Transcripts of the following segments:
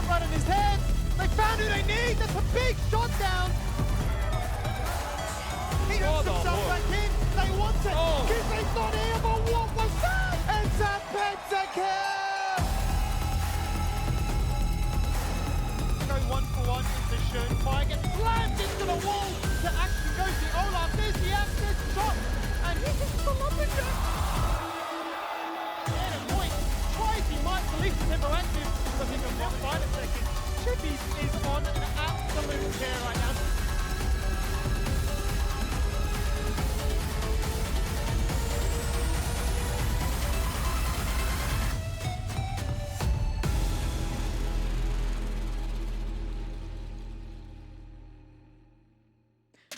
right in his head. They found who they need. That's a big shot down. He hooks himself back in. They want it. Kisei's not here, but what was that? It's a pentakill. Go 1-for-1 position. Fire gets slammed into the wall. To action goes the Olaf. There's the access shot. And he just pull up and go. Tries he might release the hyperactive. I think on one side a second. Chippy is on an absolute tear right now.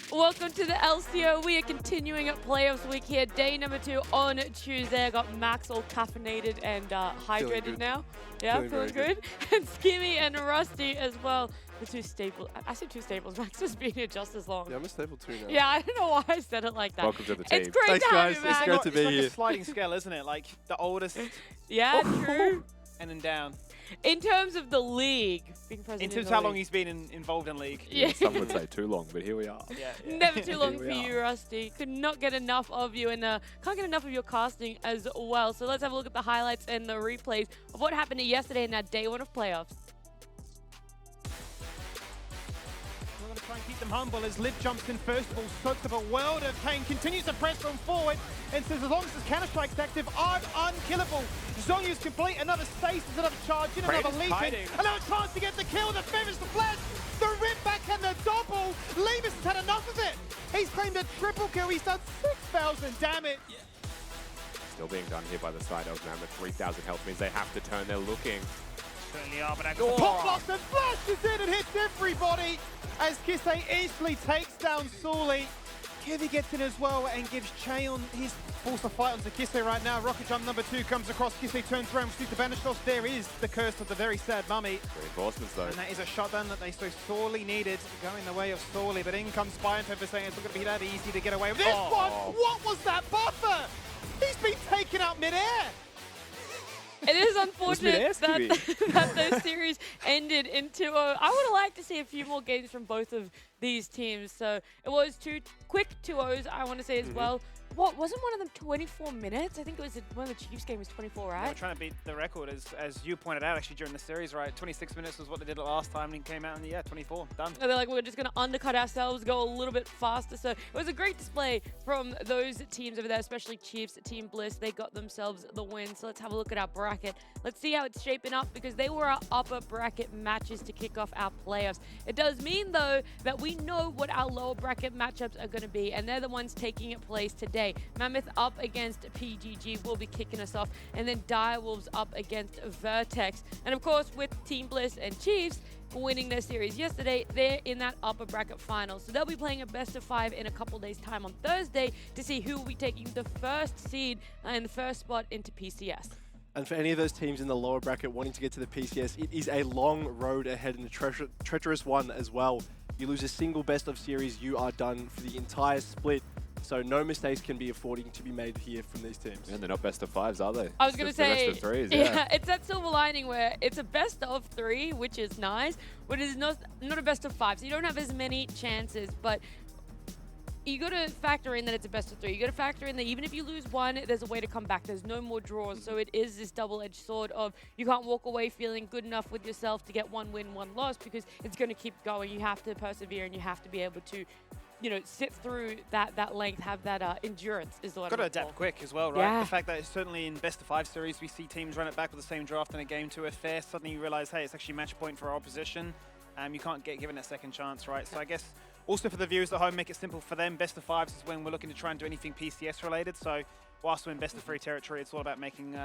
Welcome to the LCO. We are continuing at playoffs week here. Day number 2 on Tuesday. I got Max all caffeinated and hydrated now. Yeah, feeling good. And Skimmy and Rusty as well. The two staples. I said two staples. Max has been here just as long. Yeah, I'm a staple too now. Yeah, I don't know why I said it like that. Welcome to the team. It's great Thanks, to have guys. you, Max. It's great to be It's like here. a sliding scale, isn't it? Like the oldest Yeah, true. and then down. In terms of the league, being In president terms of of how the long league. he's been involved in league. Yeah. Some would say too long, but here we are. Yeah. Never too long Here for we you, Rusty. Could not get enough of you and can't get enough of your casting as well. So let's have a look at the highlights and the replays of what happened yesterday in that day 1 of playoffs. We're going to try and keep them humble as Liv jumps in first of all, soaks up a world of pain, continues to press on forward and says as long as this Counter-Strike's active, I'm unkillable. Zonya's complete, another stasis, another charge, in another leap in, another chance to get the kill, the finish, the flash, the rip back and the double. Lemus has had enough of it. He's claimed a triple kill, he's done 6,000 damage. Still being done here by the side of Mammoth. 3,000 health means they have to turn. They're looking. Certainly are, but Pop blocks and flashes in and hits everybody as Kisei easily takes down Sully. Kevy gets in as well and gives Cheon his force of fight onto Kisei right now. Rocket jump number 2 comes across. Kisei turns around, shoots the banish toss. There is the curse of the very sad mummy. Reinforcements though. And that is a shotgun that they so sorely needed, going the way of Sully. But in comes Spy and Pepper saying it's not going to be that easy to get away with this one. What was that buffer? He's been taken out mid-air. It is unfortunate that those series ended in 2-0. I would have liked to see a few more games from both of these teams. So it was 2 quick 2-0s, I want to say as well. What, wasn't one of them 24 minutes? I think it was one of the Chiefs game was 24, right? They were trying to beat the record, as you pointed out actually during the series, right? 26 minutes was what they did last time and it came out in the 24, done. And they're like, we're just going to undercut ourselves, go a little bit faster. So it was a great display from those teams over there, especially Chiefs, Team Bliss. They got themselves the win. So let's have a look at our bracket. Let's see how it's shaping up because they were our upper bracket matches to kick off our playoffs. It does mean, though, that we know what our lower bracket matchups are going to be, and they're the ones taking it place today. Mammoth up against PGG will be kicking us off, and then Direwolves up against Vertex. And of course, with Team Bliss and Chiefs winning their series yesterday, they're in that upper bracket final. So they'll be playing a best of 5 in a couple days' time on Thursday to see who will be taking the first seed and the first spot into PCS. And for any of those teams in the lower bracket wanting to get to the PCS, it is a long road ahead and a treacherous one as well. You lose a single best of series, you are done for the entire split. So no mistakes can be affording to be made here from these teams. And they're not best of 5s, are they? I was going to say, best of 3s, yeah, it's that silver lining where it's a best of 3, which is nice, but it is not a best of 5. So you don't have as many chances, but you got to factor in that it's a best of 3. You got to factor in that even if you lose one, there's a way to come back. There's no more draws. So it is this double-edged sword of you can't walk away feeling good enough with yourself to get 1 win, 1 loss because it's going to keep going. You have to persevere and you have to be able to, you know, sit through that length, have that endurance is the word. Got to adapt quick as well, right? Yeah. The fact that it's certainly in best of 5 series, we see teams run it back with the same draft in a game to a fair. Suddenly you realize, hey, it's actually match point for our opposition. You can't get given a second chance, right? So I guess also for the viewers at home, make it simple for them. Best of 5s is when we're looking to try and do anything PCS related. So whilst we're in best of 3 territory, it's all about making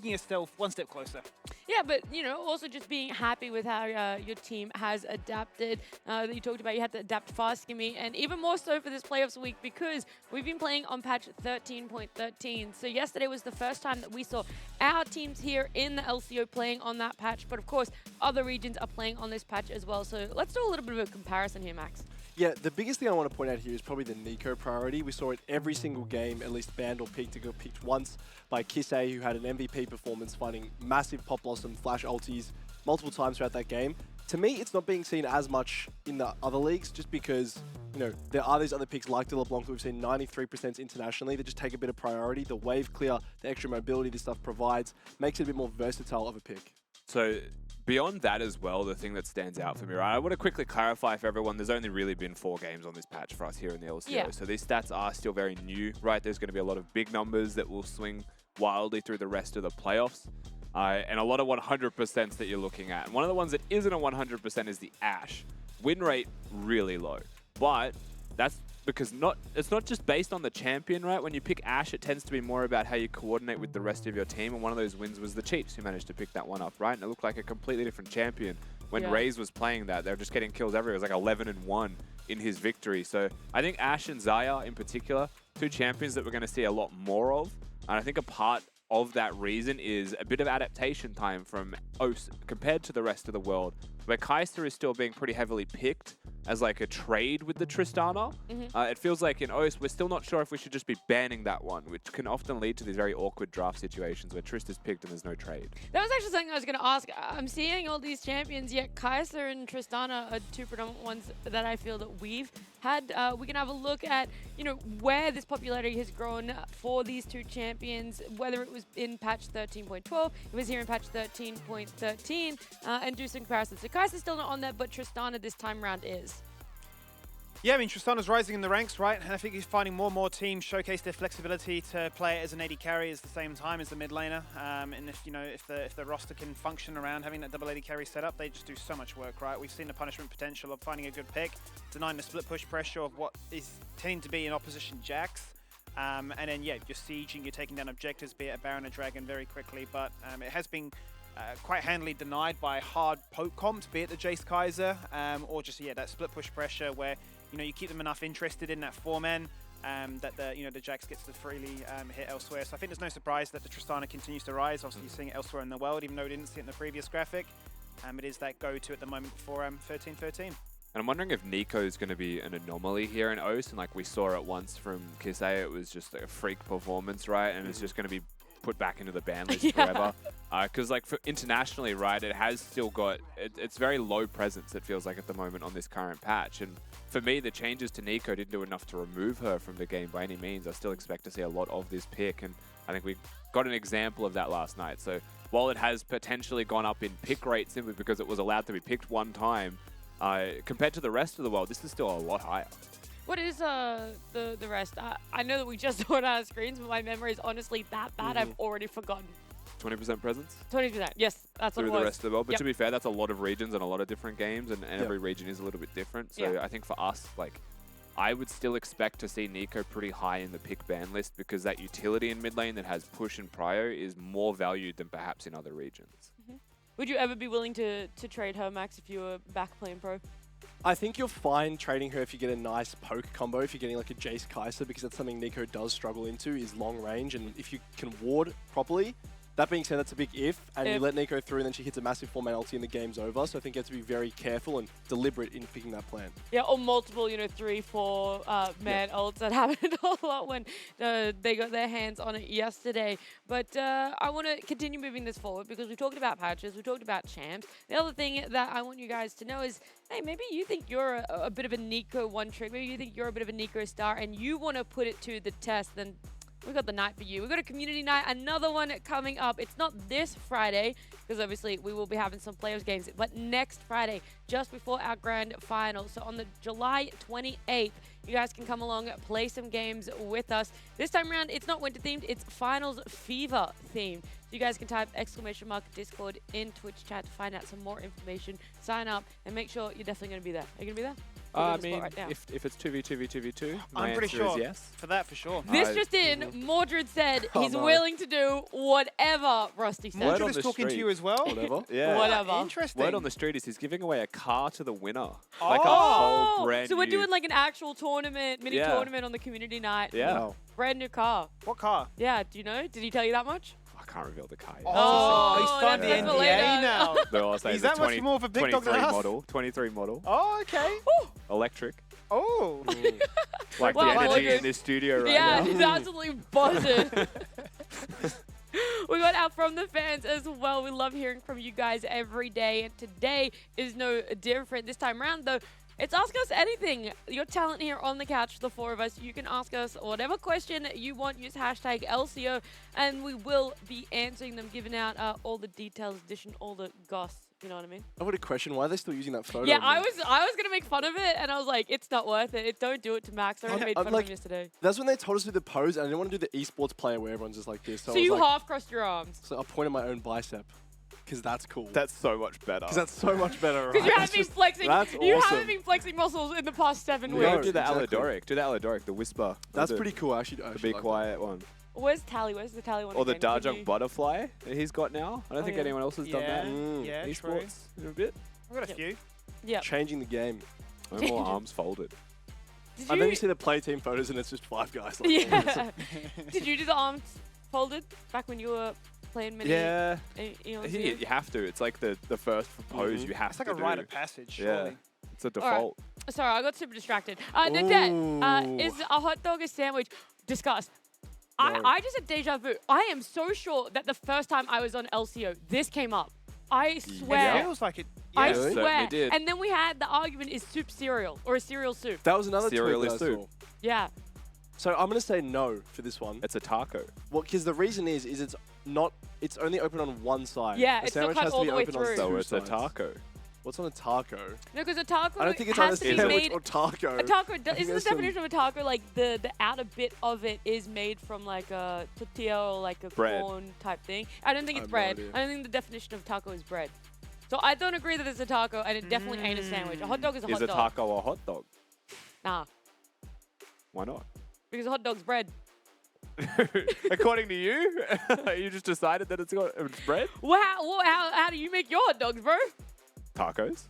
yourself one step closer. Yeah, but, you know, also just being happy with how your team has adapted. That you talked about, you had to adapt fast, Skimmy, and even more so for this playoffs week because we've been playing on patch 13.13. So yesterday was the first time that we saw our teams here in the LCO playing on that patch, but of course, other regions are playing on this patch as well. So let's do a little bit of a comparison here, Max. Yeah, the biggest thing I want to point out here is probably the Nico priority. We saw it every single game, at least banned or picked. It got picked once by Kisei, who had an MVP performance, finding massive Pop Blossom, Flash ultis, multiple times throughout that game. To me, it's not being seen as much in the other leagues just because, you know, there are these other picks like De LeBlanc that we've seen 93% internationally that just take a bit of priority. The wave clear, the extra mobility this stuff provides makes it a bit more versatile of a pick. So beyond that as well, the thing that stands out for me, right? I want to quickly clarify for everyone, there's only really been 4 games on this patch for us here in the LCO. Yeah. So these stats are still very new, right? There's going to be a lot of big numbers that will swing wildly through the rest of the playoffs. And a lot of 100% that you're looking at. And one of the ones that isn't a 100% is the Ashe. Win rate really low. But that's because it's not just based on the champion, right? When you pick Ashe, it tends to be more about how you coordinate with the rest of your team. And one of those wins was the Chiefs who managed to pick that one up, right? And it looked like a completely different champion. When Raze was playing that, they were just getting kills everywhere. It was like 11-1 in his victory. So I think Ashe and Xayah in particular, 2 champions that we're going to see a lot more of. And I think a part of that reason is a bit of adaptation time from OS compared to the rest of the world, where Kai'Sa is still being pretty heavily picked as like a trade with the Tristana. It feels like in OS, we're still not sure if we should just be banning that one, which can often lead to these very awkward draft situations where Trist is picked and there's no trade. That was actually something I was going to ask. I'm seeing all these champions, yet Kai'Sa and Tristana are 2 predominant ones that I feel that we've had. We can have a look at, you know, where this popularity has grown for these 2 champions, whether it was in patch 13.12, it was here in patch 13.13, and do some comparisons. So Kai'Sa's still not on there, but Tristana this time round is. Yeah, I mean, Tristana's rising in the ranks, right? And I think he's finding more and more teams showcase their flexibility to play it as an AD carry at the same time as the mid laner. And if, you know, if the roster can function around having that double AD carry set up, they just do so much work, right? We've seen the punishment potential of finding a good pick, denying the split push pressure of what is tending to be an opposition Jax. And then, yeah, you're sieging, you're taking down objectives, be it a Baron or Dragon very quickly. But it has been quite handily denied by hard poke comps, be it the Jace Kai'Sa, or just, yeah, that split push pressure where, you know, you keep them enough interested in that 4-man that the Jax gets to freely hit elsewhere. So I think there's no surprise that the Tristana continues to rise. Obviously, you're seeing it elsewhere in the world, even though we didn't see it in the previous graphic. It is that go-to at the moment for 13-13. And I'm wondering if Nico is going to be an anomaly here in OS, and like we saw it once from Kisei, it was just a freak performance, right? And it's just going to be put back into the ban list forever. Because like for internationally, right, it has still got, it's very low presence, it feels like at the moment on this current patch. And for me, the changes to Nico didn't do enough to remove her from the game by any means. I still expect to see a lot of this pick, and I think we got an example of that last night. So while it has potentially gone up in pick rate simply because it was allowed to be picked one time, compared to the rest of the world, this is still a lot higher. What is the rest? I know that we just saw it on our screens, but my memory is honestly that bad. I've already forgotten. 20% presence? 20%, yes, that's what it was. Through the rest of the world. But to be fair, that's a lot of regions and a lot of different games, and every region is a little bit different. So I think for us, like, I would still expect to see Nico pretty high in the pick ban list because that utility in mid lane that has push and prio is more valued than perhaps in other regions. Would you ever be willing to trade her, Max, if you were back playing pro? I think you're fine trading her if you get a nice poke combo, if you're getting like a Jace Kai'Sa, because that's something Nico does struggle into, is long range, and if you can ward properly. That being said, that's a big if, and you let Nico through and then she hits a massive 4-man ulti and the game's over, so I think you have to be very careful and deliberate in picking that plan. Yeah, or multiple, you know, 3, 4 man ults. That happened a lot when they got their hands on it yesterday. But I want to continue moving this forward because we talked about patches, we talked about champs. The other thing that I want you guys to know is, hey, maybe you think you're a bit of a Nico one-trick, maybe you think you're a bit of a Nico star, and you want to put it to the test, then we've got the night for you. We've got a community night, another one coming up. It's not this Friday, because obviously we will be having some players games, but next Friday, just before our grand final. So on the July 28th, you guys can come along, play some games with us. This time around, it's not winter themed, it's finals fever themed. So you guys can type !Discord in Twitch chat to find out some more information, sign up, and make sure you're definitely going to be there. Are you going to be there? I mean, right if it's 2v2v2v2, I'm pretty sure. Yes. For that, for sure. This just in, Mordred said he's willing to do whatever Rusty said. Mordred is talking to you as well? Whatever. Yeah. Whatever. Interesting. Word on the street is he's giving away a car to the winner. Like a whole brand So we're new. doing like an actual tournament, mini tournament on the community night. Yeah. Wow. Brand new car. What car? Yeah, do you know? Did he tell you that much? I can't reveal the car yet. Oh, he's signed the that's for NDA later. now. No, I'll say He's the that much more of a big dog than 23 us. model. 23 model. Oh, okay. Electric. Oh. Like Wow, the energy Morgan. in this studio right Yeah, now. he's absolutely buzzing. We got out from the fans as well. We love hearing from you guys every day, and today is no different. This time around, though, it's Ask Us Anything. Your talent here on the couch, the four of us. You can ask us whatever question you want. Use hashtag LCO, and we will be answering them, giving out all the details, dishing all the goss. You know what I mean? I would a question. Why are they still using that photo? Yeah, of me? I was gonna make fun of it, and I was like, it's not worth it. Don't do it to Max. I already made fun of him yesterday. That's when they told us to do the pose, and I didn't want to do the esports player where everyone's just like this. So I was you like, half crossed your arms. So I pointed my own bicep, because that's cool. That's so much better. Because that's so much better, right? Because you That's haven't been just- flexing. That's You awesome. haven't been flexing muscles in the past 7 No, weeks. do the exactly. Alidoric. Do the Alidoric, the whisper. That's the, pretty cool. I actually The be like quiet one. Where's Tally? Where's the Tally one? Or the again? Can Darjunk you- butterfly that he's got now. I don't Oh, think yeah. anyone else has done that. Mm. Yeah, true. Esports in a bit. I've got a Yep. few. Yeah. Changing the game. No more arms folded. Did And then you see the play team photos, and it's just 5 guys. Like, Yeah. Did you do the arms folded back when you were playing mini? Yeah. You You have to. It's like the first pose you have It's like to a do. rite of passage, Yeah. surely. It's a All right. default. Sorry, I got super distracted. Nadette, Ooh. is a hot dog a sandwich? Discuss. No. I just had deja vu. I am so sure that the first time I was on LCO, this came up. I swear. It feels like it. I Yeah. Really? swear. Certainly did. And then we had the argument, is soup cereal or is cereal soup? That was another Cereal tweet is that I soup. saw. Yeah. So I'm going to say no for this one. It's a taco. Well, because the reason is it's not. It's only open on one side. Yeah, a it's not sandwich cut has to all be the way open on through. So two it's a sides. taco. What's on a taco? No, because a taco I don't think it's on a has to be sandwich made. or taco. A taco, I think isn't the there's some- definition of a taco like the outer bit of it is made from like a tortilla or like a Bread. corn type thing? I don't think I it's have no bread. idea. I don't think the definition of taco is bread. So I don't agree that it's a taco, and it definitely ain't a sandwich. A hot dog is a Is hot a dog. taco a hot dog? Nah, Why not? because a hot dog's bread. According to you, you just decided that it's bread? Well, how do you make your hot dogs, bro? Tacos?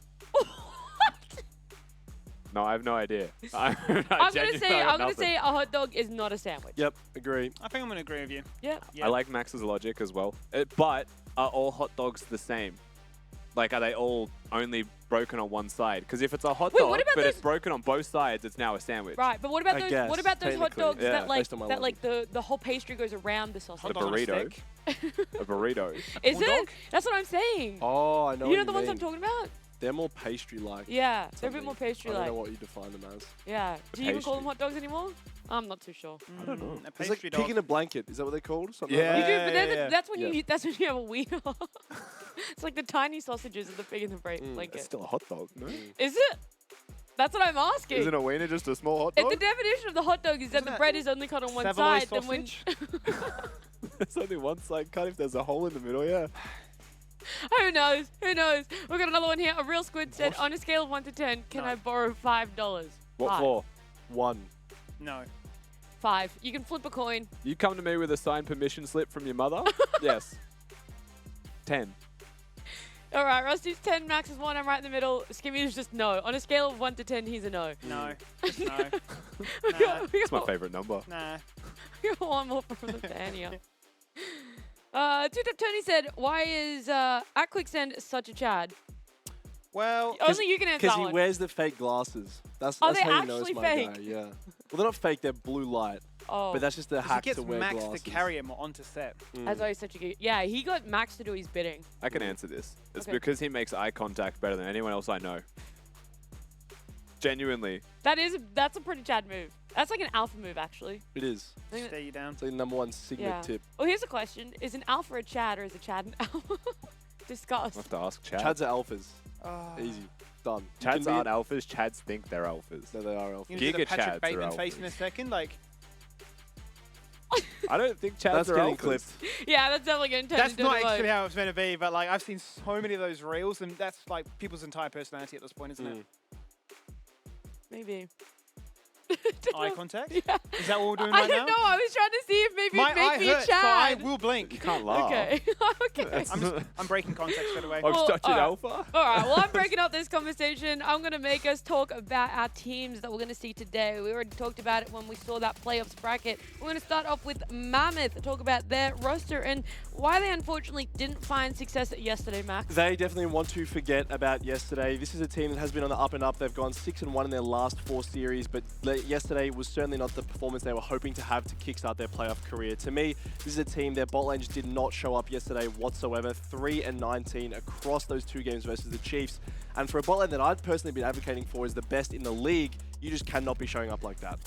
No, I have no idea. I'm I'm gonna say a hot dog is not a sandwich. Yep, agree. I think I'm going to agree with you. Yeah. Yeah. I like Max's logic as well. But are all hot dogs the same? Like, are they all only broken on one side? Because if it's a hot Wait, dog, what about but it's those- broken on both sides, it's now a sandwich. Right, but what about I those? guess, What about those hot technically. dogs Yeah, that like based on my that like the whole pastry goes around the sausage? Hot A dog on a burrito. stick. A burrito. Is corn it? dog? That's what I'm saying. Oh, I know. you what know the ones I'm mean. talking about? They're more pastry-like. Yeah, they're a bit something. more I don't pastry-like. know what you define them as. Yeah. Do you even call them pastry. hot dogs anymore? I'm not too sure. I don't know. A It's like pastry pig dog. in a blanket. Is that what they're called? Something Yeah. Like You that? do, but then yeah. that's when Yeah. you have a wheel. It's like the tiny sausages of the pig in the Mm, blanket. It's still a hot dog, no? Is it? That's what I'm asking. Isn't a wiener just a small hot If dog? the definition of the hot dog is that Isn't the that bread is only cut on one Savoy side, then when sausage? There's only one side cut if there's a hole in the middle, yeah. who knows? Who knows? We've got another one here. A real squid said, What? on a scale of 1 to 10, can No. I borrow $5? What Five. for? One. No. 5. You can flip a coin. You come to me with a signed permission slip from your mother? Yes. 10. All right, Rusty's 10, Max is 1. I'm right in the middle. Skimmy is just no. On a scale of 1 to 10, he's a no. No. Just no. We got- we It's my got- favorite number. Nah. we got one more from the fan here. Two-Tip Tony said, why is at Quicksand such a Chad? Well, Only you can answer Because that he one. wears the fake glasses. That's Are that's they how you know it's actually my fake? guy. Yeah. Well, they're not fake. They're blue light. Oh, But that's just a 'cause he hack gets to wear Max glasses. to carry him onto set. that's why he's such a good... Yeah, he got Max to do his bidding. I can answer this. It's Okay. because he makes eye contact better than anyone else I know. Genuinely. That's a pretty Chad move. That's like an alpha move, actually. It is. I think Stay you down. It's like the #1 signet Yeah. tip. Oh, here's a question. Is an alpha a Chad or is a Chad an alpha? Discuss. I'll have to ask Chad. Chads are alphas. Oh. Easy. Done. You Chads can be- aren't alphas. Chads think they're alphas. No, they are alphas. You gonna do the Giga Chads Patrick are Bateman alphas. face in a second? Like, I don't think Chads That's are getting alphas. clipped. Yeah, that's definitely going to turn that's into not a vote. actually how it's meant to be, but like, I've seen so many of those reels, and that's like people's entire personality at this point, isn't it? Maybe. Eye contact? Yeah. Is that what we're doing I right don't now? know. I was trying to see if maybe My it'd make eye me a hurts, so I Chad. will blink. You can't laugh. Okay. Okay. I'm breaking context straight away. I'm Well, such an alright. alpha. All right, well, I'm breaking up this conversation. I'm going to make us talk about our teams that we're going to see today. We already talked about it when we saw that playoffs bracket. We're going to start off with Mammoth, talk about their roster and why they unfortunately didn't find success yesterday, Max. They definitely want to forget about yesterday. This is a team that has been on the up and up. They've gone 6-1 in their last 4 series, but they yesterday was certainly not the performance they were hoping to have to kickstart their playoff career. To me, this is a team, their bot lane just did not show up yesterday whatsoever. 3-19 across those 2 games versus the Chiefs. And for a bot lane that I'd personally been advocating for as the best in the league, you just cannot be showing up like that.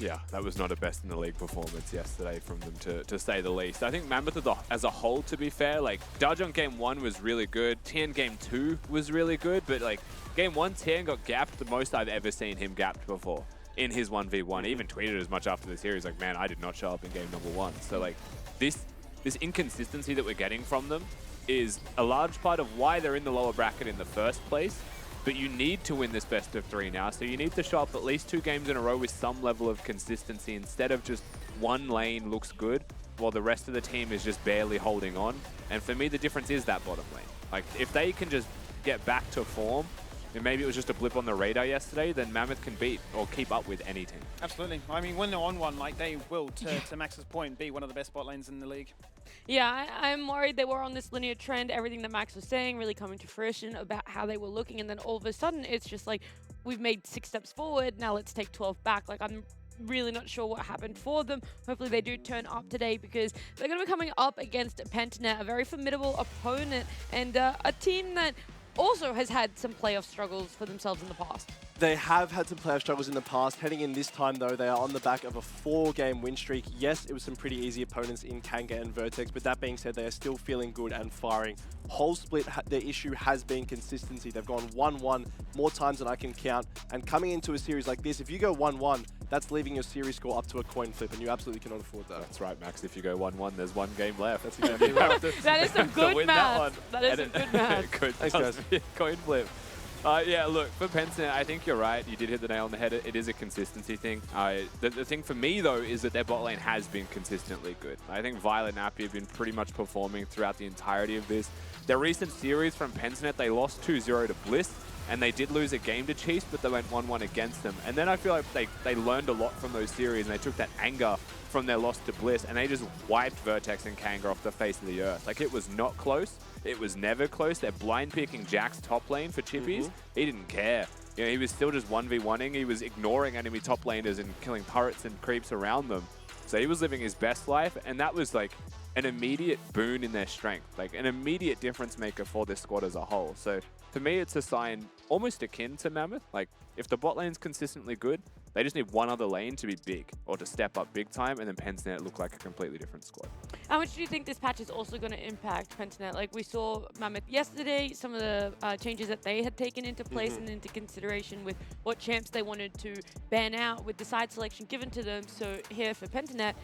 Yeah, that was not a best in the league performance yesterday from them, to say the least. I think Mammoth as a whole, to be fair, like, Dodge on game 1 was really good. Tian game 2 was really good, but like, game 1, Tian got gapped the most I've ever seen him gapped before in his 1v1. He even tweeted as much after the series, like, man, I did not show up in game number 1. So like, this inconsistency that we're getting from them is a large part of why they're in the lower bracket in the first place. But you need to win this best of 3 now, so you need to show up at least 2 games in a row with some level of consistency instead of just one lane looks good while the rest of the team is just barely holding on. And for me, the difference is that bottom lane. Like, if they can just get back to form, and maybe it was just a blip on the radar yesterday, then Mammoth can beat or keep up with any team. Absolutely. I mean, when they're on one, like, they will, to Max's point, be one of the best bot lanes in the league. Yeah, I'm worried they were on this linear trend, everything that Max was saying really coming to fruition about how they were looking, and then all of a sudden it's just like, we've made 6 steps forward, now let's take 12 back. Like, I'm really not sure what happened for them. Hopefully they do turn up today, because they're going to be coming up against Pentanet, a very formidable opponent, and a team that also has had some playoff struggles for themselves in the past. They have had some playoff struggles in the past. Heading in this time, though, they are on the back of a 4-game win streak. Yes, it was some pretty easy opponents in Kanga and Vertex, but that being said, they are still feeling good and firing. Whole split, their issue has been consistency. They've gone 1-1 more times than I can count. And coming into a series like this, if you go 1-1, that's leaving your series score up to a coin flip, and you absolutely cannot afford that. That's right, Max. If you go 1-1, there's 1 game left. That's exactly right. That is some good math. That is some good math. Good. Thanks, guys. Coin flip. Yeah, look, for Pentanet, I think you're right. You did hit the nail on the head. It is a consistency thing. The thing for me, though, is that their bot lane has been consistently good. I think Violet and Appy have been pretty much performing throughout the entirety of this. Their recent series from Pentanet, they lost 2-0 to Bliss, and they did lose a game to Chiefs, but they went 1-1 against them. And then I feel like they learned a lot from those series, and they took that anger from their loss to Bliss, and they just wiped Vertex and Kanga off the face of the earth. Like, it was not close. It was never close. They're blind picking Jack's top lane for chippies. He didn't care. You know, he was still just 1v1ing. He was ignoring enemy top laners and killing turrets and creeps around them. So he was living his best life, and that was like an immediate boon in their strength, like an immediate difference maker for this squad as a whole. So for me, it's a sign almost akin to Mammoth. Like, if the bot lane's consistently good, they just need one other lane to be big or to step up big time, and then Pentanet look like a completely different squad. How much do you think this patch is also going to impact Pentanet? Like, we saw Mammoth yesterday, some of the changes that they had taken into place and into consideration with what champs they wanted to ban out with the side selection given to them. So here for Pentanet,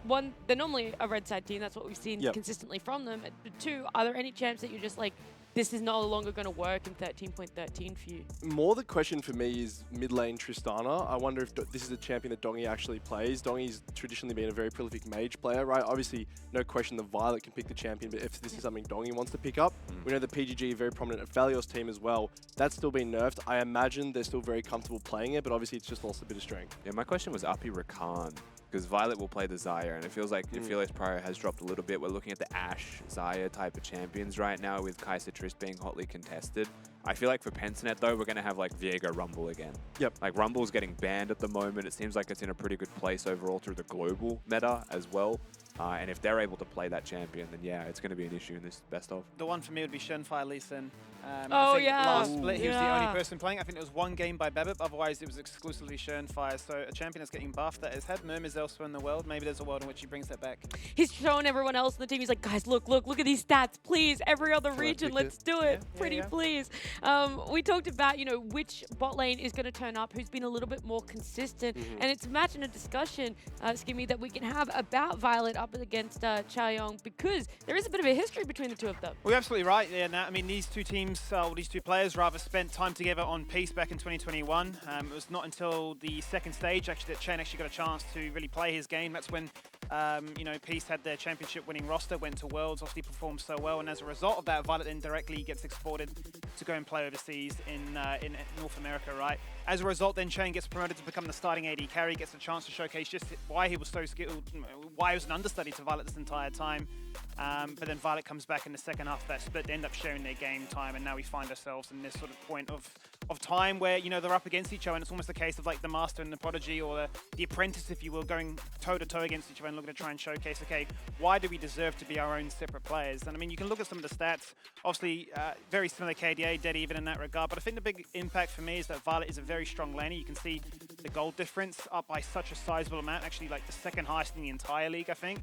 1, they're normally a red side team. That's what we've seen consistently from them. But 2, are there any champs that you're just like, this is no longer going to work in 13.13 for you? More the question for me is mid lane Tristana. I wonder if this is a champion that Dongy actually plays. Dongy's traditionally been a very prolific mage player, right? Obviously, no question the Violet can pick the champion, but if this is something Dongy wants to pick up, we know the PGG are very prominent at Valios team as well. That's still been nerfed. I imagine they're still very comfortable playing it, but obviously it's just lost a bit of strength. Yeah, my question was Uppy Rakan, because Violet will play the Xayah, and it feels like Fearless Prior has dropped a little bit. We're looking at the Ashe, Xayah type of champions right now, with Kai'Sa Trist being hotly contested. I feel like for Pentanet, though, we're going to have like Viego Rumble again. Yep. Like, Rumble's getting banned at the moment. It seems like it's in a pretty good place overall through the global meta as well. And if they're able to play that champion, then yeah, it's going to be an issue in this best of. The one for me would be Shenfire Lee Sin. Oh, I think yeah. last split, he was the only person playing. I think it was 1 game by Bebop, otherwise it was exclusively Shenfire. So a champion that's getting buffed, that has had murmurs elsewhere in the world. Maybe there's a world in which he brings that back. He's showing everyone else in the team. He's like, guys, look at these stats, please. Every other region, let's do it. Pretty please. We talked about, you know, which bot lane is going to turn up, who's been a little bit more consistent. And it's a match and a discussion, Skimmy, that we can have about Violet up against Chaoyong, because there is a bit of a history between the two of them. Well, you're absolutely right there, Nat. I mean, these two teams, these two players rather spent time together on Peace back in 2021. It was not until the second stage actually that Chen actually got a chance to really play his game. That's when you know, Peace had their championship winning roster, went to Worlds, obviously performed so well, and as a result of that, Violet then directly gets exported to go and play overseas in North America, right? As a result, then Chen gets promoted to become the starting AD carry, gets a chance to showcase just why he was so skilled, why he was an understudy to Violet this entire time. But then Violet comes back in the second half of that split, they end up sharing their game time, and now we find ourselves in this sort of point of of time where, you know, they're up against each other and it's almost a case of like the master and the prodigy, or the apprentice, if you will, going toe-to-toe against each other and looking to try and showcase, okay, why do we deserve to be our own separate players? And I mean, you can look at some of the stats, obviously very similar KDA, dead even in that regard, but I think the big impact for me is that Violet is a very strong laner. You can see the gold difference up by such a sizable amount, actually like the second highest in the entire league, I think.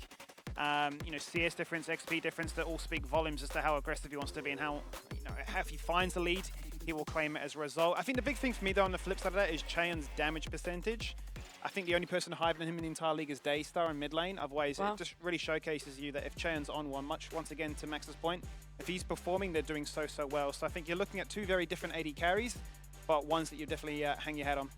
You know, CS difference, XP difference, that all speak volumes as to how aggressive he wants to be and how, you know, if he finds the lead, he will claim it as a result. I think the big thing for me, though, on the flip side of that is Cheon's damage percentage. I think the only person higher than him in the entire league is Daystar in mid lane. Otherwise, it just really showcases you that if Cheon's on one, once again, to Max's point, if he's performing, they're doing so well. So I think you're looking at two very different AD carries, but ones that you definitely hang your hat on.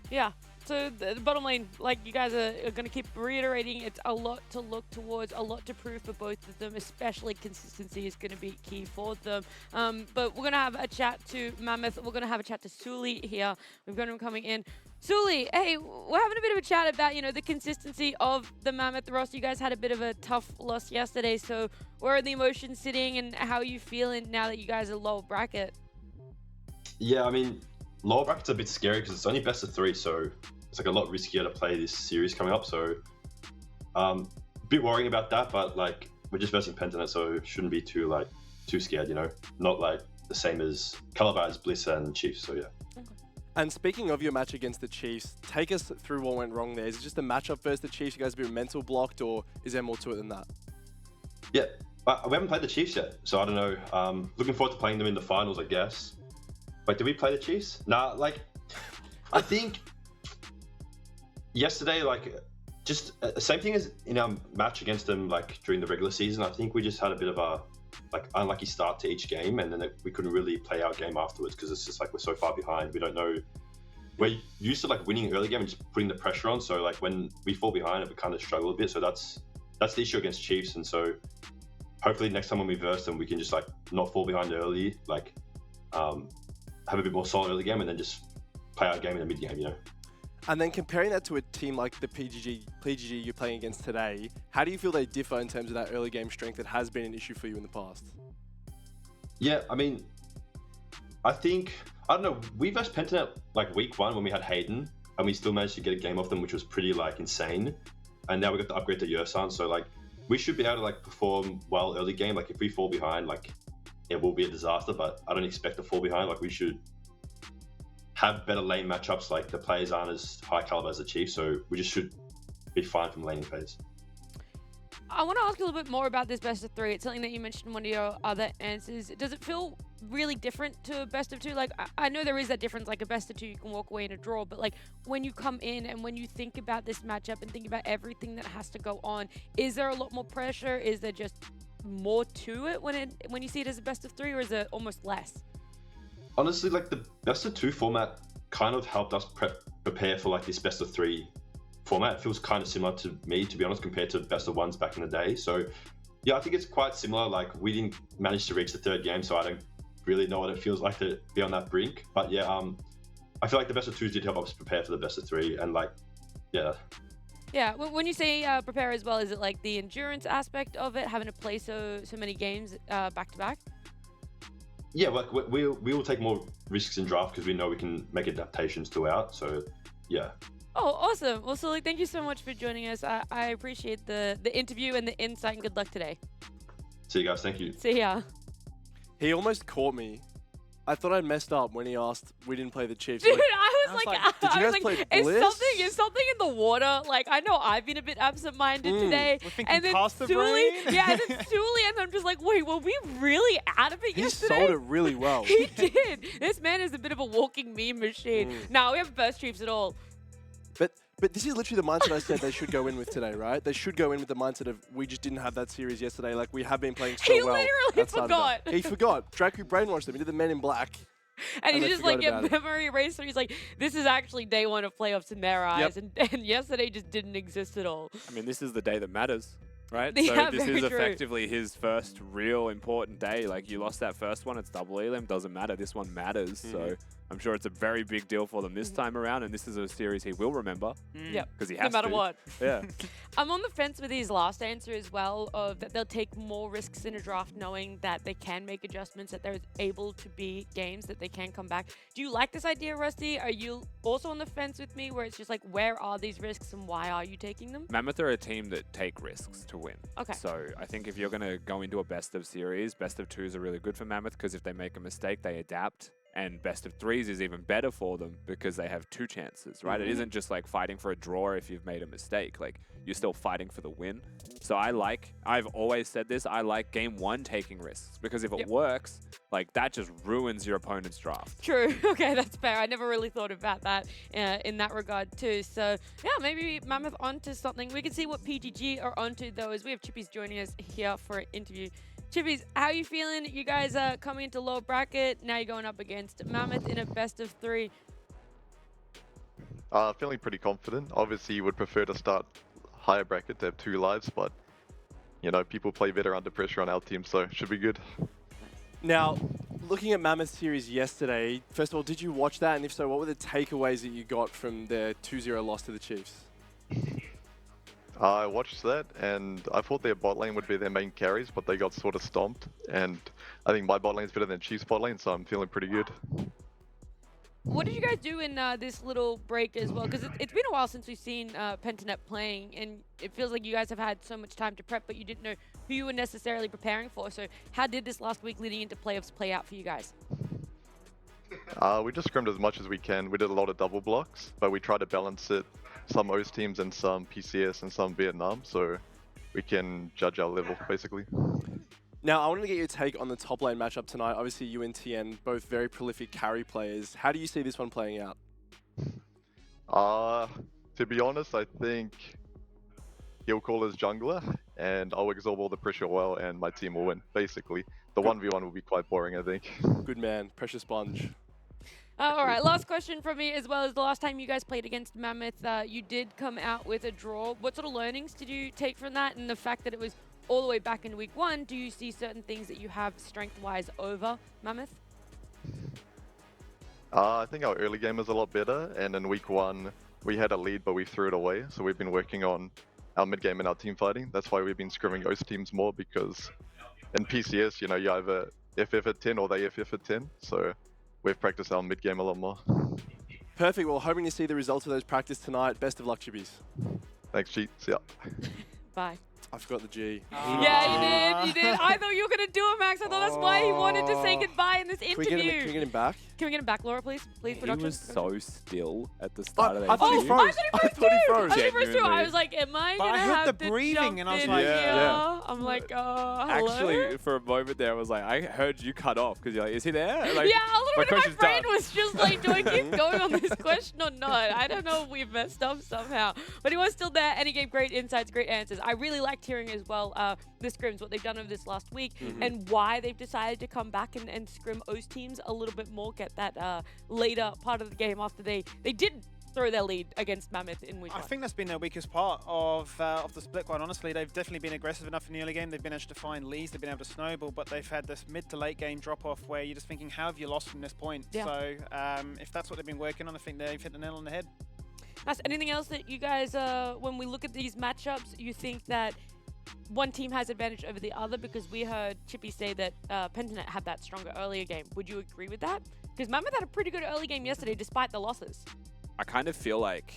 Yeah. So the bottom line, like you guys are going to keep reiterating, it's a lot to look towards, a lot to prove for both of them, especially consistency is going to be key for them. But we're going to have a chat to Mammoth. We're going to have a chat to Suli here. We've got him coming in. Suli, hey, we're having a bit of a chat about, you know, the consistency of the Mammoth roster. You guys had a bit of a tough loss yesterday, so where are the emotions sitting and how are you feeling now that you guys are low bracket? Yeah, I mean, lower bracket's a bit scary because it's only best of 3, so it's like a lot riskier to play this series coming up. So a bit worrying about that, but like we're just versing Pentanet, so shouldn't be too scared, you know. Not like the same as Calabar, Bliss, and Chiefs. So yeah. Okay. And speaking of your match against the Chiefs, take us through what went wrong there. Is it just a matchup versus the Chiefs? You guys a bit mental blocked, or is there more to it than that? Yeah, we haven't played the Chiefs yet, so I don't know. Looking forward to playing them in the finals, I guess. Wait, did we play the Chiefs? Nah, like, I think yesterday, like, just same thing as in our match against them, like, during the regular season. I think we just had a bit of a, like, unlucky start to each game, and then we couldn't really play our game afterwards because it's just, like, we're so far behind. We don't know. We're used to, like, winning early game and just putting the pressure on, so, like, when we fall behind, we kind of struggle a bit, so that's the issue against Chiefs, and so hopefully next time when we verse them, we can just, like, not fall behind early, like, have a bit more solid early game and then just play our game in the mid game, you know. And then comparing that to a team like the PGG you're playing against today, how do you feel they differ in terms of that early game strength that has been an issue for you in the past? Yeah, I mean, I think, I don't know, we versed Pentanet like week 1 when we had Hayden, and we still managed to get a game off them, which was pretty like insane. And now we got the upgrade to Yersan, so like we should be able to like perform well early game. Like if we fall behind, like it will be a disaster, but I don't expect to fall behind. Like we should have better lane matchups. Like the players aren't as high caliber as the Chiefs, so we just should be fine from laning phase. I want to ask you a little bit more about this best of 3. It's something that you mentioned in one of your other answers. Does it feel really different to a best of 2? Like, I know there is that difference, like a best of 2, you can walk away in a draw, but like when you come in and when you think about this matchup and think about everything that has to go on, is there a lot more pressure? Is there just more to it when you see it as a best of 3, or is it almost less? Honestly, like the best of 2 format kind of helped us prepare for like this best of 3 format. It feels kind of similar to me, to be honest, compared to best of 1s back in the day. So yeah, I think it's quite similar. Like we didn't manage to reach the 3rd game, so I don't really know what it feels like to be on that brink. But yeah, I feel like the best of 2s did help us prepare for the best of 3, and like, yeah. Yeah, when you say prepare as well, is it like the endurance aspect of it, having to play so many games back to back? Yeah, like we will take more risks in draft because we know we can make adaptations throughout. So yeah. Oh, awesome. Well, Sully, thank you so much for joining us. I appreciate the interview and the insight, and good luck today. See you guys. Thank you. See ya. He almost caught me. I thought I messed up when he asked we didn't play the Chiefs. Dude, Like, I was like, did you guys play Bliss? is something in the water? Like, I know I've been a bit absent-minded today. We're thinking and then pasta Sully, brain? yeah, and then Sully, and I'm just like, wait, were we really out of it He yesterday? sold it really well. He did. This man is a bit of a walking meme machine. No, we haven't burst Chiefs at all. But this is literally the mindset I said they should go in with today, right? They should go in with the mindset of we just didn't have that series yesterday. Like we have been playing so He well. literally That started forgot. that. He forgot. Draco brainwashed them. He did the Men in Black. And And he they just like forgot about get it. memory erased. So he's like, this is actually day 1 of playoffs in their eyes. And yesterday just didn't exist at all. I mean, this is the day that matters, right? Yeah, so this very is true. effectively his first real important day. Like you lost that first one, it's double elim, doesn't matter. This one matters. So I'm sure it's a very big deal for them this time around, and this is a series he will remember. Yep. Because he No has matter to. what. Yeah. I'm on the fence with his last answer as well, of that they'll take more risks in a draft knowing that they can make adjustments, that there's able to be games that they can come back. Do you like this idea, Rusty? Are you also on the fence with me where it's just like, where are these risks and why are you taking them? Mammoth are a team that take risks to win. Okay. So I think if you're going to go into a best of series, best of twos are really good for Mammoth because if they make a mistake, they adapt. And best of threes is even better for them because they have two chances, right? It isn't just like fighting for a draw if you've made a mistake. Like, you're still fighting for the win. So I've always said this, I like game one taking risks because if it works, like that just ruins your opponent's draft. True. Okay, that's fair. I never really thought about that in that regard too. So yeah, maybe Mammoth onto something. We can see what PGG are onto though, as we have Chippies joining us here for an interview. Chippies, how are you feeling? You guys are coming into lower bracket. Now you're going up against Mammoth in a best of 3. Feeling pretty confident. Obviously, you would prefer to start higher bracket to have 2 lives, but you know, people play better under pressure on our team, so it should be good. Now, looking at Mammoth series yesterday, first of all, did you watch that? And if so, what were the takeaways that you got from their 2-0 loss to the Chiefs? I watched that, and I thought their bot lane would be their main carries, but they got sort of stomped. And I think my bot lane is better than Chiefs' bot lane, so I'm feeling pretty good. What did you guys do in this little break as well? Because it's been a while since we've seen Pentanet playing, and it feels like you guys have had so much time to prep, but you didn't know who you were necessarily preparing for. So how did this last week leading into playoffs play out for you guys? We just scrimmed as much as we can. We did a lot of double blocks, but we tried to balance it. Some OS teams and some PCS and some Vietnam, so we can judge our level, basically. Now, I wanted to get your take on the top lane matchup tonight. Obviously, you and TN, both very prolific carry players. How do you see this one playing out? To be honest, I think he'll call as jungler, and I'll absorb all the pressure well, and my team will win, basically. The 1v1 will be quite boring, I think. Good man, precious sponge. All right, last question from me as well. As the last time you guys played against Mammoth, you did come out with a draw. What sort of learnings did you take from that? And the fact that it was all the way back in week 1, do you see certain things that you have strength-wise over Mammoth? I think our early game is a lot better, and in week 1, we had a lead, but we threw it away. So we've been working on our mid game and our team fighting. That's why we've been scrimming OS teams more, because in PCS, you know, you either FF at 10 or they FF at 10. So we've practiced our mid game a lot more. Perfect. Well, hoping to see the results of those practice tonight. Best of luck, Chippies. Thanks, Cheat. See ya. Bye. I forgot the G. Yeah, you did. I thought you were going to do it, Max. I thought that's why he wanted to say goodbye in this interview. Can we get him back? Can we get him back, Laura, please? Please, He production. was so still at the start of that I thought he interview. froze. I thought he froze too. Genuinely. I was like, am I But going I to heard have the to breathing jump and I was in like, here? yeah. I'm like, hello? Actually, for a moment there, I was like, I heard you cut off because you're like, is he there? Like, Yeah, a little bit of my question's brain done. was just like, do I keep going on this question or not? I don't know if we've messed up somehow. But he was still there and he gave great insights, great answers. I really liked hearing as well the scrims, what they've done over this last week and why they've decided to come back and scrim OS teams a little bit more, get that later part of the game after they did throw their lead against Mammoth in week 1. I think that's been their weakest part of the split, quite honestly. They've definitely been aggressive enough in the early game. They've been able to find leads, they've been able to snowball, but they've had this mid to late game drop-off where you're just thinking, how have you lost from this point? Yeah. So if that's what they've been working on, I think they've hit the nail on the head. That's anything else that you guys, when we look at these matchups, you think that one team has advantage over the other? Because we heard Chippy say that Pentanet had that stronger earlier game. Would you agree with that? Because Mammoth had a pretty good early game yesterday despite the losses. I kind of feel like,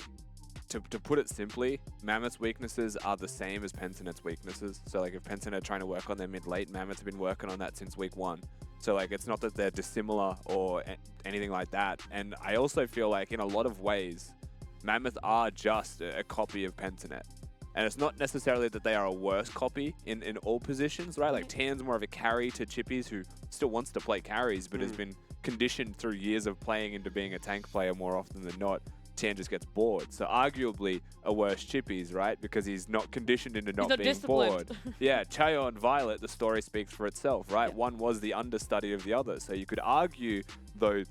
to put it simply, Mammoth's weaknesses are the same as Pentanet's weaknesses. So like if Pentanet are trying to work on their mid-late, Mammoth have been working on that since week 1. So like it's not that they're dissimilar or anything like that. And I also feel like in a lot of ways, Mammoth are just a copy of Pentanet. And it's not necessarily that they are a worse copy in all positions, right? Like Tan's more of a carry to Chippies who still wants to play carries, but has been conditioned through years of playing into being a tank player more often than not. Tan just gets bored. So arguably a worse Chippies, right? Because he's not conditioned into not being bored. Yeah, Chayo and Violet, the story speaks for itself, right? Yeah. One was the understudy of the other. So you could argue, though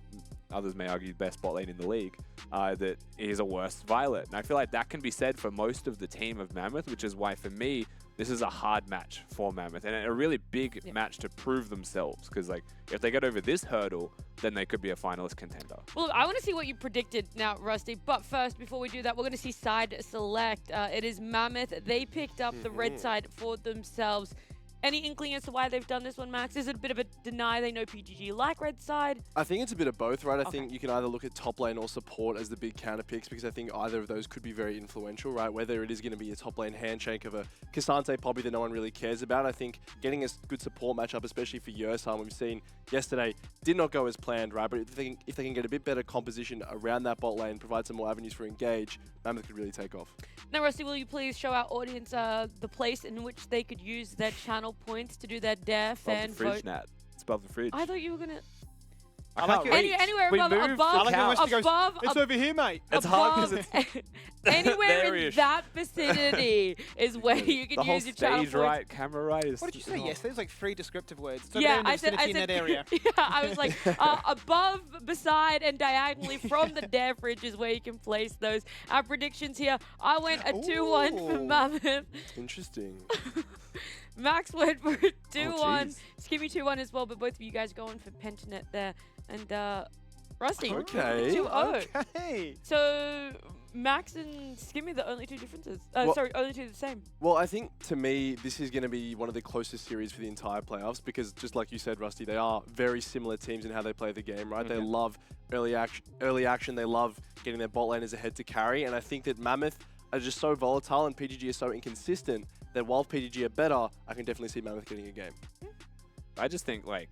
others may argue best bot lane in the league, that he's a worse Violet. And I feel like that can be said for most of the team of Mammoth, which is why for me, this is a hard match for Mammoth and a really big match to prove themselves. Because like if they get over this hurdle, then they could be a finalist contender. Well, I want to see what you predicted now, Rusty. But first, before we do that, we're going to see side select. It is Mammoth. They picked up the red side for themselves. Any inkling as to why they've done this one, Max? Is it a bit of a deny they know PGG like red side? I think it's a bit of both, right? I think you can either look at top lane or support as the big counter picks, because I think either of those could be very influential, right? Whether it is going to be a top lane handshake of a Cassante probably that no one really cares about. I think getting a good support matchup, especially for Yersan, we've seen yesterday, did not go as planned, right? But if they can get a bit better composition around that bot lane, provide some more avenues for engage, Mammoth could really take off. Now, Rusty, will you please show our audience the place in which they could use their channel points to do their dare fan Above the fridge, vote? Nat. It's above the fridge. I thought you were gonna I like it. anywhere We above moved the I like it when couch. Rusty goes, above it's over here, mate. It's hard because it's anywhere in there-ish. that vicinity is where you can the whole use your channel stage points. right, camera right. Is What did you say yesterday? It was like 3 descriptive words. It's over Yeah, there in the I said, vicinity in that area. yeah, I was like, above, beside, and diagonally from the dare fridge is where you can place those. Our predictions here, I went a 2-1 for Ooh. Mammoth. Interesting. Max went for a 2-1. jeez. Skimmy 2-1 as well, but both of you guys going for Pentanet there. And Rusty, Okay. 2-0. Okay. So Max and Skimmy, the only two differences. Well- Sorry, only two the same. Well, I think to me, this is going to be one of the closest series for the entire playoffs because, just like you said, Rusty, they are very similar teams in how they play the game, right? They love early action. They love getting their bot laners ahead to carry, and I think that Mammoth are just so volatile and PGG is so inconsistent that while PGG are better, I can definitely see Mammoth getting a game. I just think, like,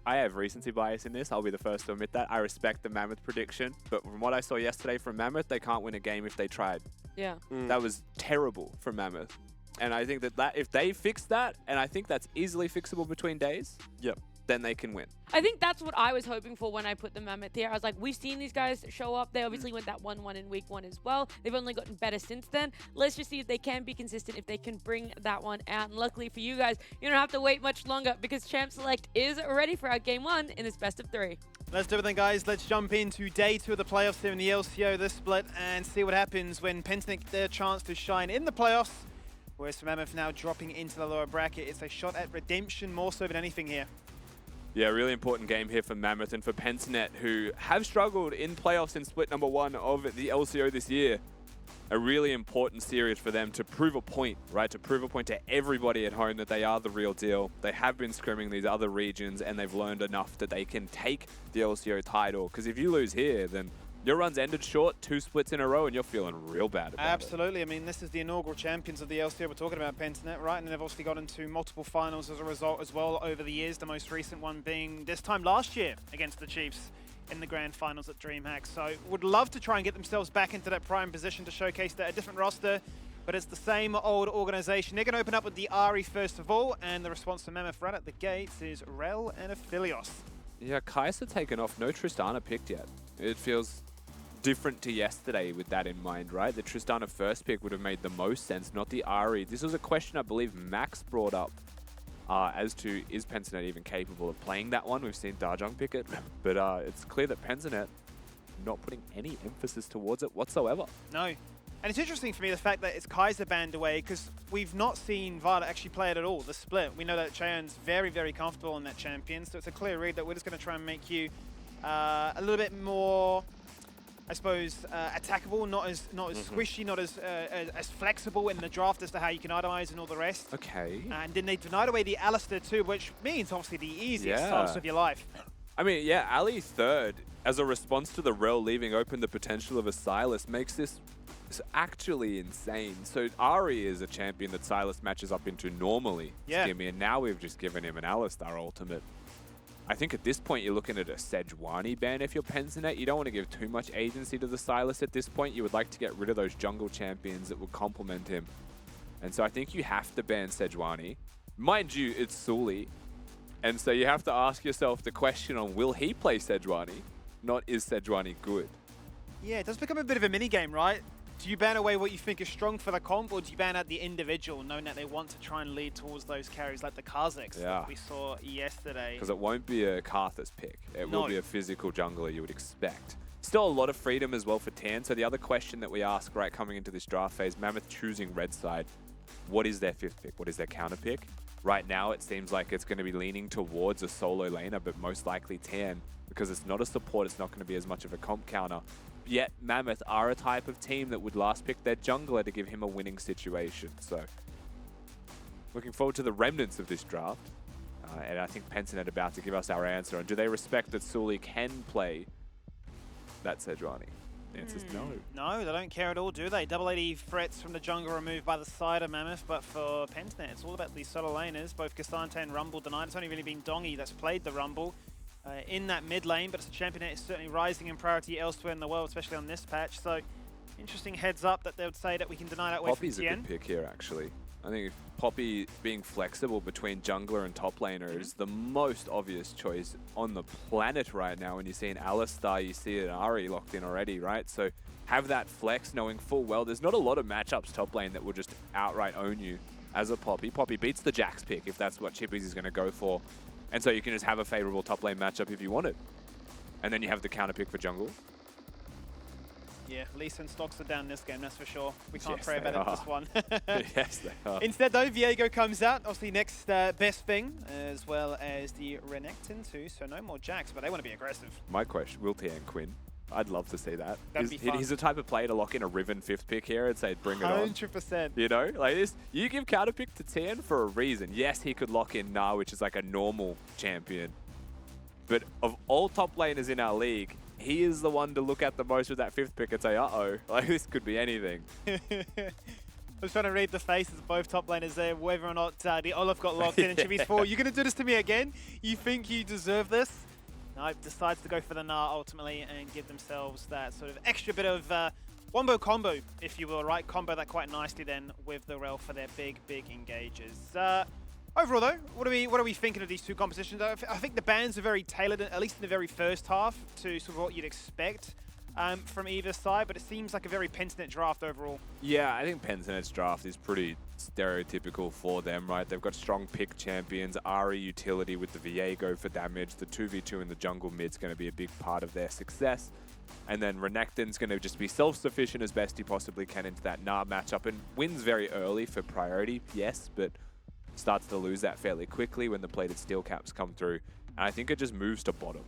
I have recency bias in this. I'll be the first to admit that. I respect the Mammoth prediction, but from what I saw yesterday from Mammoth, they can't win a game if they tried. Yeah. That was terrible from Mammoth. And I think that if they fix that, and I think that's easily fixable between days, Yep. then they can win. I think that's what I was hoping for when I put the Mammoth here. I was like, we've seen these guys show up. They obviously went that 1-1 in week 1 as well. They've only gotten better since then. Let's just see if they can be consistent, if they can bring that one out. And luckily for you guys, you don't have to wait much longer because Champ Select is ready for our game 1 in this best of 3. Let's do it then, guys. Let's jump into day 2 of the playoffs here in the LCO, this split, and see what happens when Pentanet get their chance to shine in the playoffs. Whereas Mammoth now dropping into the lower bracket. It's a shot at redemption more so than anything here. Yeah, really important game here for Mammoth and for Pentanet, who have struggled in playoffs in split number 1 of the LCO this year. A really important series for them to prove a point, right? To prove a point to everybody at home that they are the real deal. They have been scrimming these other regions and they've learned enough that they can take the LCO title. Because if you lose here, then your run's ended short, 2 splits in a row, and you're feeling real bad about it. Absolutely. I mean, this is the inaugural champions of the LCO. We're talking about Pentanet, right? And they've obviously got into multiple finals as a result as well over the years. The most recent one being this time last year against the Chiefs in the grand finals at DreamHack. So would love to try and get themselves back into that prime position to showcase that a different roster, but it's the same old organization. They're going to open up with the Ari first of all, and the response to Mammoth right at the gates is Rel and Aphelios. Yeah, Kai'Sa taken off. No Tristana picked yet. It feels different to yesterday with that in mind, right? The Tristana first pick would have made the most sense, not the Ari. This was a question I believe Max brought up as to, is Pentanet even capable of playing that one? We've seen Darjung pick it, but it's clear that Pentanet not putting any emphasis towards it whatsoever. No. And it's interesting for me the fact that it's Kai'Sa banned away because we've not seen Violet actually play it at all, the split. We know that Cheon's very, very comfortable in that champion, so it's a clear read that we're just going to try and make you a little bit more, I suppose, attackable, not as squishy, not as flexible in the draft as to how you can itemize and all the rest. Okay. And then they denied away the Alistair too, which means obviously the easiest Yeah. sauce of your life. I mean, yeah, Ali third, as a response to the Rel leaving open the potential of a Sylas, makes this actually insane. So Ari is a champion that Sylas matches up into normally, Yeah. Skimmy, and now we've just given him an Alistar ultimate. I think at this point you're looking at a Sejuani ban if you're Pentanet. You don't want to give too much agency to the Sylas at this point. You would like to get rid of those jungle champions that would complement him. And so I think you have to ban Sejuani. Mind you, it's Sully. And so you have to ask yourself the question on, will he play Sejuani? Not, is Sejuani good? Yeah, it does become a bit of a mini game, right? Do you ban away what you think is strong for the comp, or do you ban out the individual, knowing that they want to try and lead towards those carries like the Kazakhs that we saw yesterday? Because it won't be a Karthus pick. It No. will be a physical jungler you would expect. Still a lot of freedom as well for Tan. So the other question that we ask right coming into this draft phase, Mammoth choosing red side. what is their fifth pick? What is their counter pick? Right now, it seems like it's going to be leaning towards a solo laner, but most likely Tan, because it's not a support, it's not going to be as much of a comp counter. Yet, Mammoth are a type of team that would last pick their jungler to give him a winning situation. So, looking forward to the remnants of this draft. And I think Pensinet about to give us our answer on, do they respect that Sully can play that Sejuani? The answer is no. No, they don't care at all, do they? Double 80 threats from the jungle removed by the side of Mammoth, but for Pensinet, it's all about these solo laners. Both Cassante and Rumble denied. It's only really been Dongy that's played the Rumble in that mid lane, but it's a champion that is certainly rising in priority elsewhere in the world, especially on this patch. So, interesting heads up that they would say that we can deny that way from Poppy's a Tien. good pick here, actually. I think Poppy being flexible between jungler and top laner is the most obvious choice on the planet right now. When you see an Alistar, you see an Ahri locked in already, right? So have that flex, knowing full well there's not a lot of matchups top lane that will just outright own you as a Poppy. Poppy beats the Jax pick if that's what Chippies is going to go for. And so you can just have a favorable top lane matchup if you want it. And then you have the counter pick for jungle. Yeah, Lee Sin stocks are down this game, that's for sure. We can't Yes, pray they about it are. this one. Yes, they are. Instead, though, Viego comes out. Obviously, next best thing, as well as the Renekton too. So no more Jax, but they want to be aggressive. My question, will Tian Quinn? I'd love to see that. That'd be fun. He's the type of player to lock in a Riven 5th pick here and say, bring it on. 100%. You know, like this, you give counter pick to Tian for a reason. Yes, he could lock in Na, which is like a normal champion. But of all top laners in our league, he is the one to look at the most with that 5th pick and say, uh-oh, like this could be anything. I was trying to read the faces of both top laners there, whether or not the Olaf got locked in and Chibi's for, you're going to do this to me again? You think you deserve this? No, decides to go for the Gnar ultimately and give themselves that sort of extra bit of wombo combo, if you will, right? Combo that quite nicely then with the Rel for their big engages. Overall though, what are we thinking of these two compositions? I think the bans are very tailored, at least in the very first half, to sort of what you'd expect from either side, but it seems like a very Pensinet draft overall. Yeah, I think Pensinet's draft is pretty stereotypical for them, right? They've got strong pick champions, Ahri utility with the Viego for damage, the 2v2 in the jungle mid's going to be a big part of their success. And then Renekton's going to just be self-sufficient as best he possibly can into that Gnar matchup and wins very early for priority, yes, but starts to lose that fairly quickly when the plated steel caps come through. And I think it just moves to bottom.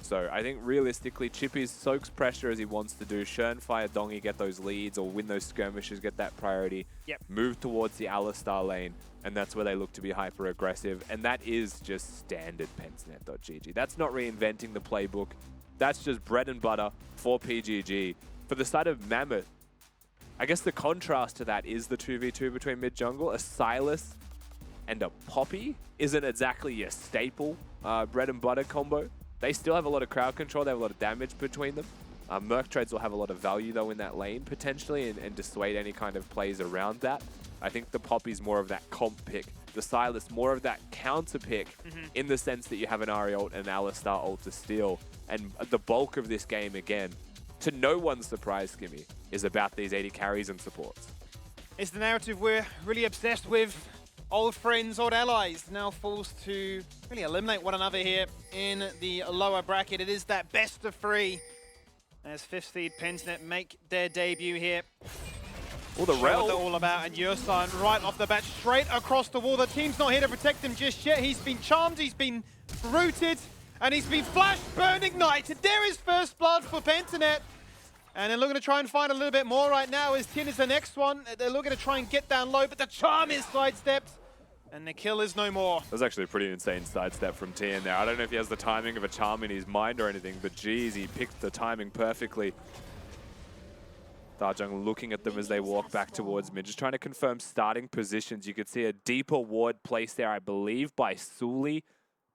So I think realistically, Chippies soaks pressure as he wants to do. Schernfire, Dongy get those leads or win those skirmishes, get that priority. Yep. Move towards the Alistar lane, and that's where they look to be hyper-aggressive. And that is just standard Pensinet.gg. That's not reinventing the playbook. That's just bread and butter for PGG. For the side of Mammoth, I guess the contrast to that is the 2v2 between mid-jungle. A Silas and a Poppy isn't exactly a staple bread and butter combo. They still have a lot of crowd control, they have a lot of damage between them. Merc trades will have a lot of value though in that lane potentially and dissuade any kind of plays around that. I think the Poppy's more of that comp pick. The Silas more of that counter pick in the sense that you have an Ahri ult and an Alistar ult to steal. And the bulk of this game again, to no one's surprise, Skimmy, is about these 80 carries and supports. It's the narrative we're really obsessed with. Old friends, old allies, now forced to really eliminate one another here in the lower bracket. It is that best of 3 as 5th seed Pensinet make their debut here. Well, the Show what Rel. they're all about, and Yursan right off the bat, straight across the wall. The team's not here to protect him just yet. He's been charmed, he's been rooted, and he's been flash, burn, ignited. There is first blood for Pensinet. And they're looking to try and find a little bit more right now as Tien is the next one. They're looking to try and get down low, but the charm is sidestepped. And the kill is no more. That was actually a pretty insane sidestep from Tian there. I don't know if he has the timing of a charm in his mind or anything, but geez, he picked the timing perfectly. Darjung looking at them as they walk back towards mid, just trying to confirm starting positions. You could see a deeper ward placed there, I believe, by Sully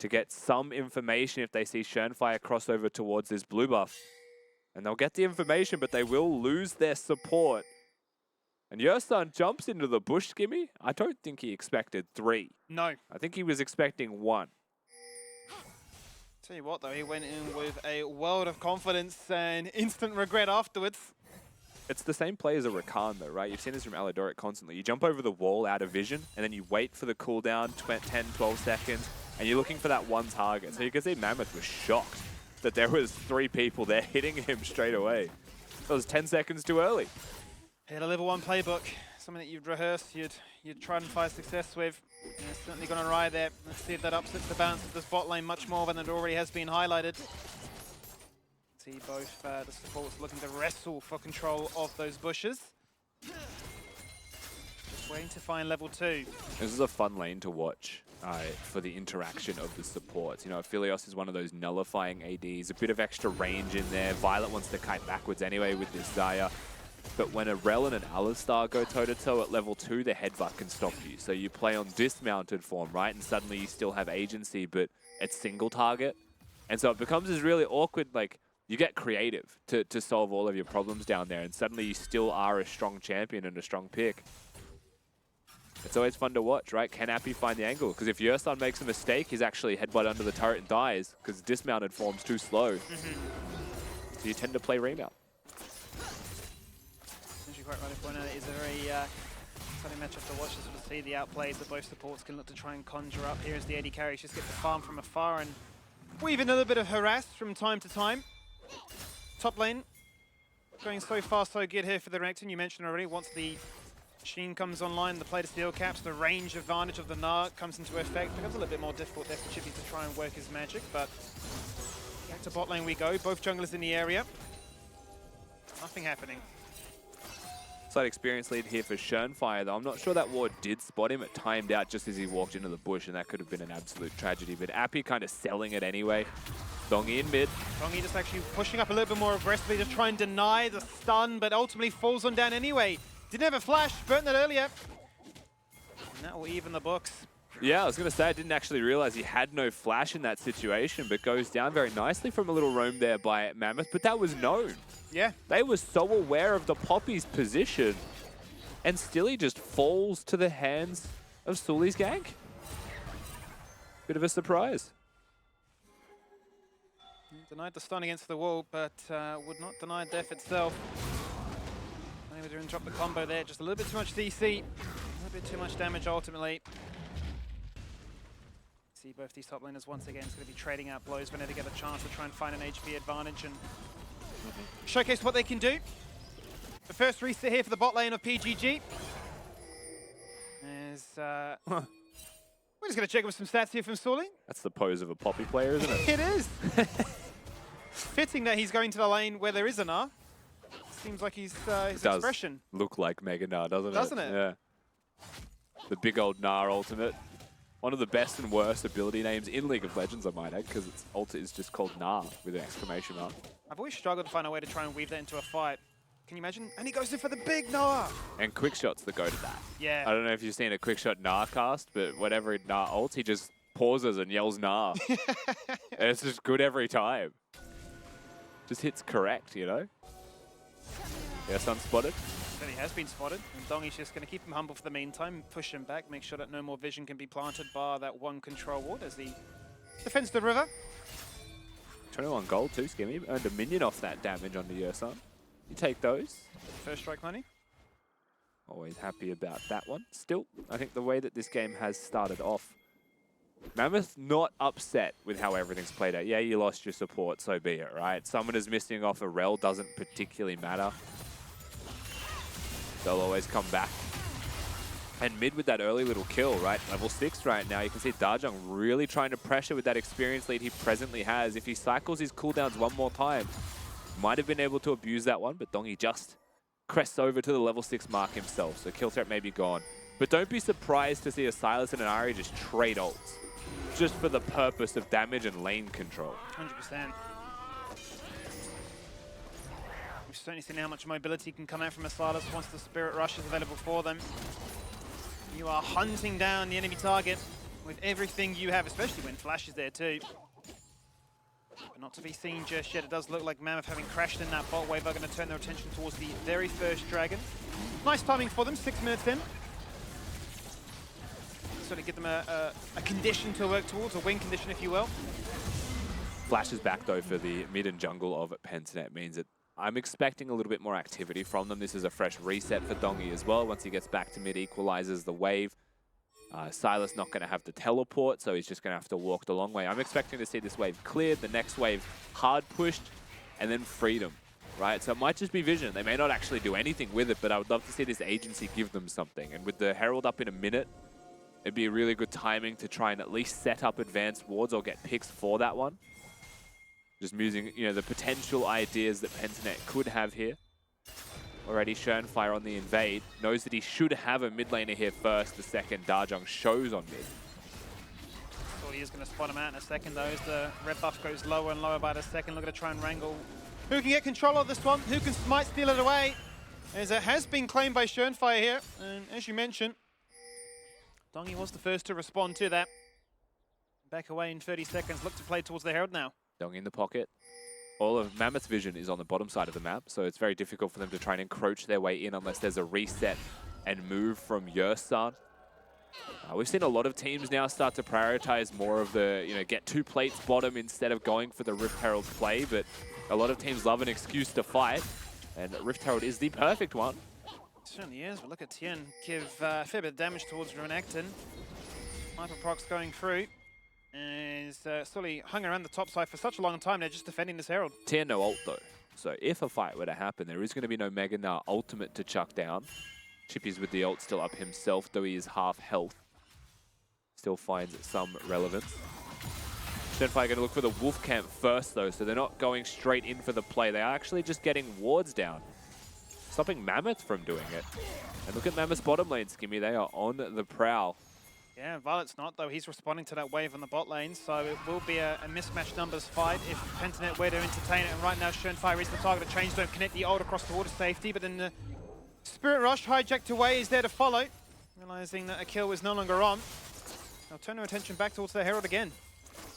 to get some information if they see Schernfire cross over towards this blue buff. And they'll get the information, but they will lose their support. And Yursan jumps into the bush, Skimmy. I don't think he expected 3. No. I think he was expecting 1. Tell you what, though, he went in with a world of confidence and instant regret afterwards. It's the same play as a Rakan, though, right? You've seen this from Aladoric constantly. You jump over the wall out of vision, and then you wait for the cooldown, 10, 12 seconds, and you're looking for that one target. So you can see Mammoth was shocked that there was 3 people there hitting him straight away. It was 10 seconds too early. Hit a level 1 playbook. something that you'd rehearse, you'd try and find success with. Yeah, certainly going to ride there. Let's see if that upsets the balance of this bot lane much more than it already has been highlighted. See both the supports looking to wrestle for control of those bushes. Just waiting to find level 2. This is a fun lane to watch for the interaction of the supports. You know, Aphelios is one of those nullifying ADs, a bit of extra range in there. Violet wants to kite backwards anyway with this Xayah. But when a Rel and an Alistar go toe-to-toe at level 2, the headbutt can stop you. So you play on dismounted form, right? And suddenly you still have agency, but it's single target. And so it becomes this really awkward, like, you get creative to solve all of your problems down there. And suddenly you still are a strong champion and a strong pick. It's always fun to watch, right? Can Appy find the angle? Because if Yersan makes a mistake, he's actually headbutt under the turret and dies because dismounted form's too slow. So you tend to play remount. As you quite rightly point out, it is a very exciting matchup to watch to sort of see the outplays that both supports can look to try and conjure up. Here as the AD carries just get the farm from afar and weave in a little bit of harass from time to time. Top lane going so far so good here for the Renekton. You mentioned already, once the Sheen comes online, the play to steel caps, the range advantage of the Gnar comes into effect. Becomes a little bit more difficult there for Chippy to try and work his magic, but back to bot lane we go. Both junglers in the area. Nothing happening. Slight experience lead here for Schernfire, though. I'm not sure that ward did spot him. It timed out just as he walked into the bush, and that could have been an absolute tragedy. But Appy kind of selling it anyway. Dongi in mid. Dongi just actually pushing up a little bit more aggressively to try and deny the stun, but ultimately falls on down anyway. Didn't have a flash, burnt that earlier. And that will even the books. Yeah, I was going to say I didn't actually realize he had no flash in that situation, but goes down very nicely from a little roam there by Mammoth, but that was known. Yeah. They were so aware of the Poppy's position, and still he just falls to the hands of Suli's gank. Bit of a surprise. Denied the stun against the wall, but would not deny death itself. Unable to interrupt the combo there, just a little bit too much DC, a little bit too much damage ultimately. See both these top laners once again is going to be trading out blows whenever they get a chance to try and find an HP advantage and showcase what they can do. The first reset here for the bot lane of PGG. As, we're just going to check with some stats here from Sully. That's the pose of a Poppy player, isn't it? It is. Fitting that he's going to the lane where there is an R. Seems like his expression. Look like Mega Gnar, doesn't it? Doesn't it? Yeah. The big old Gnar ultimate. One of the best and worst ability names in League of Legends, I might add, because its ult is just called Gnar with an exclamation mark. I've always struggled to find a way to try and weave that into a fight. Can you imagine? And he goes in for the big Gnar. And quickshot's the go to that. Yeah. I don't know if you've seen a quickshot Gnar cast, but whenever Gnar ults, he just pauses and yells Gnar. And it's just good every time. Just hits correct, you know? Yes, unspotted. Then he has been spotted, and Dongi's just going to keep him humble for the meantime, push him back, make sure that no more vision can be planted bar that one control ward as he defends the river. 21 gold too, Skimmy. Earned a minion off that damage onto Yersan. You take those. First strike money. Always happy about that one. Still, I think the way that this game has started off, Mammoth not upset with how everything's played out. Yeah, you lost your support, so be it, right? Someone is missing off a rel doesn't particularly matter. They'll always come back. And mid with that early little kill, right? Level 6 right now. You can see Dajong really trying to pressure with that experience lead he presently has. If he cycles his cooldowns one more time, might have been able to abuse that one, but Dongi just crests over to the level 6 mark himself. So kill threat may be gone. But don't be surprised to see a Sylas and an Ahri just trade ults, just for the purpose of damage and lane control. 100%. We've certainly seen how much mobility can come out from a Sylas once the Spirit Rush is available for them. You are hunting down the enemy target with everything you have, especially when Flash is there too. But not to be seen just yet. It does look like Mammoth, having crashed in that bot wave, are going to turn their attention towards the very first dragon. Nice timing for them, 6 minutes in. Sort of give them a condition to work towards, a win condition, if you will. Flash is back though for the mid and jungle of Pentanet. Means that I'm expecting a little bit more activity from them. This is a fresh reset for Dongi as well. Once he gets back to mid, equalizes the wave. Sylas not going to have the teleport, so he's just going to have to walk the long way. I'm expecting to see this wave cleared, the next wave hard pushed, and then freedom. right? So it might just be vision. They may not actually do anything with it, but I would love to see this agency give them something. And with the Herald up in a minute, it'd be a really good timing to try and at least set up advanced wards or get picks for that one. Just using, you know, the potential ideas that Pentanet could have here. Already Schönfire on the invade. Knows that he should have a mid laner here first. The second Dajong shows on mid. Thought he is going to spot him out in a second though as the red buff goes lower and lower by the second. Looking to try and wrangle. Who can get control of this one? Who might steal it away? As it has been claimed by Schönfire here. And as you mentioned, Dongy was the first to respond to that. Back away in 30 seconds. Look to play towards the Herald now. Dong in the pocket. All of Mammoth's vision is on the bottom side of the map, so it's very difficult for them to try and encroach their way in unless there's a reset and move from Yersan. We've seen a lot of teams now start to prioritize more of the, you know, get 2 plates bottom instead of going for the Rift Herald play, but a lot of teams love an excuse to fight, and Rift Herald is the perfect one. It certainly is, but look at Tien give a fair bit of damage towards Renekton. Hyperprox going through. Is slowly hung around the top side for such a long time now, just defending this Herald. Tier no ult though, so if a fight were to happen, there is going to be no Mega Gnar ultimate to chuck down. Chippy's with the ult still up himself, though he is half health. Still finds some relevance. Schönfire going to look for the Wolf Camp first though, so they're not going straight in for the play. They are actually just getting wards down, stopping Mammoth from doing it. And look at Mammoth's bottom lane, Skimmy. They are on the prowl. Yeah, Violet's not, though. He's responding to that wave on the bot lane, so it will be a mismatched numbers fight if Pentanet were to entertain it. And right now, Schönfire is the target of change. Don't connect the ult across the water safety, but then the Spirit Rush hijacked away is there to follow. Realizing that a kill is no longer on, they'll turn their attention back towards the Herald again.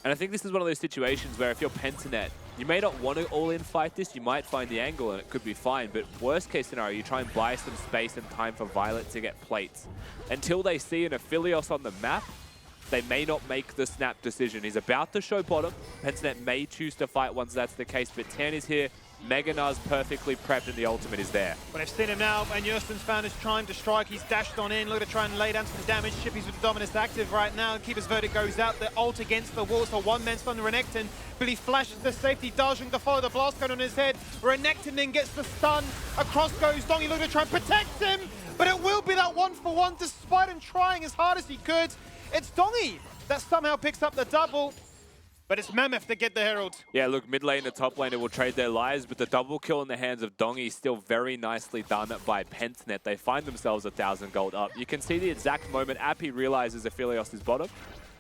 And I think this is one of those situations where if you're Pentanet, you may not want to all-in fight this, you might find the angle and it could be fine, but worst case scenario, you try and buy some space and time for Violet to get plates. Until they see an Aphelios on the map, they may not make the snap decision. He's about to show bottom. Pentanet may choose to fight once that's the case, but Tan is here. Mega Gnar's perfectly prepped and the ultimate is there. But I've seen him now, and Yersan's found his time to strike. He's dashed on in, looking to try and lay down some damage. Chippy's with the Dominus active right now. Keeper's Verdict goes out, the ult against the wall, so one man's on Renekton. Billy flashes the safety, dodging to follow the blast cone on his head. Renekton then gets the stun. Across goes Dongy, looking to try and protect him, but it will be that 1-for-1 despite him trying as hard as he could. It's Dongy that somehow picks up the double. But it's Mammoth that get the Herald. Yeah, look, mid lane and top laner will trade their lives, but the double kill in the hands of Dongy is still very nicely done by Pentanet. They find themselves 1,000 gold up. You can see the exact moment Appy realizes Aphelios is bottom.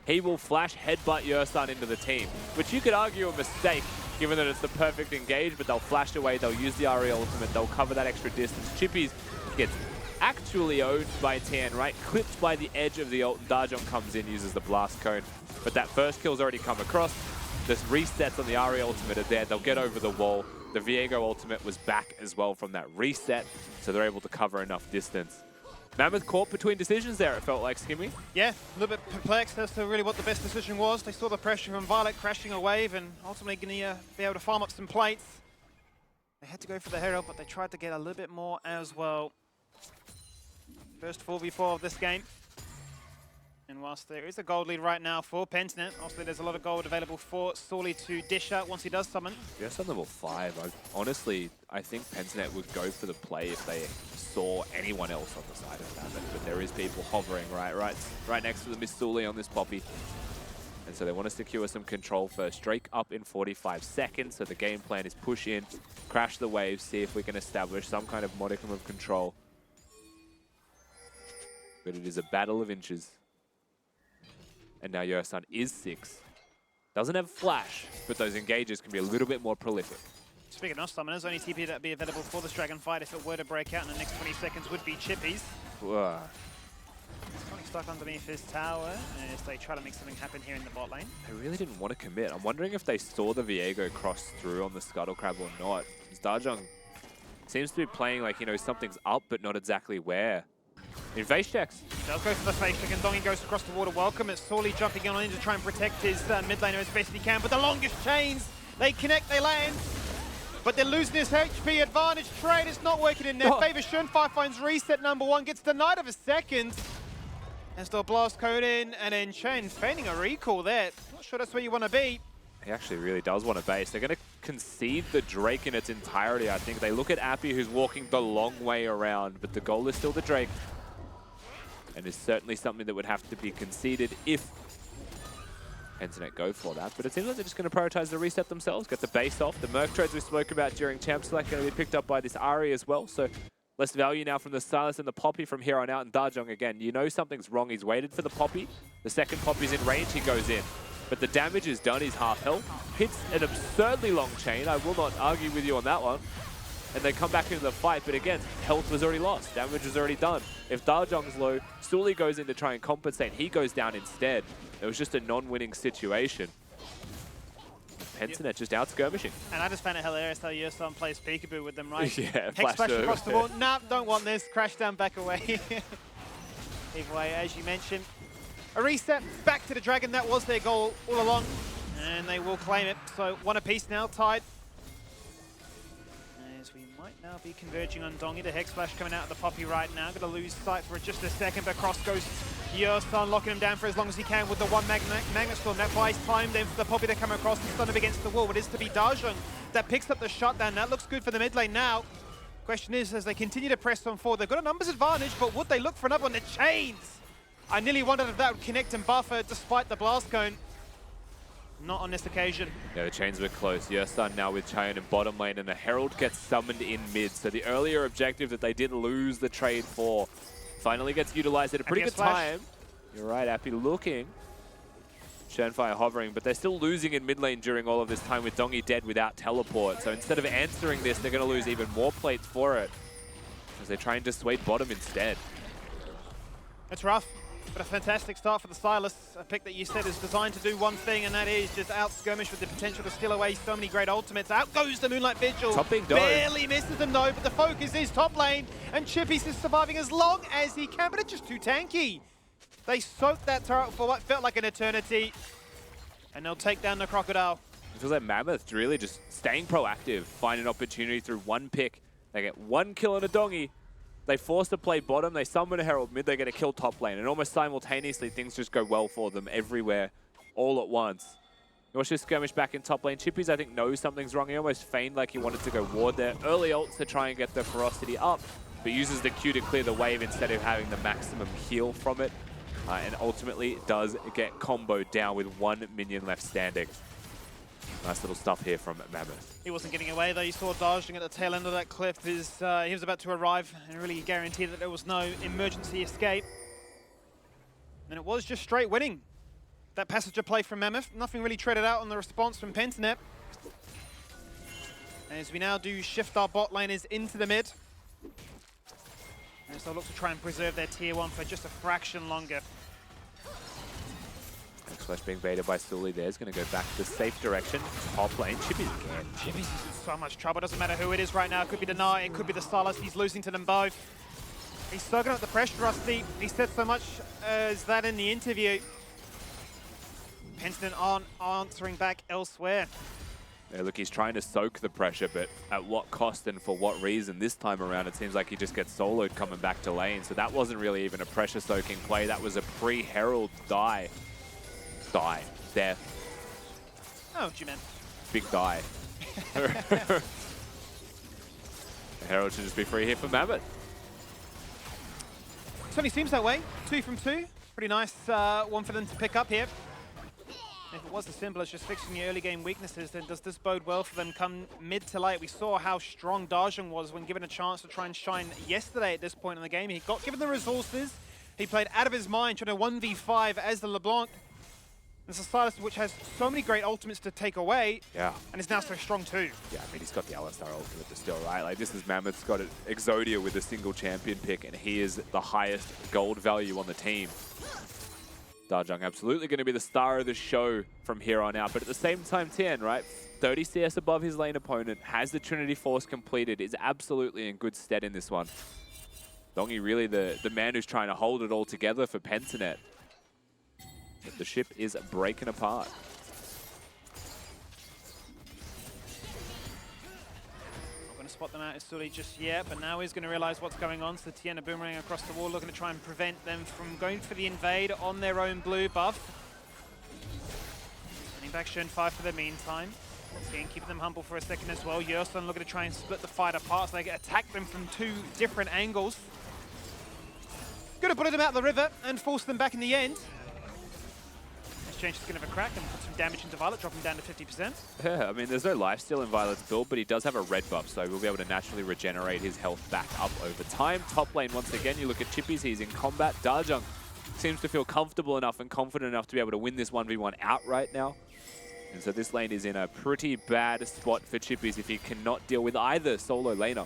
He will flash headbutt Yersan into the team, which you could argue a mistake, given that it's the perfect engage, but they'll flash away, they'll use the Ari ultimate, they'll cover that extra distance. Chippy's gets actually owned by Tan, right? Clipped by the edge of the ult, and Dajong comes in, uses the blast cone. But that first kill's already come across. This resets on the Ari ultimate are there. They'll get over the wall. The Viego ultimate was back as well from that reset, so they're able to cover enough distance. Mammoth caught between decisions there, it felt like, Skimmy. Yeah, a little bit perplexed as to really what the best decision was. They saw the pressure from Violet crashing a wave and ultimately going to be able to farm up some plates. They had to go for the Herald, but they tried to get a little bit more as well. First 4v4 of this game. And whilst there is a gold lead right now for Pentanet, also there's a lot of gold available for Sorley to dish out once he does summon. Just on level 5, I think Pentanet would go for the play if they saw anyone else on the side of Mammoth, but there is people hovering right next to the Miss Sorley on this Poppy. And so they want to secure some control first. Drake up in 45 seconds, so the game plan is push in, crash the waves, see if we can establish some kind of modicum of control. But it is a battle of inches. And now Yersan is 6. Doesn't have flash, but those engages can be a little bit more prolific. Speaking of summoners, only TP that would be available for this Dragon fight if it were to break out in the next 20 seconds would be Chippy's. Whoa. He's stuck underneath his tower as they try to make something happen here in the bot lane. They really didn't want to commit. I'm wondering if they saw the Viego cross through on the Scuttle Crab or not. Dajong seems to be playing like, something's up, but not exactly where. In face checks. Does go for the face check and Dongy goes across the water. Welcome. It's Sorley jumping on in to try and protect his mid laner as best he can. But the longest chains, they connect, they land. But they're losing his HP advantage. Trade is not working in their favor. Schönfire finds reset number 1, gets denied of a second. As the blast code in, and then Chen feigning a recall there. Not sure that's where you want to be. He actually really does want a base. They're going to concede the Drake in its entirety, I think. They look at Appy, who's walking the long way around, but the goal is still the Drake. And it's certainly something that would have to be conceded if Internet go for that. But it seems like they're just going to prioritize the reset themselves, get the base off. The Merc trades we spoke about during Champ Select going to be picked up by this Ari as well. So less value now from the Silas and the Poppy from here on out. And Dajong, again, you know something's wrong. He's waited for the Poppy. The second Poppy's in range, he goes in. But the damage is done. He's half health. Hits an absurdly long chain. I will not argue with you on that one. And they come back into the fight. But again, health was already lost. Damage was already done. If Dajong's low, Sully goes in to try and compensate. He goes down instead. It was just a non-winning situation. Pensinet just out skirmishing. And I just found it hilarious how Yerson plays peekaboo with them, right? Yeah, Hex flash over. across the wall. Nah, don't want this. Crash down, back away. Either way, as you mentioned, a reset back to the Dragon. That was their goal all along. And they will claim it. So one apiece now, tied. As we might now be converging on Dongi. The Hex Flash coming out of the Poppy right now. Going to lose sight for just a second, but cross goes Yerson, locking him down for as long as he can with the one Magnet Storm. That buys time then for the Poppy to come across and stun him against the wall. It is to be Dajong that picks up the shutdown. That looks good for the mid lane now. Question is, as they continue to press on forward, they've got a numbers advantage, but would they look for another one? The chains! I nearly wondered if that would connect and buffer despite the blast cone. Not on this occasion. Yeah, the chains were close. Yerson now with Chayon in bottom lane, and the Herald gets summoned in mid. So the earlier objective that they did lose the trade for finally gets utilized at a pretty good time. You're right, Appy looking. Churnfire hovering, but they're still losing in mid lane during all of this time with Dongi dead without teleport. So instead of answering this, they're going to lose even more plates for it as they try and dissuade bottom instead. It's rough. But a fantastic start for the Silas. A pick that you said is designed to do one thing, and that is just out-skirmish with the potential to steal away so many great ultimates. Out goes the Moonlight Vigil. Barely misses them though, but the focus is top lane, and Chippy's is surviving as long as he can, but it's just too tanky. They soaked that turret for what felt like an eternity, and they'll take down the Crocodile. It feels like Mammoth really just staying proactive, find an opportunity through one pick. They get one kill on a Dongi. They force to play bottom, they summon a Herald mid, they're going to kill top lane. And almost simultaneously, things just go well for them everywhere, all at once. Watch this skirmish back in top lane. Chippy's, I think, knows something's wrong. He almost feigned like he wanted to go ward there. Early ults to try and get the ferocity up, but uses the Q to clear the wave instead of having the maximum heal from it. And ultimately does get comboed down with one minion left standing. Nice little stuff here from Mammoth. He wasn't getting away though. You saw dodging at the tail end of that cliff. He was about to arrive and really guaranteed that there was no emergency escape. And it was just straight winning. That passenger play from Mammoth. Nothing really treaded out on the response from Pentanet. As we now do shift our bot laners into the mid. As they'll look to try and preserve their tier 1 for just a fraction longer. Flash being baited by Sully there is going to go back to the safe direction. Top lane, Chippy's again. Chippy's in so much trouble. Doesn't matter who it is right now. It could be the Knight, it could be the Silas. He's losing to them both. He's soaking up the pressure, Rusty. He said so much as that in the interview. Penston aren't answering back elsewhere. Yeah, look, he's trying to soak the pressure, but at what cost and for what reason? This time around, it seems like he just gets soloed coming back to lane. So that wasn't really even a pressure-soaking play. That was a pre-Herald die. Death. Oh, what you meant? Big die. Herald should just be free here for Mammoth. Certainly seems that way. 2 from 2. Pretty nice one for them to pick up here. If it was as simple as just fixing your early game weaknesses, then does this bode well for them come mid to late? We saw how strong Dajong was when given a chance to try and shine yesterday at this point in the game. He got given the resources. He played out of his mind, trying to 1v5 as the LeBlanc. This is Silas, which has so many great ultimates to take away, yeah, and is now so strong too. Yeah, I mean, he's got the Alistar ultimate to still, right? Like, this is Mammoth's got an Exodia with a single champion pick, and he is the highest gold value on the team. Dajong absolutely going to be the star of the show from here on out, but at the same time, Tien, right? 30 CS above his lane opponent, has the Trinity Force completed, is absolutely in good stead in this one. Dongi really the man who's trying to hold it all together for Pentanet. But the ship is breaking apart. Not going to spot them out as Sully just yet, but now he's going to realize what's going on. So Tiana boomerang across the wall, looking to try and prevent them from going for the invade on their own blue buff. And Bring back Shenfire for the meantime. Again, keeping them humble for a second as well. Yerson looking to try and split the fight apart so they attack them from 2 different angles. Good to put them out of the river and force them back in the end. Exchange is going to have a crack and put some damage into Violet, drop him down to 50%. Yeah, I mean, there's no lifesteal in Violet's build, but he does have a red buff, so he'll be able to naturally regenerate his health back up over time. Top lane, once again, you look at Chippies, he's in combat. Darjung seems to feel comfortable enough and confident enough to be able to win this 1v1 outright now. And so this lane is in a pretty bad spot for Chippies if he cannot deal with either solo laner.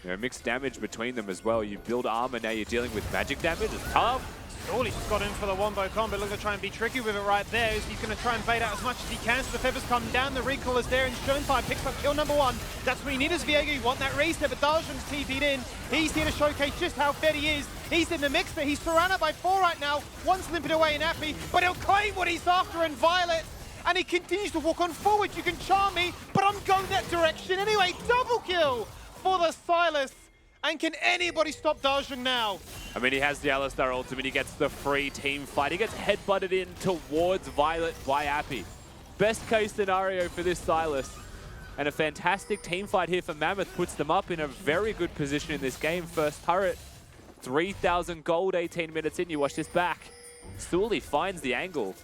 You know, mixed damage between them as well. You build armor, now you're dealing with magic damage. It's tough. He's just got in for the wombo combo. Looking to try and be tricky with it right there. He's going to try and bait out as much as he can. So the feathers come down. The recall is there, and Schoenfire picks up kill number 1. That's what you need as Viego. You want that reset, but Darjung's TP'd in. He's here to showcase just how fed he is. He's in the mix, but he's surrounded by 4 right now. One's limping away in Appy, but he'll claim what he's after in Violet. And he continues to walk on forward. You can charm me, but I'm going that direction anyway. Double kill for the Sylas. And can anybody stop Darjung now? I mean, he has the Alistar ultimate, he gets the free team fight, he gets headbutted in towards Violet by Appy. Best case scenario for this Sylas. And a fantastic team fight here for Mammoth puts them up in a very good position in this game. First turret, 3,000 gold, 18 minutes in, you watch this back. Sully finds the angle.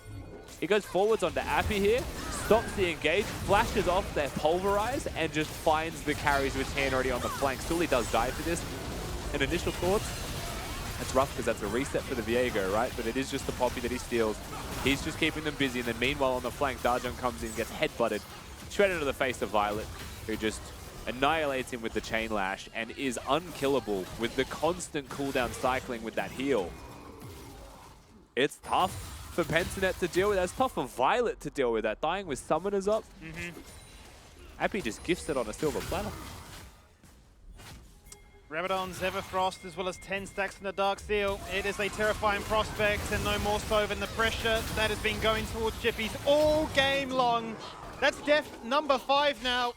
He goes forwards onto Appy here, stops the engage, flashes off their pulverize, and just finds the carries with Tan already on the flank. Sully does die for this. And initial thoughts? That's rough because that's a reset for the Viego, right? But it is just the Poppy that he steals. He's just keeping them busy, and then meanwhile on the flank, Darjung comes in, gets headbutted, straight into the face of Violet, who just annihilates him with the chain lash and is unkillable with the constant cooldown cycling with that heal. It's tough for Pentanet to deal with that. It's tough for Violet to deal with that. Dying with summoners up. Appy just gifts it on a silver platter. Rabadon's Everfrost, as well as 10 stacks in the Dark Seal. It is a terrifying prospect, and no more so than the pressure that has been going towards Chippies all game long. That's death number 5 now.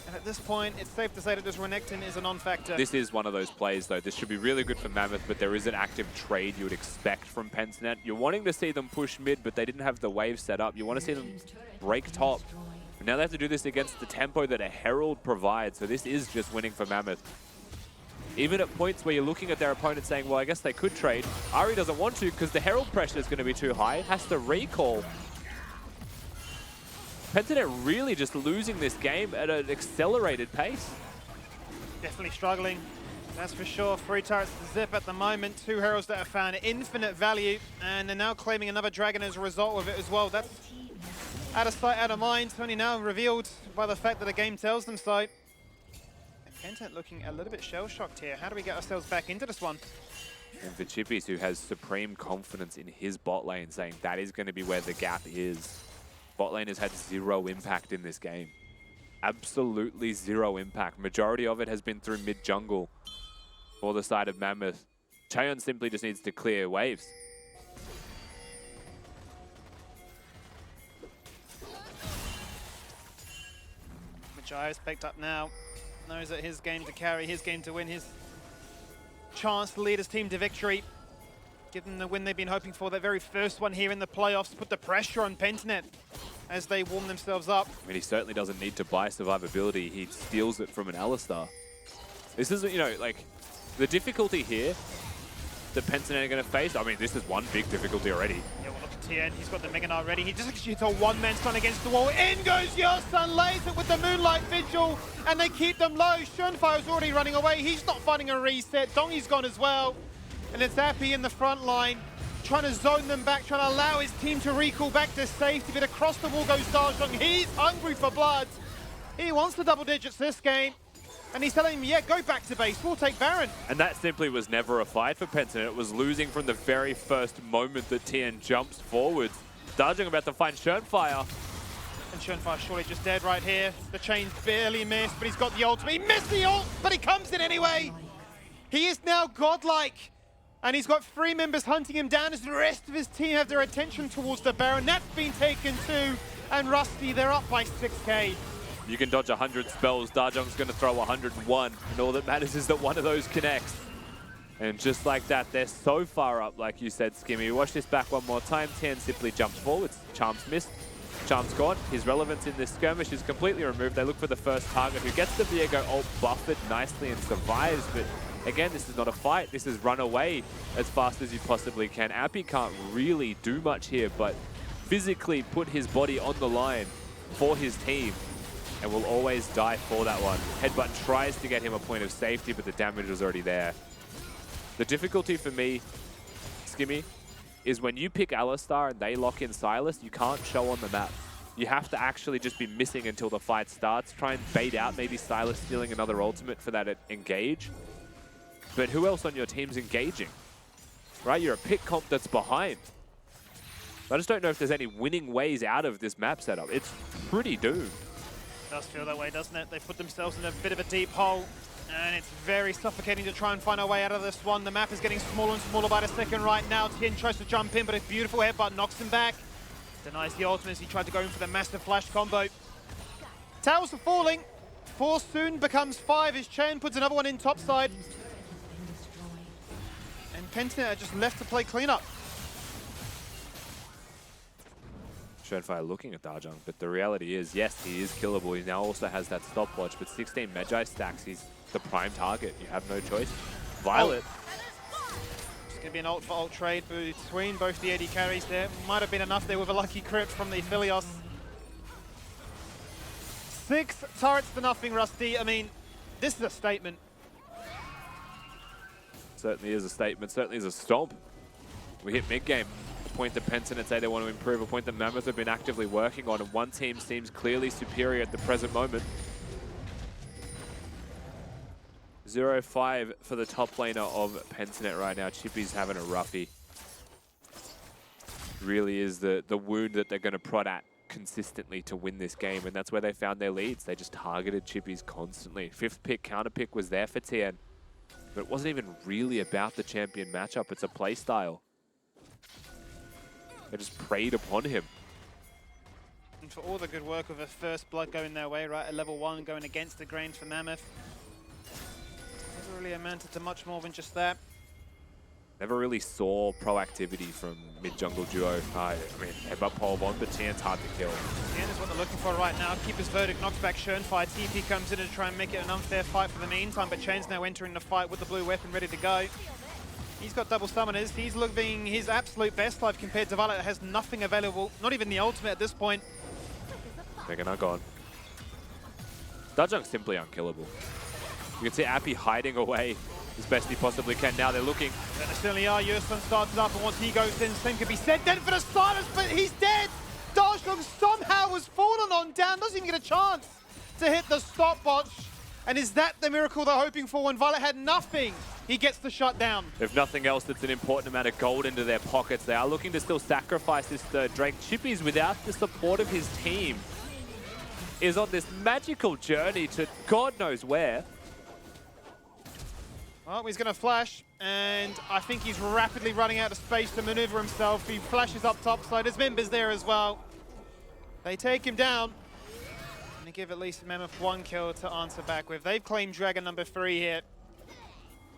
And at this point, it's safe to say that this Renekton is a non-factor. This is one of those plays, though. This should be really good for Mammoth, but there is an active trade you would expect from Pentanet. You're wanting to see them push mid, but they didn't have the wave set up. You want to see them break top. And now they have to do this against the tempo that a Herald provides, so this is just winning for Mammoth. Even at points where you're looking at their opponent saying, well, I guess they could trade, Ari doesn't want to because the Herald pressure is going to be too high, has to recall. Pentanet really just losing this game at an accelerated pace. Definitely struggling, that's for sure. 3 turrets to zip at the moment, 2 Heralds that have found infinite value, and they're now claiming another dragon as a result of it as well. That's out of sight, out of mind, only now revealed by the fact that the game tells them so. Pentanet looking a little bit shell-shocked here. How do we get ourselves back into this one? And for Chippies, who has supreme confidence in his bot lane, saying that is going to be where the gap is. Bot lane has had 0 impact in this game. Absolutely 0 impact. Majority of it has been through mid-jungle for the side of Mammoth. Chaeyoung simply just needs to clear waves. Machia's picked up now. Knows that his game to carry, his game to win, his chance to lead his team to victory. Give them the win they've been hoping for, that very first one here in the playoffs. Put the pressure on Pentanet as they warm themselves up. I mean, he certainly doesn't need to buy survivability. He steals it from an Alistar. This isn't, you know, like, the difficulty here that Pentanet are going to face, I mean, this is one big difficulty already. Yeah, well, look at Tien. He's got the Mega Knight ready. He just shoots a one-man stun against the wall. In goes Yosun, lays it with the Moonlight Vigil, and they keep them low. Schoenfire's already running away. He's not finding a reset. Dongy's gone as well. And it's Appy in the front line, trying to zone them back, trying to allow his team to recall back to safety. But across the wall goes Darjung. He's hungry for blood. He wants the double digits this game. And he's telling him, yeah, go back to base. We'll take Baron. And that simply was never a fight for Pentanet. It was losing from the very first moment that Tien jumps forwards. Darjung about to find Schoenfire. And Schoenfire surely just dead right here. The chain's barely missed, but he's got the ultimate. He missed the ult, but he comes in anyway. He is now godlike. And he's got 3 members hunting him down as the rest of his team have their attention towards the Baron. That's been taken too. And Rusty, they're up by 6k. You can dodge 100 spells. Darjung's going to throw 101. And all that matters is that one of those connects. And just like that, they're so far up, like you said, Skimmy. Watch this back one more time. Tian simply jumps forwards. Charms missed. Charms gone. His relevance in this skirmish is completely removed. They look for the first target, who gets the Viego ult buffered nicely and survives. But again, this is not a fight. This is run away as fast as you possibly can. Appy can't really do much here, but physically put his body on the line for his team and will always die for that one. Headbutt tries to get him a point of safety, but the damage was already there. The difficulty for me, Skimmy, is when you pick Alistar and they lock in Sylas, you can't show on the map. You have to actually just be missing until the fight starts. Try and bait out maybe Sylas stealing another ultimate for that engage. But who else on your team's engaging? Right, you're a pick comp that's behind. I just don't know if there's any winning ways out of this map setup. It's pretty doomed. It does feel that way, doesn't it? They've put themselves in a bit of a deep hole. And it's very suffocating to try and find a way out of this one. The map is getting smaller and smaller by the second right now. Tien tries to jump in, but a beautiful headbutt knocks him back. Denies the ultimate as he tried to go in for the massive flash combo. Towers are falling. 4 soon becomes 5 as Chen puts another one in topside. And Pentanet are just left to play cleanup. Shredfire looking at Darjung, but the reality is, yes, he is killable. He now also has that stopwatch, but 16 Magi stacks, he's the prime target. You have no choice. Violet. It's going to be an ult for ult trade between both the AD carries there. Might have been enough there with a lucky crypt from the Philios. 6 turrets to nothing, Rusty. I mean, this is a statement. Certainly is a statement, certainly is a stomp. We hit mid-game. A point that Pentanet say they want to improve, a point that Mammoth have been actively working on, and one team seems clearly superior at the present moment. 0-5 for the top laner of Pentanet right now. Chippy's having a roughie. Really is the wound that they're going to prod at consistently to win this game, and that's where they found their leads. They just targeted Chippies constantly. 5th pick, counter pick was there for Tien, but it wasn't even really about the champion matchup. It's a play style. They just preyed upon him. And for all the good work of a first blood going their way, right, at level 1 going against the grain for Mammoth. Never really amounted to much more than just that. Never really saw proactivity from mid-jungle duo. I mean, headbutt pole on, but Tien's hard to kill. Tien is what they're looking for right now. Keeper's Verdict knocks back Schönfire. TP comes in to try and make it an unfair fight for the meantime, but Chain's now entering the fight with the blue weapon ready to go. He's got double summoners. He's looking his absolute best life compared to Violet that has nothing available, not even the ultimate at this point. Mega Nut gone. Darjung's simply unkillable. You can see Appy hiding away as best he possibly can. Now they're looking. And they certainly are. Yurston starts it up, and once he goes in, same could be said. Dead for the Stardust, but he's dead! Darjung somehow was fallen on down, doesn't even get a chance to hit the stopwatch. And is that the miracle they're hoping for when Violet had nothing? He gets the shutdown. If nothing else, it's an important amount of gold into their pockets. They are looking to still sacrifice this third Drake. Chippy's, without the support of his team, is on this magical journey to God knows where. Well, he's going to flash, and I think he's rapidly running out of space to maneuver himself. He flashes up top, so there's members there as well. They take him down, and they give at least Mammoth 1 kill to answer back with. They've claimed Dragon number 3 here.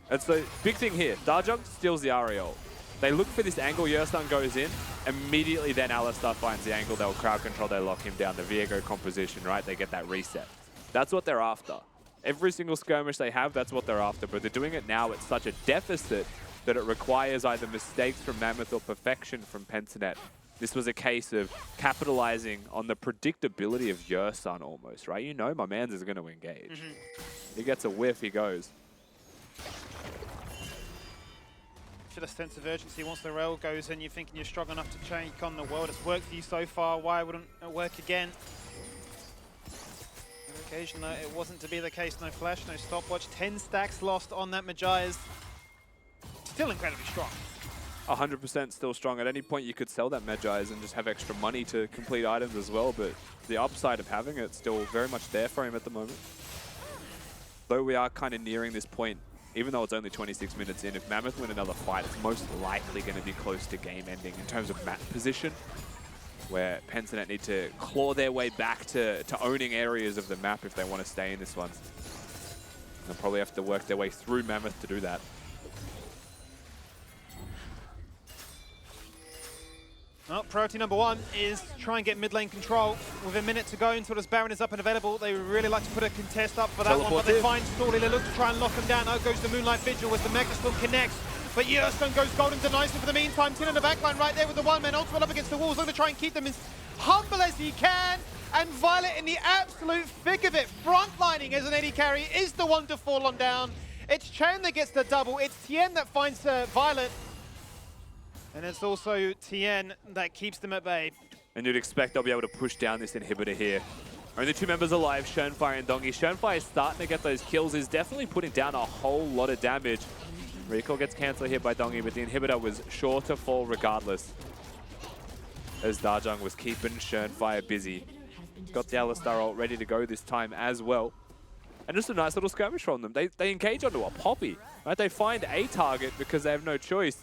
And so, big thing here, Darjung steals the Ariel. They look for this angle, Yurstan goes in, immediately then Alistar finds the angle, they'll crowd control, they lock him down, the Viego composition, right? They get that reset. That's what they're after. Every single skirmish they have, that's what they're after, but they're doing it now at such a deficit that it requires either mistakes from Mammoth or perfection from Pentanet. This was a case of capitalizing on the predictability of Yurstan almost, right? You know my man's is going to engage. He gets a whiff, he goes. Should a sense of urgency once the rail goes in. You're thinking you're strong enough to take on the world. It's worked for you so far. Why wouldn't it work again? Occasion, though, it wasn't to be the case. No flash, no stopwatch. 10 stacks lost on that Magi's. Still incredibly strong. 100% still strong. At any point you could sell that Magi's and just have extra money to complete items as well, but the upside of having it still very much there for him at the moment. Though we are kind of nearing this point, even though it's only 26 minutes in, if Mammoth win another fight, it's most likely going to be close to game ending in terms of map position, where Pentanet need to claw their way back to owning areas of the map if they want to stay in this one. They'll probably have to work their way through Mammoth to do that. Well, priority number one is try and get mid lane control. With a minute to go until this Baron is up and available, they would really like to put a contest up for that one, but they find Storly. They look to try and lock him down. Out goes the Moonlight Vigil as the Megastorm connects. But Yerstone goes golden, denies him for the meantime. Tin in the backline right there with the one-man ultimate up against the walls. Looking to try and keep them as humble as he can. And Violet in the absolute thick of it. Frontlining as an AD carry is the one to fall on down. It's Chen that gets the double. It's Tien that finds Violet. And it's also Tien that keeps them at bay. And you'd expect they'll be able to push down this inhibitor here. Only two members alive, Schönfire and Dongi. Schönfire is starting to get those kills. He's definitely putting down a whole lot of damage. Recall gets cancelled here by Dongi, but the inhibitor was sure to fall regardless. As Dajong was keeping Schönfire busy. Got the Alistar ult ready to go this time as well. And just a nice little skirmish from them. They engage onto a Poppy. Right? They find a target because they have no choice.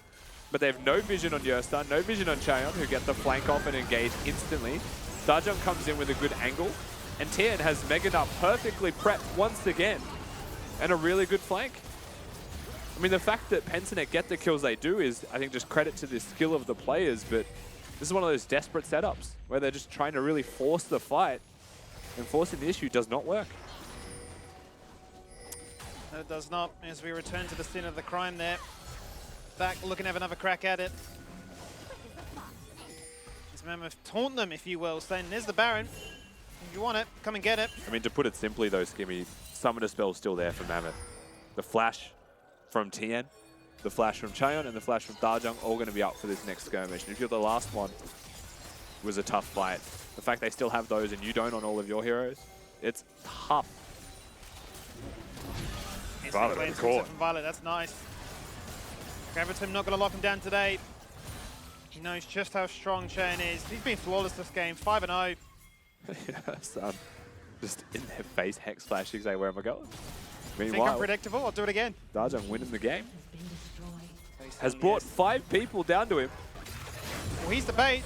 But they have no vision on Yerstar, no vision on Chaeyoung, who get the flank off and engage instantly. Dajong comes in with a good angle. And Tien has Mega Nut perfectly prepped once again. And a really good flank. I mean, the fact that Pensinet get the kills they do is, I think, just credit to the skill of the players, but this is one of those desperate setups where they're just trying to really force the fight, and forcing the issue does not work. No, it does not, as we return to the scene of the crime there. Back looking to have another crack at it. This Mammoth taunt them, if you will, saying, there's the Baron. If you want it, come and get it. I mean, to put it simply though, Skimmy, Summoner spell's still there for Mammoth. The flash from Tien, the flash from Chaeyoung, and the flash from Dajong all going to be up for this next skirmish. And if you're the last one, it was a tough fight. The fact they still have those and you don't on all of your heroes, it's tough. Violet at the court. From Violet, that's nice. Graviton not going to lock him down today. He knows just how strong Chen is. He's been flawless this game, 5-0. Yes, just in their face, Hex Flash, you say, where am I going? Think I'm predictable? I'll do it again. Dajong winning the game. Has brought 5 people down to him. Well, he's the bait.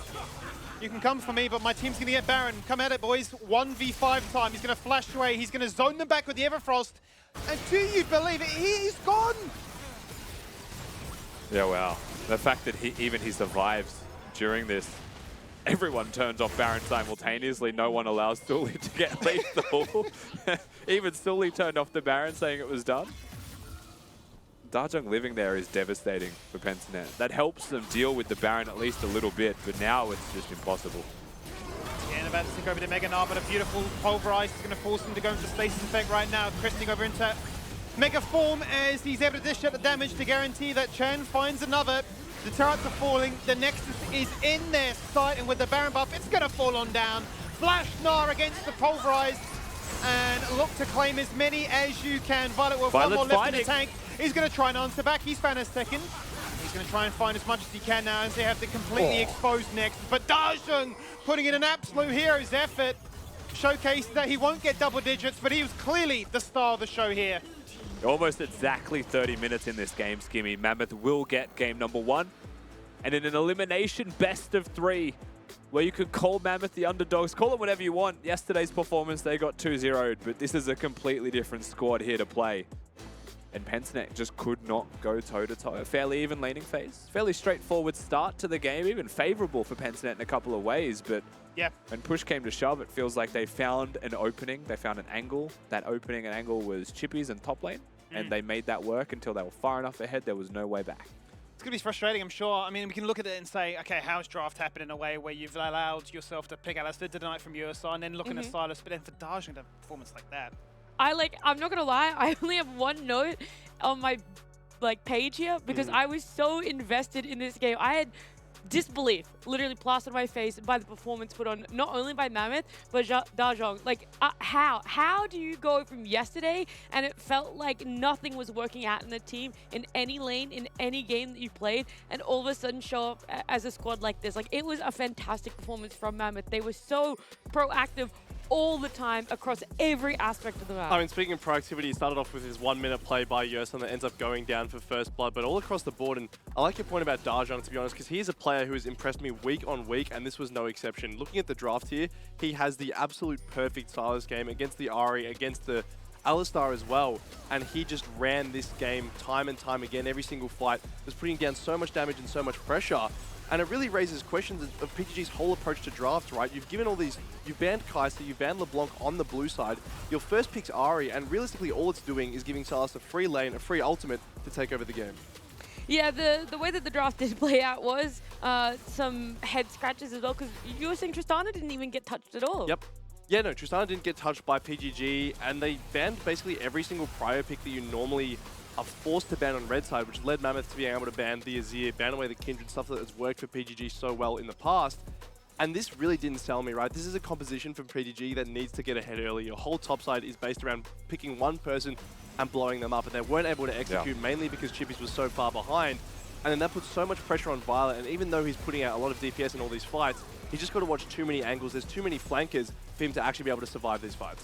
You can come for me, but my team's going to get Baron. Come at it, boys. 1v5 time. He's going to flash away. He's going to zone them back with the Everfrost. And do you believe it? He's gone. Yeah, wow. The fact that he survives during this. Everyone turns off Baron simultaneously. No one allows Sully to get lethal. Even Sully turned off the Baron, saying it was done. Dajong living there is devastating for Pensinet. That helps them deal with the Baron at least a little bit, but now it's just impossible. Yeah, and about to stick over to Mega Gnar, but a beautiful Pulverize is going to force him to go into Stasis Effect right now. Christening over into Mega Form as he's able to dish out the damage to guarantee that Chen finds another. The turrets are falling, the Nexus is in their sight, and with the Baron buff, it's going to fall on down. Flash Gnar against the Pulverize, and look to claim as many as you can. Violet with one more left in the tank. He's going to try and answer back. He's found a second. He's going to try and find as much as he can now as they have the completely exposed Nexus. But Dajong putting in an absolute hero's effort. Showcased that he won't get double digits, but he was clearly the star of the show here. Almost exactly 30 minutes in this game, Skimmy. Mammoth will get game number 1. And in an elimination best of 3, where you could call Mammoth the underdogs, call it whatever you want. Yesterday's performance, they got 2-0'd, but this is a completely different squad here to play. And Pensinet just could not go toe-to-toe. A fairly even laning phase. Fairly straightforward start to the game, even favorable for Pensinet in a couple of ways, but yeah, when push came to shove, it feels like they found an opening. They found an angle. That opening and angle was Chippies and top lane, and they made that work until they were far enough ahead. There was no way back. It's going to be frustrating, I'm sure. I mean, we can look at it and say, okay, how's draft happened in a way where you've allowed yourself to pick Alistar tonight from your side and then looking at Silas, but then for Dajong, a performance like that. I'm not gonna lie, I only have one note on my page here because I was so invested in this game. I had disbelief literally plastered on my face by the performance put on not only by Mammoth but Dajong. How do you go from yesterday and it felt like nothing was working out in the team in any lane in any game that you played, and all of a sudden show up as a squad like this? It was a fantastic performance from Mammoth. They were so proactive all the time across every aspect of the map. I mean, speaking of proactivity, he started off with his 1-minute play by Yerson that ends up going down for first blood, but all across the board. And I like your point about Dajong, to be honest, because he's a player who has impressed me week on week, and this was no exception. Looking at the draft here, he has the absolute perfect Silas game against the Ahri, against the Alistar as well, and he just ran this game time and time again. Every single fight was putting down so much damage and so much pressure. And it really raises questions of PGG's whole approach to drafts, right? You've banned Kai'Sa, you've banned LeBlanc on the blue side. Your first pick's Ahri, and realistically all it's doing is giving Sylas a free lane, a free ultimate to take over the game. Yeah, the way that the draft did play out was some head scratches as well, because you were saying Tristana didn't even get touched at all. Yep. Yeah, no, Tristana didn't get touched by PGG, and they banned basically every single prio pick that you normally are forced to ban on red side, which led Mammoth to being able to ban the Azir, ban away the Kindred, stuff that has worked for PGG so well in the past. And this really didn't sell me, right? This is a composition from PGG that needs to get ahead early. Your whole top side is based around picking one person and blowing them up, and they weren't able to execute mainly because Chippies was so far behind. And then that puts so much pressure on Violet, and even though he's putting out a lot of DPS in all these fights, he's just got to watch too many angles. There's too many flankers for him to actually be able to survive these fights.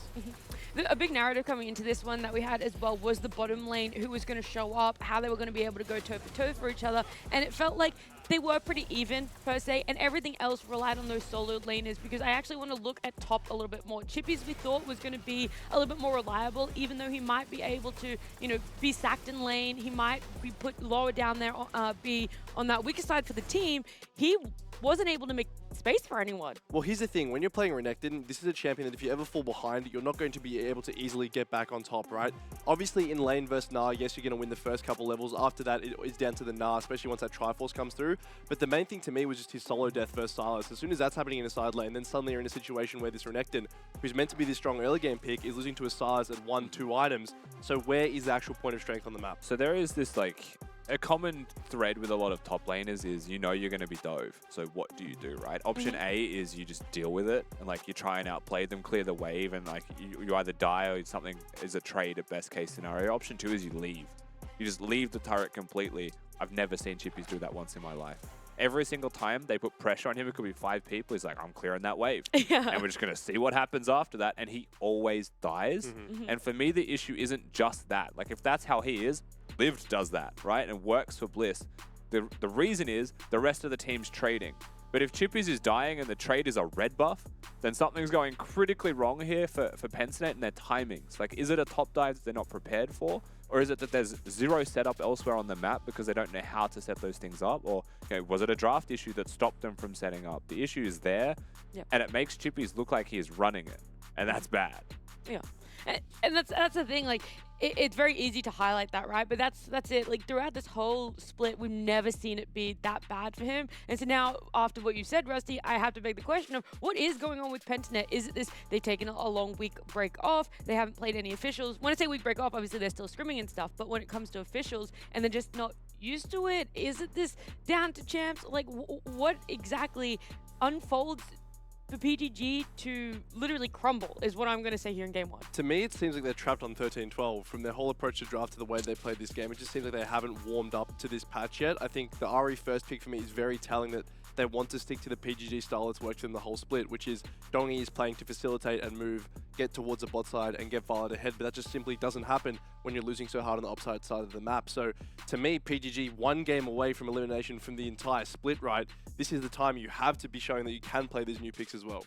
A big narrative coming into this one that we had as well was the bottom lane, who was going to show up, how they were going to be able to go toe-for-toe for each other, and it felt like they were pretty even, per se, and everything else relied on those solo laners, because I actually want to look at top a little bit more. Chippies, we thought, was going to be a little bit more reliable, even though he might be able to, you know, be sacked in lane, he might be put lower down there, be on that weaker side for the team. He wasn't able to make space for anyone. Well, here's the thing. When you're playing Renekton, this is a champion that if you ever fall behind, you're not going to be able to easily get back on top, right? Obviously, in lane versus Gnar, yes, you're going to win the first couple levels. After that, it is down to the Gnar, especially once that Triforce comes through. But the main thing to me was just his solo death versus Sylas. As soon as that's happening in a side lane, then suddenly you're in a situation where this Renekton, who's meant to be this strong early game pick, is losing to a Sylas at 1-2 items. So where is the actual point of strength on the map? So there is this, like, a common thread with a lot of top laners is you know you're going to be dove. So what do you do, right? Option A is you just deal with it and like you try and outplay them, clear the wave, and like you either die or something is a trade at best case scenario. Option 2 is you leave. You just leave the turret completely. I've never seen Chippies do that once in my life. Every single time they put pressure on him, it could be 5 people. He's like, I'm clearing that wave. Yeah. And we're just going to see what happens after that. And he always dies. And for me, the issue isn't just that. Like, if that's how he is, Lived does that, right? And works for Bliss. The reason is the rest of the team's trading. But if Chippies is dying and the trade is a red buff, then something's going critically wrong here for Pensnet and their timings. Like, is it a top dive that they're not prepared for? Or is it that there's zero setup elsewhere on the map because they don't know how to set those things up? Or was it a draft issue that stopped them from setting up? The issue is there, and it makes Chippies look like he's running it, and that's bad. Yeah. And that's the thing, like, it's very easy to highlight that, right? But that's it. Like, throughout this whole split, we've never seen it be that bad for him. And so now, after what you said, Rusty, I have to beg the question of what is going on with Pentnet? Is it this, they've taken a long week break off, they haven't played any officials? When I say week break off, obviously they're still scrimming and stuff, but when it comes to officials and they're just not used to it, is it this down to champs? Like, what exactly unfolds for PGG to literally crumble is what I'm going to say here in game 1. To me, it seems like they're trapped on 13-12 from their whole approach to draft to the way they played this game. It just seems like they haven't warmed up to this patch yet. I think the Ahri first pick for me is very telling that they want to stick to the PGG style that's worked for them the whole split, which is Dongi is playing to facilitate and move, get towards the bot side and get Violet ahead, but that just simply doesn't happen when you're losing so hard on the opposite side of the map. So to me, PGG, one game away from elimination from the entire split, right? This is the time you have to be showing that you can play these new picks as well.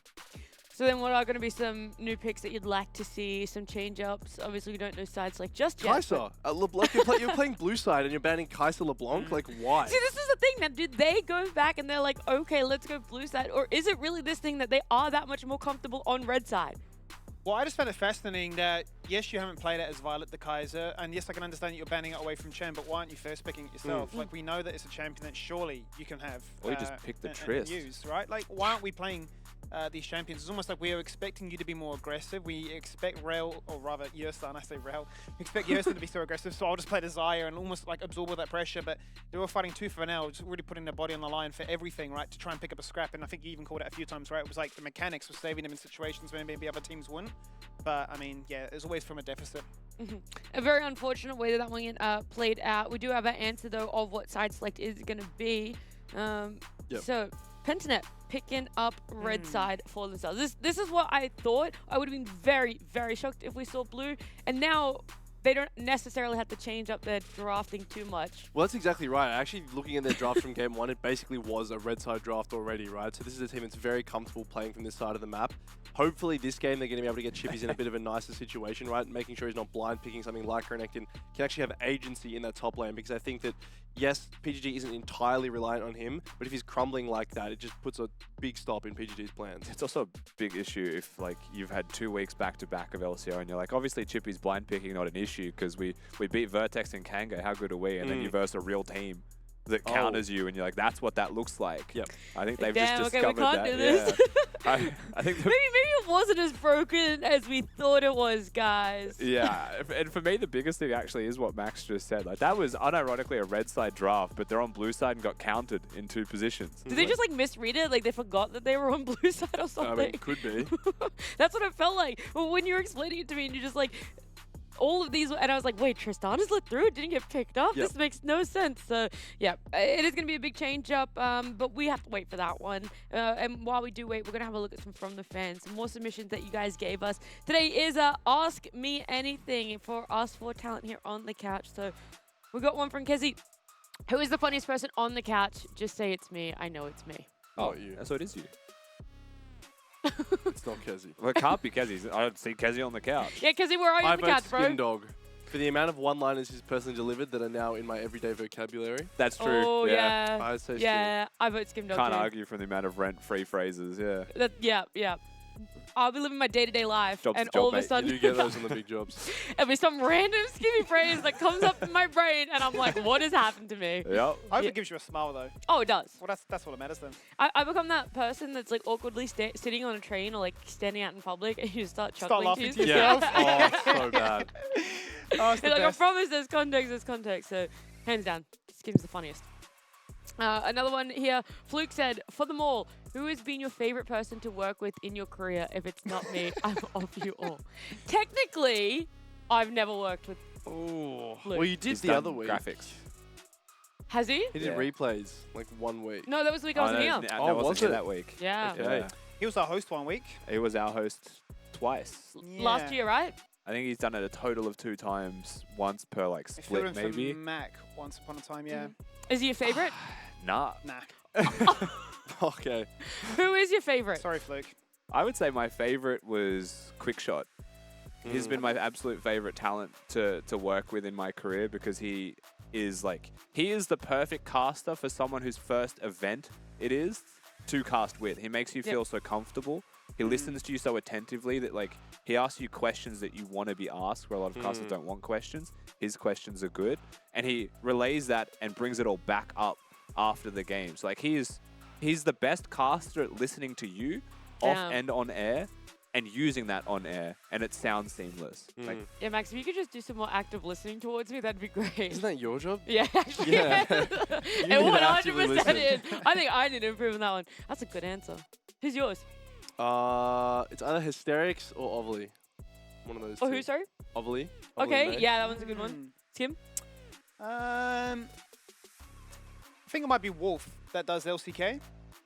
So then what are going to be some new picks that you'd like to see, some change-ups? Obviously, we don't know sides like just yet. Kai'Sa. LeBlanc, you're playing blue side and you're banning Kai'Sa LeBlanc? Like, why? See, this is the thing. Now, did they go back and they're like, okay, let's go blue side? Or is it really this thing that they are that much more comfortable on red side? Well, I just found it fascinating that, yes, you haven't played it as Violet the Kai'Sa, and yes, I can understand that you're banning it away from Chen, but why aren't you first picking it yourself? Like, we know that it's a champion that surely you can have. Or you just pick the and Trist. use, right? Like, why aren't we playing these champions? It's almost like we are expecting you to be more aggressive. We expect Rel, or rather Yerstan, I say Rel, we expect Yerstan to be so aggressive, so I'll just play the Xayah and almost like absorb all that pressure, but they were fighting tooth and nail, just really putting their body on the line for everything, right, to try and pick up a scrap, and I think you even called it a few times, right? It was like the mechanics were saving them in situations where maybe other teams wouldn't, but I mean, yeah, it's always from a deficit. A very unfortunate way that that one played out. We do have an answer, though, of what side select is going to be. So, Pentanet picking up red side for themselves. This is what I thought. I would have been very, very shocked if we saw blue. And now they don't necessarily have to change up their drafting too much. Well, that's exactly right. Actually, looking at their draft from game 1, it basically was a red side draft already, right? So this is a team that's very comfortable playing from this side of the map. Hopefully this game they're going to be able to get Chippies in a bit of a nicer situation, right? Making sure he's not blind picking something like Renekton, can actually have agency in that top lane, because I think that yes, PGG isn't entirely reliant on him, but if he's crumbling like that, it just puts a big stop in PGG's plans. It's also a big issue if like you've had 2 weeks back-to-back of LCO and you're like, obviously Chippy's blind picking not an issue because we beat Vertex and Kanga, how good are we? And then you verse a real team that counters you and you're like, that's what that looks like. Yep. I think they've Damn, just okay, we discovered can't that. do this. Yeah. I think Maybe it wasn't as broken as we thought it was, guys. yeah, and for me the biggest thing actually is what Max just said. Like that was unironically a red side draft, but they're on blue side and got counted in 2 positions. Did they just like misread it? Like they forgot that they were on blue side or I something? mean, could be. That's what it felt like. Well, when you were explaining it to me and you're just like, all of these, and I was like, wait, Tristana's lit through? It didn't get picked up? Yep. This makes no sense. So, yeah, it is going to be a big change up, but we have to wait for that one. And while we do wait, we're going to have a look at some from the fans, some more submissions that you guys gave us. Today is Ask Me Anything for us 4 talent here on the couch. So, we got one from Kezi. Who is the funniest person on the couch? Just say it's me. I know it's me. Oh, Not you. so it is you. It's not Kezi. Well, it can't be Kezi. I don't see Kezi on the couch. Yeah, Kezi, where are you I on the vote couch, bro? Skim Dog. For the amount of one-liners he's personally delivered that are now in my everyday vocabulary. That's true. Oh, yeah. I'd say Yeah, I vote Skim Dog Can't too. argue from the amount of rent-free phrases, yeah. Yeah. I'll be living my day-to-day life, Job's and a job, all of a mate. You sudden, do get those on the big jobs. there'll be some random skinny phrase that comes up in my brain, and I'm like, what has happened to me? Yep. I hope Yeah. it gives you a smile though. Oh, it does. Well, that's what matters then. I become that person that's like awkwardly sitting on a train or like standing out in public, and you just start chuckling laughing to yourself. Yeah. Oh, so bad. Oh, it's the You're like, I best. promise there's context. So, hands down, Skim's the funniest. Another one here. Fluke said, for them all, who has been your favorite person to work with in your career? If it's not me, I'm off you all. Technically, I've never worked with Oh. Luke. Well, you did He's the done other week. graphics. Has he? He did Yeah. replays like 1 week. No, that was the week I wasn't here. Oh, wasn't was here it? that week. Yeah. Okay. Yeah. He was our host 1 week. He was our host twice. Last year, right? I think he's done it a total of 2 times, once per like I filled in split maybe. for Mac once upon a time, yeah. Is he your favorite? Nah. Nah. Okay. Who is your favorite? Sorry, Fluke. I would say my favorite was Quickshot. He's been my absolute favorite talent to work with in my career because he is the perfect caster for someone whose first event it is to cast with. He makes you feel so comfortable. He listens to you so attentively that like he asks you questions that you want to be asked where a lot of casters don't want questions. His questions are good. And he relays that and brings it all back up after the game. So like he's the best caster at listening to you off Damn. and on air and using that on air, and it sounds seamless. Like, Yeah, Max, if you could just do some more active listening towards me, that'd be great. Isn't that your job? Yeah, actually. Yeah. It need to actively 100% listen. is. I think I need to improve on that one. That's a good answer. Who's yours? It's either Hysterics or Ovely. One of those Oh, two. who, sorry? Ovely. Okay, May. yeah, that one's a good one. Mm. Tim? I think it might be Wolf that does LCK.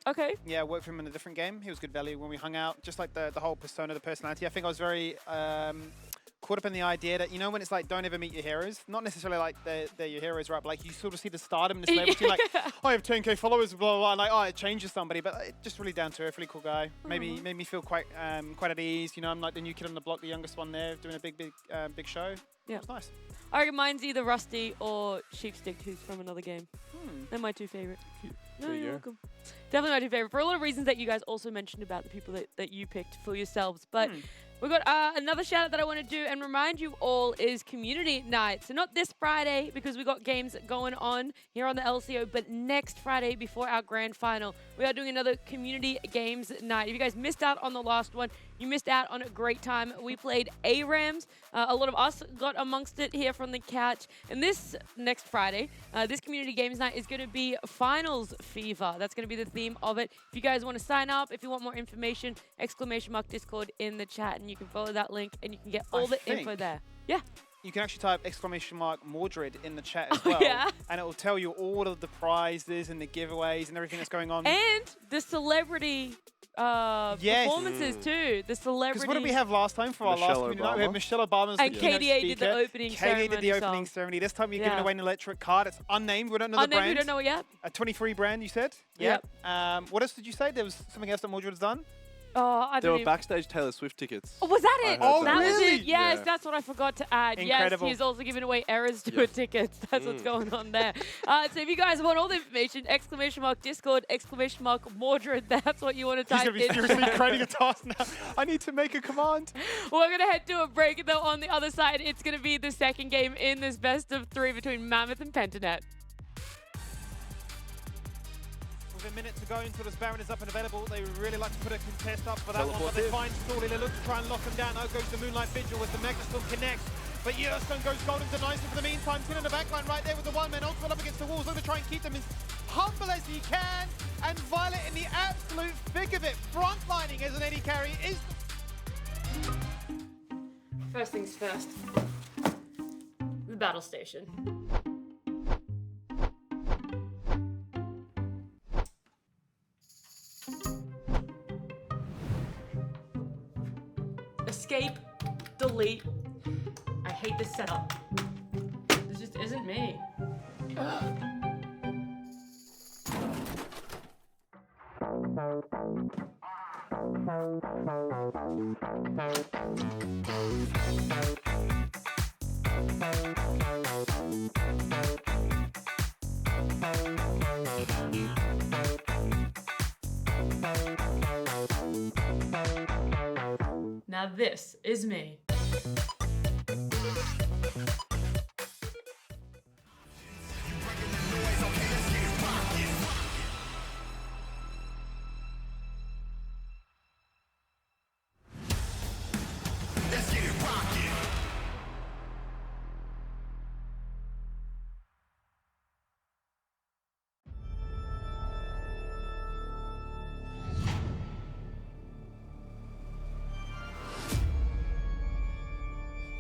Okay. Yeah, I worked for him in a different game. He was good value when we hung out. Just like the whole persona, the personality. I think I was very caught up in the idea that, you know, when it's like, don't ever meet your heroes. Not necessarily like they're your heroes, right? But like you sort of see the stardom in this level between like, I have 10k followers, blah, blah, blah. And like, oh, it changes somebody. But just really down to earth, really cool guy. Made me feel quite at ease. You know, I'm like the new kid on the block, the youngest one there, doing a big show. Yeah. It was nice. I reckon mine's either Rusty or Sheepstick, who's from another game. They're my 2 favorite. No, There you you're go. welcome. Definitely my 2 favorite. For a lot of reasons that you guys also mentioned about the people that you picked for yourselves. But we've got another shout out that I want to do and remind you all is community night. So not this Friday because we got games going on here on the LCO, but next Friday before our grand final, we are doing another community games night. If you guys missed out on the last one, you missed out on a great time. We played ARAMs. A lot of us got amongst it here from the couch. And this next Friday, this community games night is going to be Finals Fever. That's going to be the theme of it. If you guys want to sign up, if you want more information, !Discord in the chat, and you can follow that link and you can get all I the info think there. Yeah. You can actually type !Mordred in the chat as well. Yeah. And it will tell you all of the prizes and the giveaways and everything that's going on. And the celebrity Yes. performances too. The celebrity. Because what did we have last time for our last Michelle community night? We had Obama. Michelle Obama as the And keynote KDA did the speaker. opening KDA ceremony did the opening song. ceremony. This time you're Yeah. giving away an electric card. It's unnamed. We don't know the Oh, no, we brand. don't know it yet. A 23 brand, you said? Yep. What else did you say? There was something else that Mordred has done? Oh, I There don't were even... backstage Taylor Swift tickets. Oh, was that I it? heard Oh, that was really? it. Yes, Yeah. that's what I forgot to add. Incredible. Yes, he's also giving away errors to Yep. tickets. That's what's going on there. So if you guys want all the information, !Discord, !Mordred, that's what you want to He's type going to be in. seriously creating a task now. I need to make a command. We're going to head to a break, though. On the other side, it's going to be the second game in this best of 3 between Mammoth and Pentanet. With a minute to go until this Baron is up and available, they would really like to put a contest up for that one, but Teleport they in. find Stawley. They look to try and lock him down. Out goes the Moonlight Vigil as the Megastorm connects. But Yellowstone goes golden, denies him for the meantime. Tin in the backline right there with the one-man ultimate up against the walls. Looking to try and keep them as humble as he can. And Violet in the absolute thick of it. Frontlining as an AD carry is... First things first. The battle station. Escape, delete. I hate this setup. This just isn't me. Now this is me.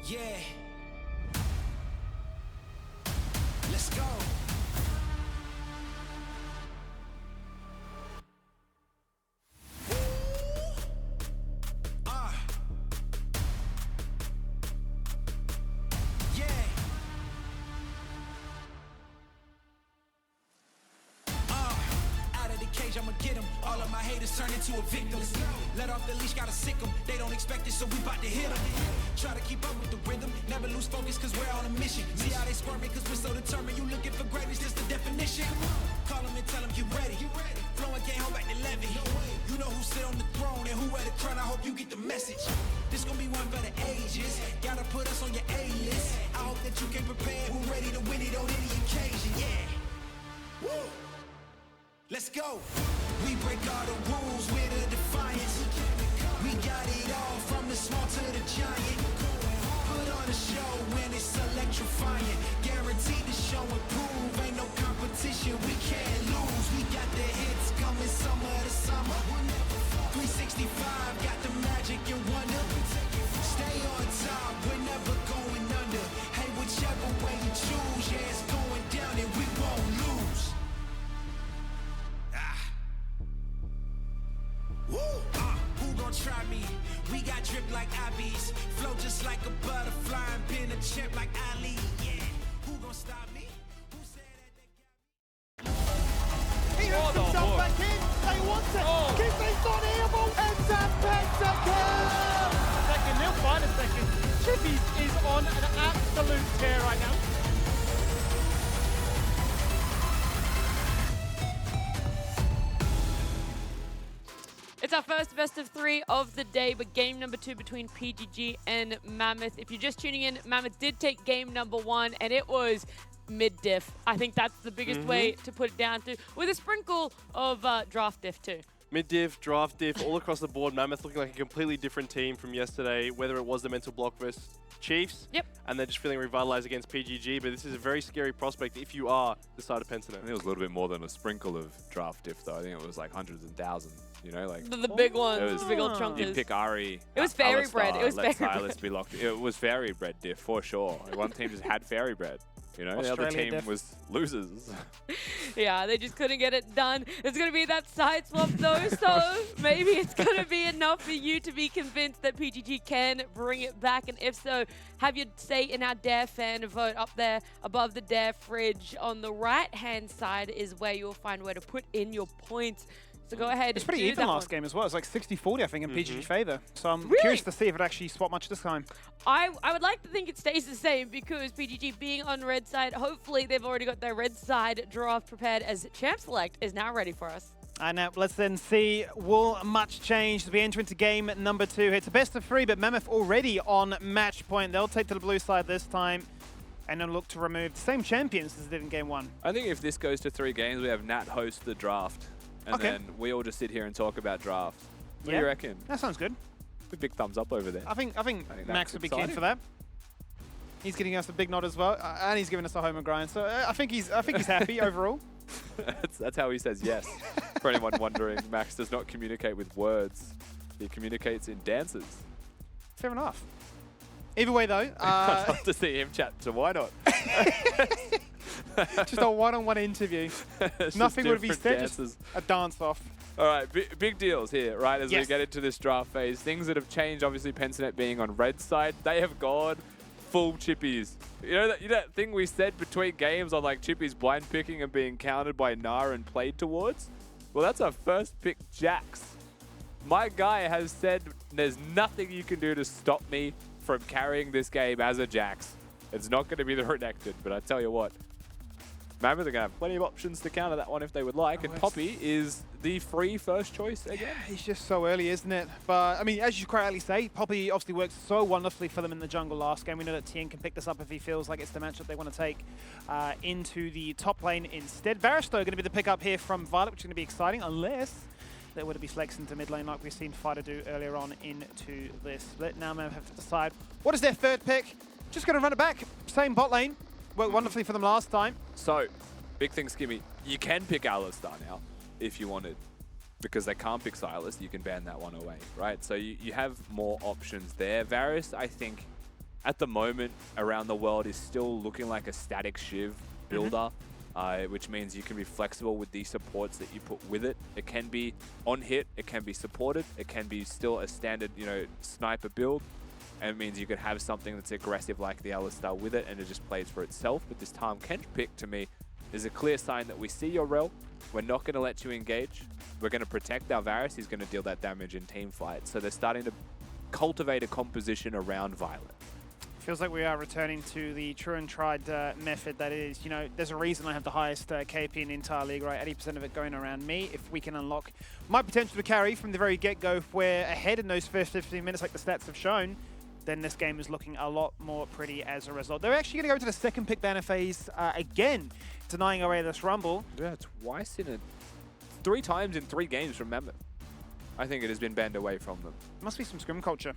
Yeah. Let's go. Yeah. Out of the cage, I'ma get him. All of my haters turn into a victim. Let off the leash, gotta sick them. They don't expect it, so we bout to hit them. Try to keep up with the rhythm. Never lose focus, cause we're on a mission. See how they squirming, cause we're so determined. You looking for greatness, just the definition. Call them and tell them you ready. Flowing can't hold back the levy. You know who sit on the throne and who wear the crown. I hope you get the message. This gonna be one for the ages. Gotta put us on your A-list. I hope that you came prepared. We're ready to win it on any occasion. Yeah. Woo! Let's go. We break all the rules with a defiance. We got it all from the small to the giant. Put on a show when it's electrifying. Guaranteed to show and prove. Ain't no competition, we can't lose. We got the hits coming summer to summer. 365 got the magic and wonder. Stay on top, we're never going under. Hey, whichever way you choose, yeah, it's going down and we won't lose. Who gon' try me? We got drip like IBs, flow just like a butterfly, and been a champ like Ali. Yeah, who gon' stop me? Who said that they got me? He hooks himself back in. They want it. Kissing's not able. It's a pentakill. Second, they'll find a second. Chippy is on an absolute tear right now. It's our first best of 3 of the day, but game number 2 between PGG and Mammoth. If you're just tuning in, Mammoth did take game number 1, and it was mid-diff. I think that's the biggest way to put it down to, with a sprinkle of draft diff too. Mid-diff, draft diff, all across the board. Mammoth looking like a completely different team from yesterday, whether it was the mental block versus Chiefs. Yep. And they're just feeling revitalized against PGG, but this is a very scary prospect if you are the side of I Pentanet. think it was a little bit more than a sprinkle of draft diff, though. I think it was like hundreds and thousands, you know? Like The big ones, It was- the big old you'd chunkers. pick Ari. It was fairy bread. It was let fairy Silas bread. be locked. It was fairy bread diff for sure. Like, one team just had fairy bread. You know, the other Australia team diff. was losers. Yeah, they just couldn't get it done. There's going to be that side swap though, so maybe it's going to be enough for you to be convinced that PGG can bring it back. And if so, have your say in our Dare fan vote up there above the Dare fridge. On the right-hand side is where you'll find where to put in your points. So go ahead. It's pretty do even that last one. game as well. It's like 60-40, I think, in PGG favor. So I'm Really? curious to see if it actually swap much this time. I would like to think it stays the same because PGG being on red side, hopefully they've already got their red side draft prepared as Champ Select is now ready for us. And let's then see, will much change as we enter into game number 2. It's a best of 3, but Mammoth already on match point. They'll take to the blue side this time and then look to remove the same champions as they did in game 1. I think if this goes to 3 games, we have Nat host the draft. And then we all just sit here and talk about draft. What do you reckon? That sounds good. A big thumbs up over there. I think Max that's would be keen exciting. for that. He's getting us a big nod as well, and he's giving us a home and grind. So I think he's happy overall. That's how he says yes. For anyone wondering, Max does not communicate with words. He communicates in dances. Fair enough. Either way, though, I'd love to see him chat, so why not? just a one-on-one interview. It's Nothing just would be different said, just dances. a dance-off. All right, big deals here, right, as we Yes. get into this draft phase. Things that have changed, obviously, Pensinet being on red side, they have gone full chippies. You know that thing we said between games on like chippies blind picking and being countered by Nara and played towards? Well, that's our first pick, Jax. My guy has said there's nothing you can do to stop me from carrying this game as a Jax. It's not going to be the Renekton, but I tell you what, Mammoth are going to have plenty of options to counter that one if they would like, and Poppy is the free first choice again. He's just so early, isn't it? But, I mean, as you correctly say, Poppy obviously works so wonderfully for them in the jungle last game. We know that Tien can pick this up if he feels like it's the matchup they want to take into the top lane instead. Varisto going to be the pickup here from Violet, which is going to be exciting, unless they were to be flexed into mid lane like we've seen Fighter do earlier on into this split. Now Mammoth have to decide, what is their third pick? Just going to run it back. Same bot lane. Worked wonderfully for them last time. So, big thing, Skimmy. You can pick Alistar now if you wanted, because they can't pick Sylas. You can ban that one away, right? So you have more options there. Varus, I think, at the moment around the world is still looking like a static Shiv builder, which means you can be flexible with the supports that you put with it. It can be on hit, it can be supported, it can be still a standard, sniper build. And it means you could have something that's aggressive like the Alistar with it, and it just plays for itself. But this Tahm Kench pick, to me, is a clear sign that we see your rel. We're not going to let you engage. We're going to protect our Varus. He's going to deal that damage in team fight. So they're starting to cultivate a composition around Violet. Feels like we are returning to the true and tried method that is, there's a reason I have the highest KP in the entire league, right? 80% of it going around me. If we can unlock my potential to carry from the very get-go, if we're ahead in those first 15 minutes like the stats have shown, then this game is looking a lot more pretty as a result. They're actually going to go to the second pick banner phase again, denying away this Rumble. Yeah, twice 3 times in 3 games from Mammoth. I think it has been banned away from them. Must be some scrim culture.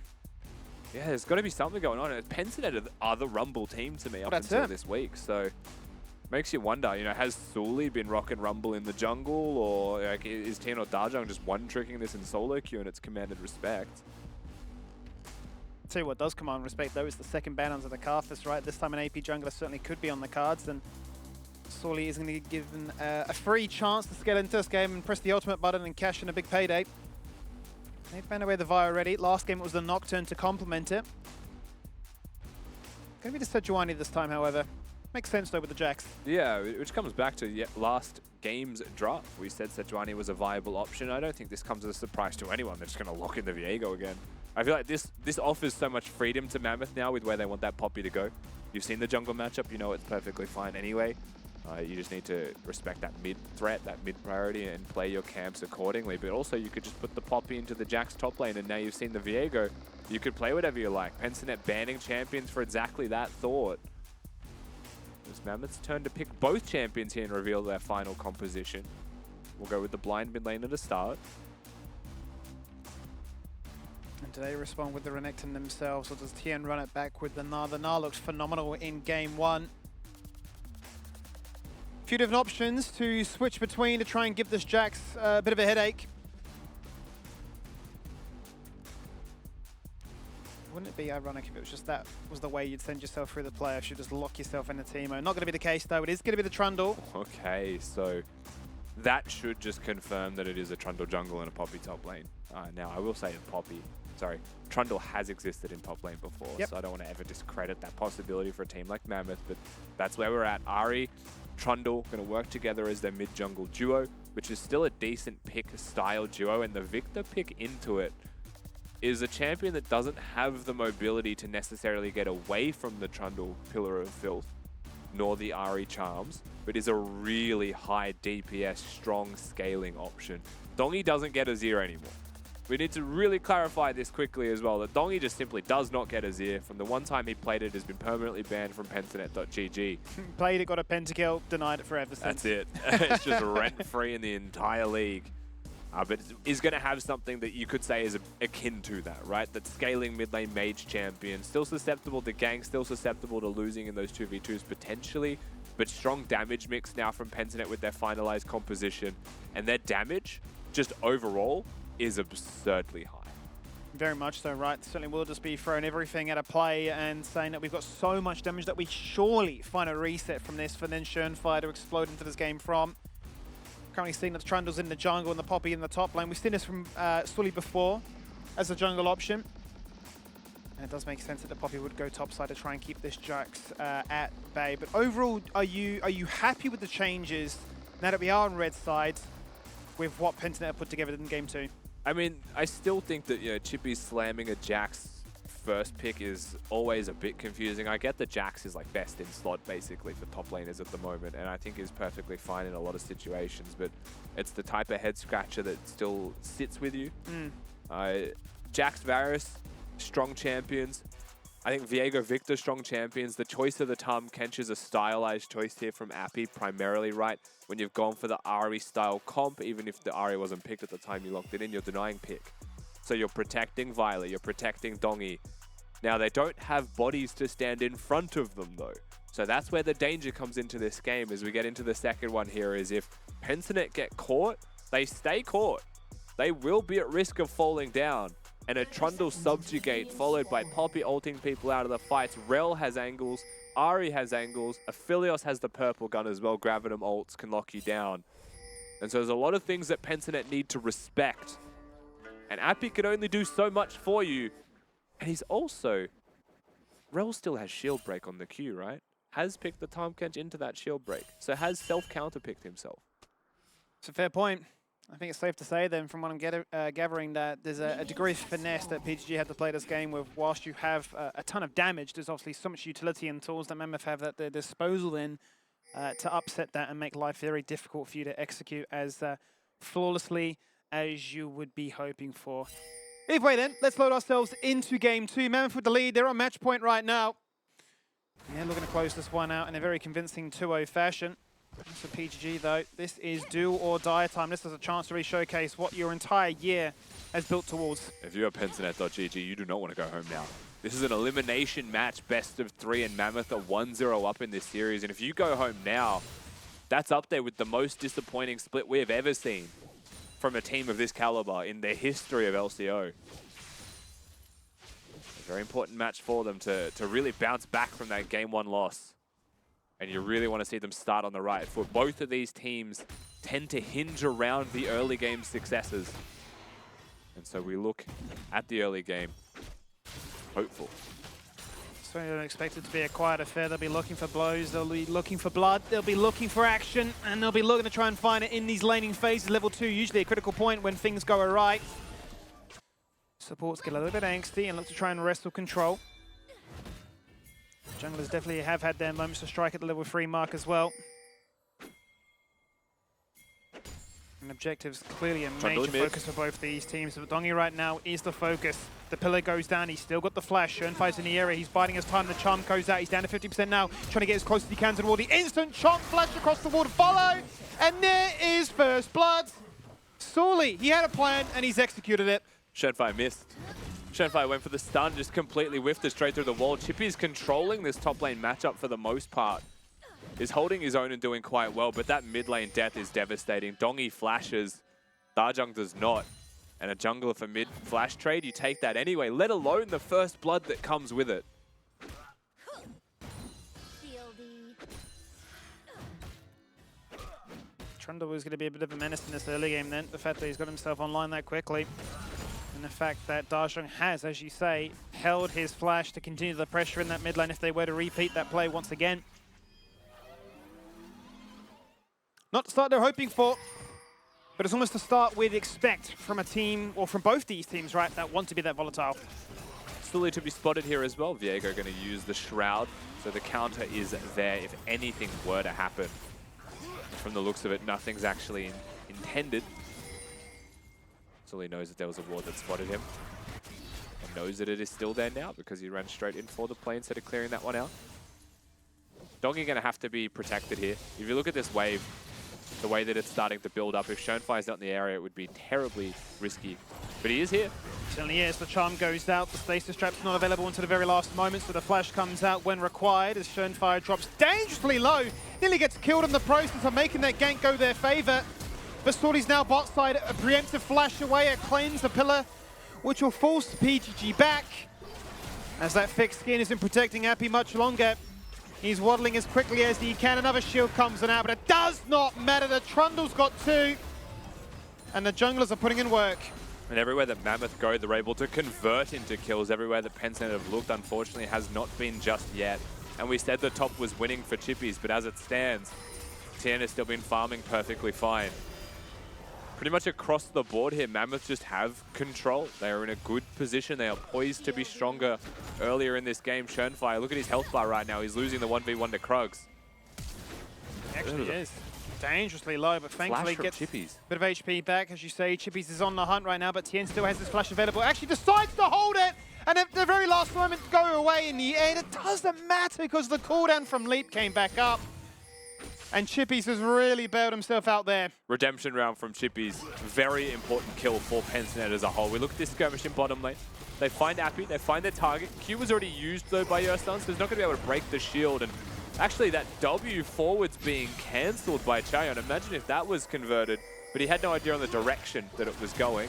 Yeah, there's got to be something going on. Pensinet are the Rumble team to me up that's until it. this week. So makes you wonder, has Sully been rocking Rumble in the jungle, or is Tien or Darjung just one-tricking this in solo queue and it's commanded respect? Tell you what does command respect, though, is the second ban under the Karthus, right? This time an AP jungler certainly could be on the cards, and Sorely is going to be given a free chance to get into this game and press the ultimate button and cash in a big payday. They've banned away the Vi already. Last game it was the Nocturne to complement it. Going to be the Sejuani this time, however. Makes sense, though, with the Jax. Yeah, which comes back to last game's draft. We said Sejuani was a viable option. I don't think this comes as a surprise to anyone. They're just going to lock in the Viego again. I feel like this offers so much freedom to Mammoth now with where they want that Poppy to go. You've seen the jungle matchup, you know it's perfectly fine anyway. You just need to respect that mid threat, that mid priority, and play your camps accordingly. But also you could just put the Poppy into the Jax top lane, and now you've seen the Viego. You could play whatever you like. Pensinet banning champions for exactly that thought. It's Mammoth's turn to pick both champions here and reveal their final composition. We'll go with the blind mid lane at the start. And do they respond with the Renekton themselves, or does Tien run it back with the Gnar? The Gnar looked phenomenal in game 1. A few different options to switch between to try and give this Jax a bit of a headache. Wouldn't it be ironic if it was just that was the way you'd send yourself through the playoffs? You'd just lock yourself in a teamo. Not going to be the case, though. It is going to be the Trundle. Okay, so that should just confirm that it is a Trundle jungle and a Poppy top lane. Now, I will say Trundle has existed in top lane before, so I don't want to ever discredit that possibility for a team like Mammoth, but that's where we're at. Ahri, Trundle, going to work together as their mid-jungle duo. which is still a decent pick style duo, and the Victor pick into it is a champion that doesn't have the mobility to necessarily get away from the Trundle Pillar of Filth, nor the Ari Charms, but is a really high DPS, strong scaling option. Dongi doesn't get Azir anymore. We need to really clarify this quickly as well, that Dongi just simply does not get Azir. From the one time he played it, has been permanently banned from Pentanet.gg. Played it, got a pentakill, denied it forever since. That's it. It's just rent-free in the entire league. But is going to have something that you could say is akin to that, right? That scaling mid-lane mage champion, still susceptible to gank, still susceptible to losing in those 2v2s potentially, but strong damage mix now from Pentanet with their finalized composition. And their damage, just overall, is absurdly high. Very much so, right? Certainly will just be throwing everything at a play and saying that we've got so much damage that we surely find a reset from this for then Schönfire to explode into this game from. Currently seeing the Trundles in the jungle and the Poppy in the top lane. We've seen this from Sully before as a jungle option. And it does make sense that the Poppy would go topside to try and keep this Jax at bay. But overall, are you happy with the changes now that we are on red side with what Pentanet put together in game 2? I mean, I still think that, you know, Chippy slamming a Jax first pick is always a bit confusing. I get that Jax is like best in slot basically for top laners at the moment, and I think is perfectly fine in a lot of situations, but it's the type of head scratcher that still sits with you. Jax Varus, strong champions. I think Viego Victor, strong champions. The choice of the Tahm Kench is a stylized choice here from Appy primarily, right? When you've gone for the Ahri style comp, even if the Ahri wasn't picked at the time you locked it in, you're denying pick. So you're protecting Violet, you're protecting Dongi. Now they don't have bodies to stand in front of them though. So that's where the danger comes into this game as we get into the second one here, is if Pentanet get caught, they stay caught. They will be at risk of falling down. And a Trundle subjugate followed by Poppy ulting people out of the fights. Rel has angles, Ahri has angles, Aphelios has the purple gun as well. Gravitum ults can lock you down. And so there's a lot of things that Pentanet need to respect. And Appy can only do so much for you. And he's also... Rel still has shield break on the queue, right? Has picked the Tahm Kench into that shield break. So has self-counter-picked himself. It's a fair point. I think it's safe to say then, from what I'm gathering, that there's a degree of finesse that PGG had to play this game with. Whilst you have a ton of damage, there's obviously so much utility and tools that Mammoth have at their disposal in to upset that and make life very difficult for you to execute as flawlessly as you would be hoping for. Either way then, let's load ourselves into game 2. Mammoth with the lead, they're on match point right now. Yeah, looking to close this one out in a very convincing 2-0 fashion. For PGG though, this is do or die time. This is a chance to really showcase what your entire year has built towards. If you're Pentanet.gg, you do not want to go home now. This is an elimination match, best of 3, and Mammoth are 1-0 up in this series. And if you go home now, that's up there with the most disappointing split we have ever seen from a team of this caliber in the history of LCO. A very important match for them to really bounce back from that game 1 loss. And you really want to see them start on the right foot. Both of these teams tend to hinge around the early game successes. And so we look at the early game, hopeful. So I don't expect it to be a quiet affair. They'll be looking for blows, they'll be looking for blood, they'll be looking for action, and they'll be looking to try and find it in these laning phases. Level 2, usually a critical point when things go awry. Supports get a little bit angsty and look to try and wrestle control. Junglers definitely have had their moments to strike at the level 3 mark as well. And objectives clearly a major focus for both these teams. But Dongi right now is the focus. The pillar goes down, he's still got the flash. Schönfire's in the area, he's biding his time. The charm goes out, he's down to 50% now. Trying to get as close as he can to the wall. The instant chomp flash across the wall to follow. And there is first blood. Sully, he had a plan and he's executed it. Schönfire missed. Schönfire went for the stun, just completely whiffed it straight through the wall. Chippy's controlling this top lane matchup for the most part. Is holding his own and doing quite well, but that mid lane death is devastating. Dongi flashes, Darjung does not. And a jungler for mid flash trade, you take that anyway, let alone the first blood that comes with it. Trundle was going to be a bit of a menace in this early game then. The fact that he's got himself online that quickly. And the fact that Darjung has, as you say, held his flash to continue the pressure in that mid lane if they were to repeat that play once again. Not the start they're hoping for. But it's almost the start we'd expect from a team, or from both these teams, right, that want to be that volatile. Still to be spotted here as well. Viego going to use the Shroud, so the counter is there if anything were to happen. From the looks of it, nothing's actually intended. Sully knows that there was a ward that spotted him. And knows that it is still there now because he ran straight in for the play instead of clearing that one out. Doggy going to have to be protected here. If you look at this wave, the way that it's starting to build up, if Schoenfire's not in the area, it would be terribly risky. But he is here. Certainly is. The charm goes out. The stasis trap's not available until the very last moment, so the flash comes out when required as Schoenfire drops dangerously low. Nearly gets killed in the process of making that gank go their favor. But Sorty's now bot side, a preemptive flash away, a cleanse the pillar, which will force PGG back. As that fixed skin isn't protecting Appy much longer. He's waddling as quickly as he can. Another shield comes in out, but it does not matter. The Trundle's got two. And the junglers are putting in work. And everywhere that Mammoth go, they're able to convert into kills. Everywhere that Pensnet have looked, unfortunately, has not been just yet. And we said the top was winning for Chippies, but as it stands, Tien has still been farming perfectly fine. Pretty much across the board here, Mammoth just have control. They are in a good position. They are poised to be stronger earlier in this game. Schoenfire, look at his health bar right now. He's losing the 1v1 to Krugs. He actually is. Dangerously low, but thankfully gets Chippies. a bit of HP back. As you say, Chippies is on the hunt right now, but Tien still has his flash available. Actually decides to hold it, and at the very last moment go away in the end. It doesn't matter because the cooldown from Leap came back up. And Chippies has really bailed himself out there. Redemption round from Chippies. Very important kill for Pensnet as a whole. We look at this skirmish in bottom lane. They find Appy, they find their target. Q was already used though by Yerstun, so he's not going to be able to break the shield. And actually that W forward's being cancelled by Chayon. Imagine if that was converted, but he had no idea on the direction that it was going.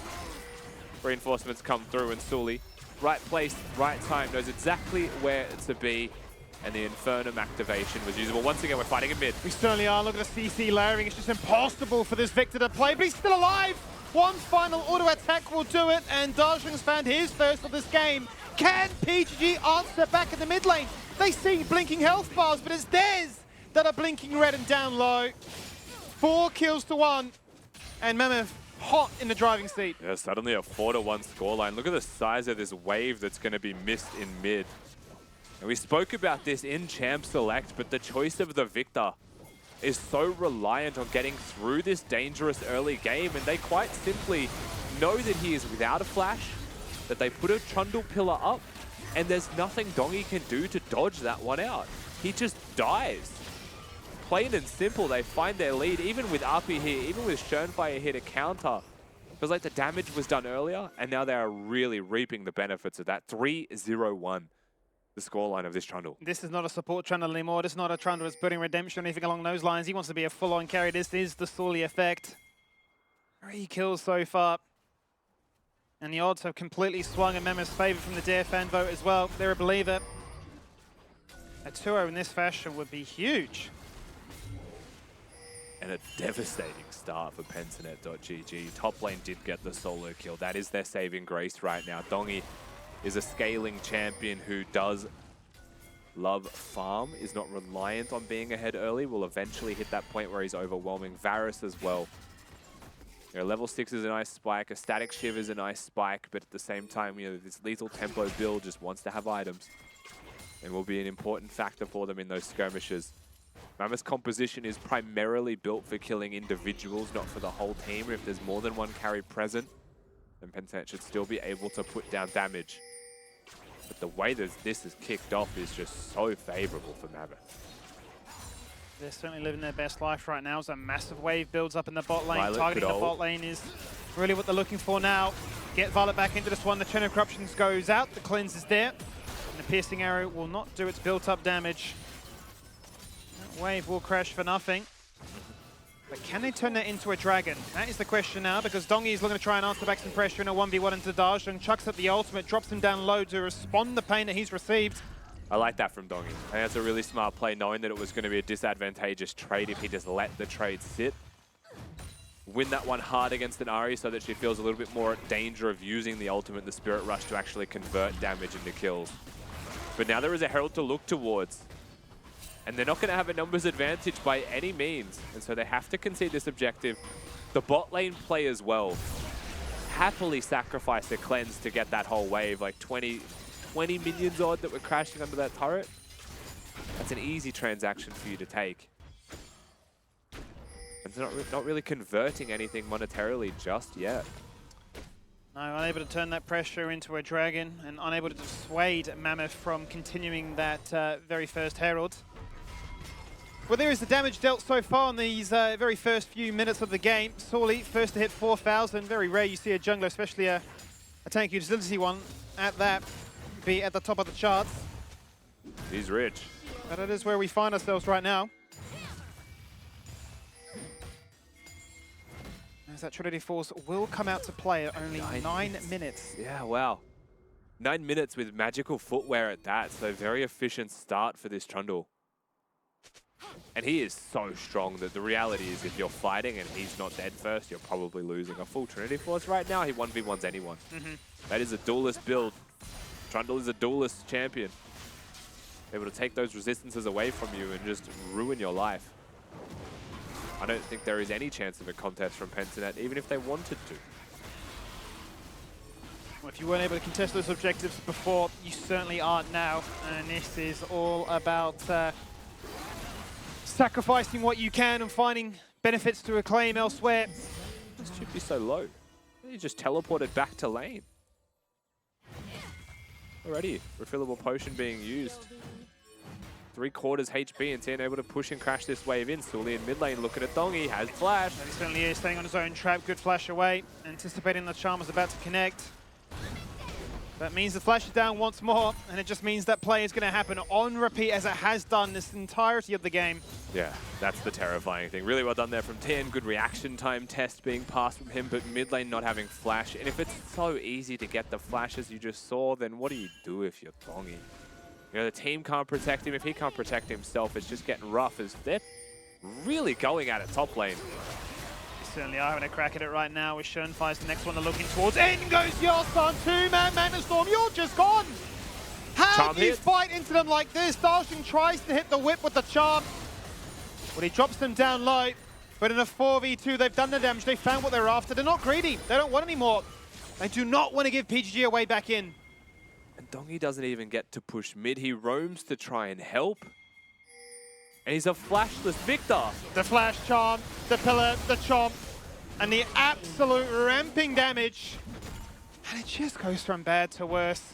Reinforcements come through and Sully, right place, right time, knows exactly where to be. And the Infernum activation was usable. Once again, we're fighting in mid. We certainly are. Look at the CC layering. It's just impossible for this Victor to play, but he's still alive. One final auto attack will do it, and Darshung's found his first of this game. Can PGG answer back in the mid lane? They see blinking health bars, but it's theirs that are blinking red and down low. 4 kills to 1, and Mammoth hot in the driving seat. Yeah, suddenly a 4-1 scoreline. Look at the size of this wave that's going to be missed in mid. And we spoke about this in Champ Select, but the choice of the Victor is so reliant on getting through this dangerous early game, and they quite simply know that he is without a flash, that they put a Trundle pillar up, and there's nothing Dongy can do to dodge that one out. He just dies. Plain and simple, they find their lead, even with Api here, even with Schoenfire here to counter. It was like the damage was done earlier, and now they are really reaping the benefits of that. 3-0-1. The scoreline of this Trundle. This is not a support Trundle anymore. This is not a Trundle that's putting Redemption or anything along those lines. He wants to be a full-on carry. This is the Sully effect. 3 kills so far. And the odds have completely swung in Mammoth's favor from the Dare fan vote as well. They're a believer. A 2-0 in this fashion would be huge. And a devastating start for Pensnet.gg. Top lane did get the solo kill. That is their saving grace right now. Dongy is a scaling champion who does love farm, is not reliant on being ahead early, will eventually hit that point where he's overwhelming Varus as well. You know, level 6 is a nice spike, a static shiv is a nice spike, but at the same time, you know, this lethal tempo build just wants to have items and will be an important factor for them in those skirmishes. Mammoth's composition is primarily built for killing individuals, not for the whole team. If there's more than one carry present, then Pensnet should still be able to put down damage. But the way that this is kicked off is just so favorable for Mammoth. They're certainly living their best life right now as a massive wave builds up in the bot lane. Violet Targeting the could bot lane is really what they're looking for now. Get Violet back into this one. The Chain of Corruptions goes out. The cleanse is there. And the piercing arrow will not do its built-up damage. That wave will crash for nothing. But can they turn that into a dragon? That is the question now, because Dongy is looking to try and answer back some pressure in a 1v1 into Darshung. Chucks up the ultimate, drops him down low to respond the pain that he's received. I like that from Dongy. I think that's a really smart play, knowing that it was going to be a disadvantageous trade if he just let the trade sit. Win that one hard against an Ahri so that she feels a little bit more at danger of using the ultimate, the Spirit Rush, to actually convert damage into kills. But now there is a Herald to look towards. And they're not going to have a numbers advantage by any means. And so they have to concede this objective. The bot lane play as well happily sacrificed their cleanse to get that whole wave, like 20 minions odd that were crashing under that turret. That's an easy transaction for you to take. And they're not really converting anything monetarily just yet. No, unable to turn that pressure into a dragon and unable to dissuade Mammoth from continuing that very first Herald. Well, there is the damage dealt so far in these very first few minutes of the game. Sorely, first to hit 4,000. Very rare you see a jungler, especially a tank utility one, at that, be at the top of the charts. He's rich. But it is where we find ourselves right now. As that Trinity Force will come out to play at only 9 minutes. Yeah, wow. 9 minutes with magical footwear at that, so very efficient start for this Trundle. And he is so strong that the reality is if you're fighting and he's not dead first, you're probably losing. A full Trinity Force right now, he 1v1s anyone. That is a duelist build. Trundle is a duelist champion. Able to take those resistances away from you and just ruin your life. I don't think there is any chance of a contest from Pentanet, even if they wanted to. Well, if you weren't able to contest those objectives before, you certainly aren't now. And this is all about sacrificing what you can and finding benefits to acclaim elsewhere. This should be so low. He just teleported back to lane. Already, refillable potion being used. 3/4 HP and 10 able to push and crash this wave in. Sully in mid lane looking at Dongy, has flash. And he certainly is staying on his own trap, good flash away, anticipating the charm is about to connect. That means the flash is down once more, and it just means that play is going to happen on repeat as it has done this entirety of the game. Yeah, that's the terrifying thing. Really well done there from 10. Good reaction time test being passed from him, but mid lane not having flash. And if it's so easy to get the flash as you just saw, then what do you do if you're Dongy? You know, the team can't protect him. If he can't protect himself, it's just getting rough as they're really going at it top lane. Certainly are having a crack at it right now with Schoenfire's the next one they're looking towards. In goes your son, 2-man Mana Storm, you're just gone! How do you fight into them like this? Darshing tries to hit the whip with the charm. Well, he drops them down low, but in a 4v2, they've done the damage. They found what they're after. They're not greedy. They don't want any more. They do not want to give PGG away back in. And Dongy doesn't even get to push mid. He roams to try and help. And he's a flashless Victor. The flash charm, the pillar, the chomp, and the absolute ramping damage. And it just goes from bad to worse.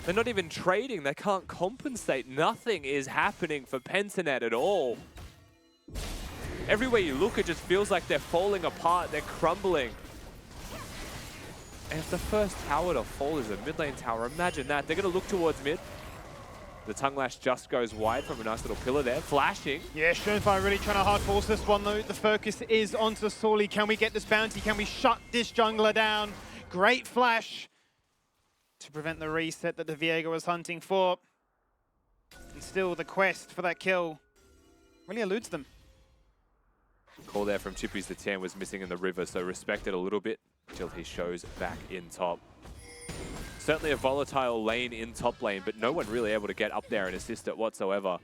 They're not even trading. They can't compensate. Nothing is happening for Pentanet at all. Everywhere you look, it just feels like they're falling apart. They're crumbling. And if the first tower to fall is a mid lane tower, imagine that. They're going to look towards mid. The tongue lash just goes wide from a nice little pillar there, flashing. Yeah, Schoenfire really trying to hard force this one though. The focus is onto Sorely. Can we get this bounty? Can we shut this jungler down? Great flash to prevent the reset that the Viego was hunting for. And still the quest for that kill really eludes them. Call there from Chippy's the 10 was missing in the river, so respect it a little bit until he shows back in top. Certainly a volatile lane in top lane, but no one really able to get up there and assist it whatsoever.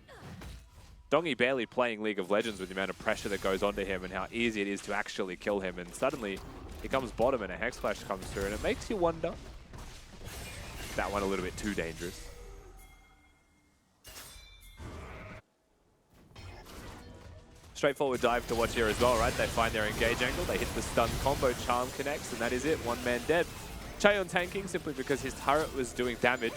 Dongy barely playing League of Legends with the amount of pressure that goes onto him and how easy it is to actually kill him. And suddenly he comes bottom and a Hex Flash comes through and it makes you wonder. That one a little bit too dangerous. Straightforward dive to watch here as well, right? They find their engage angle, they hit the stun combo, charm connects, and that is it. One man dead. Chaeyon tanking simply because his turret was doing damage.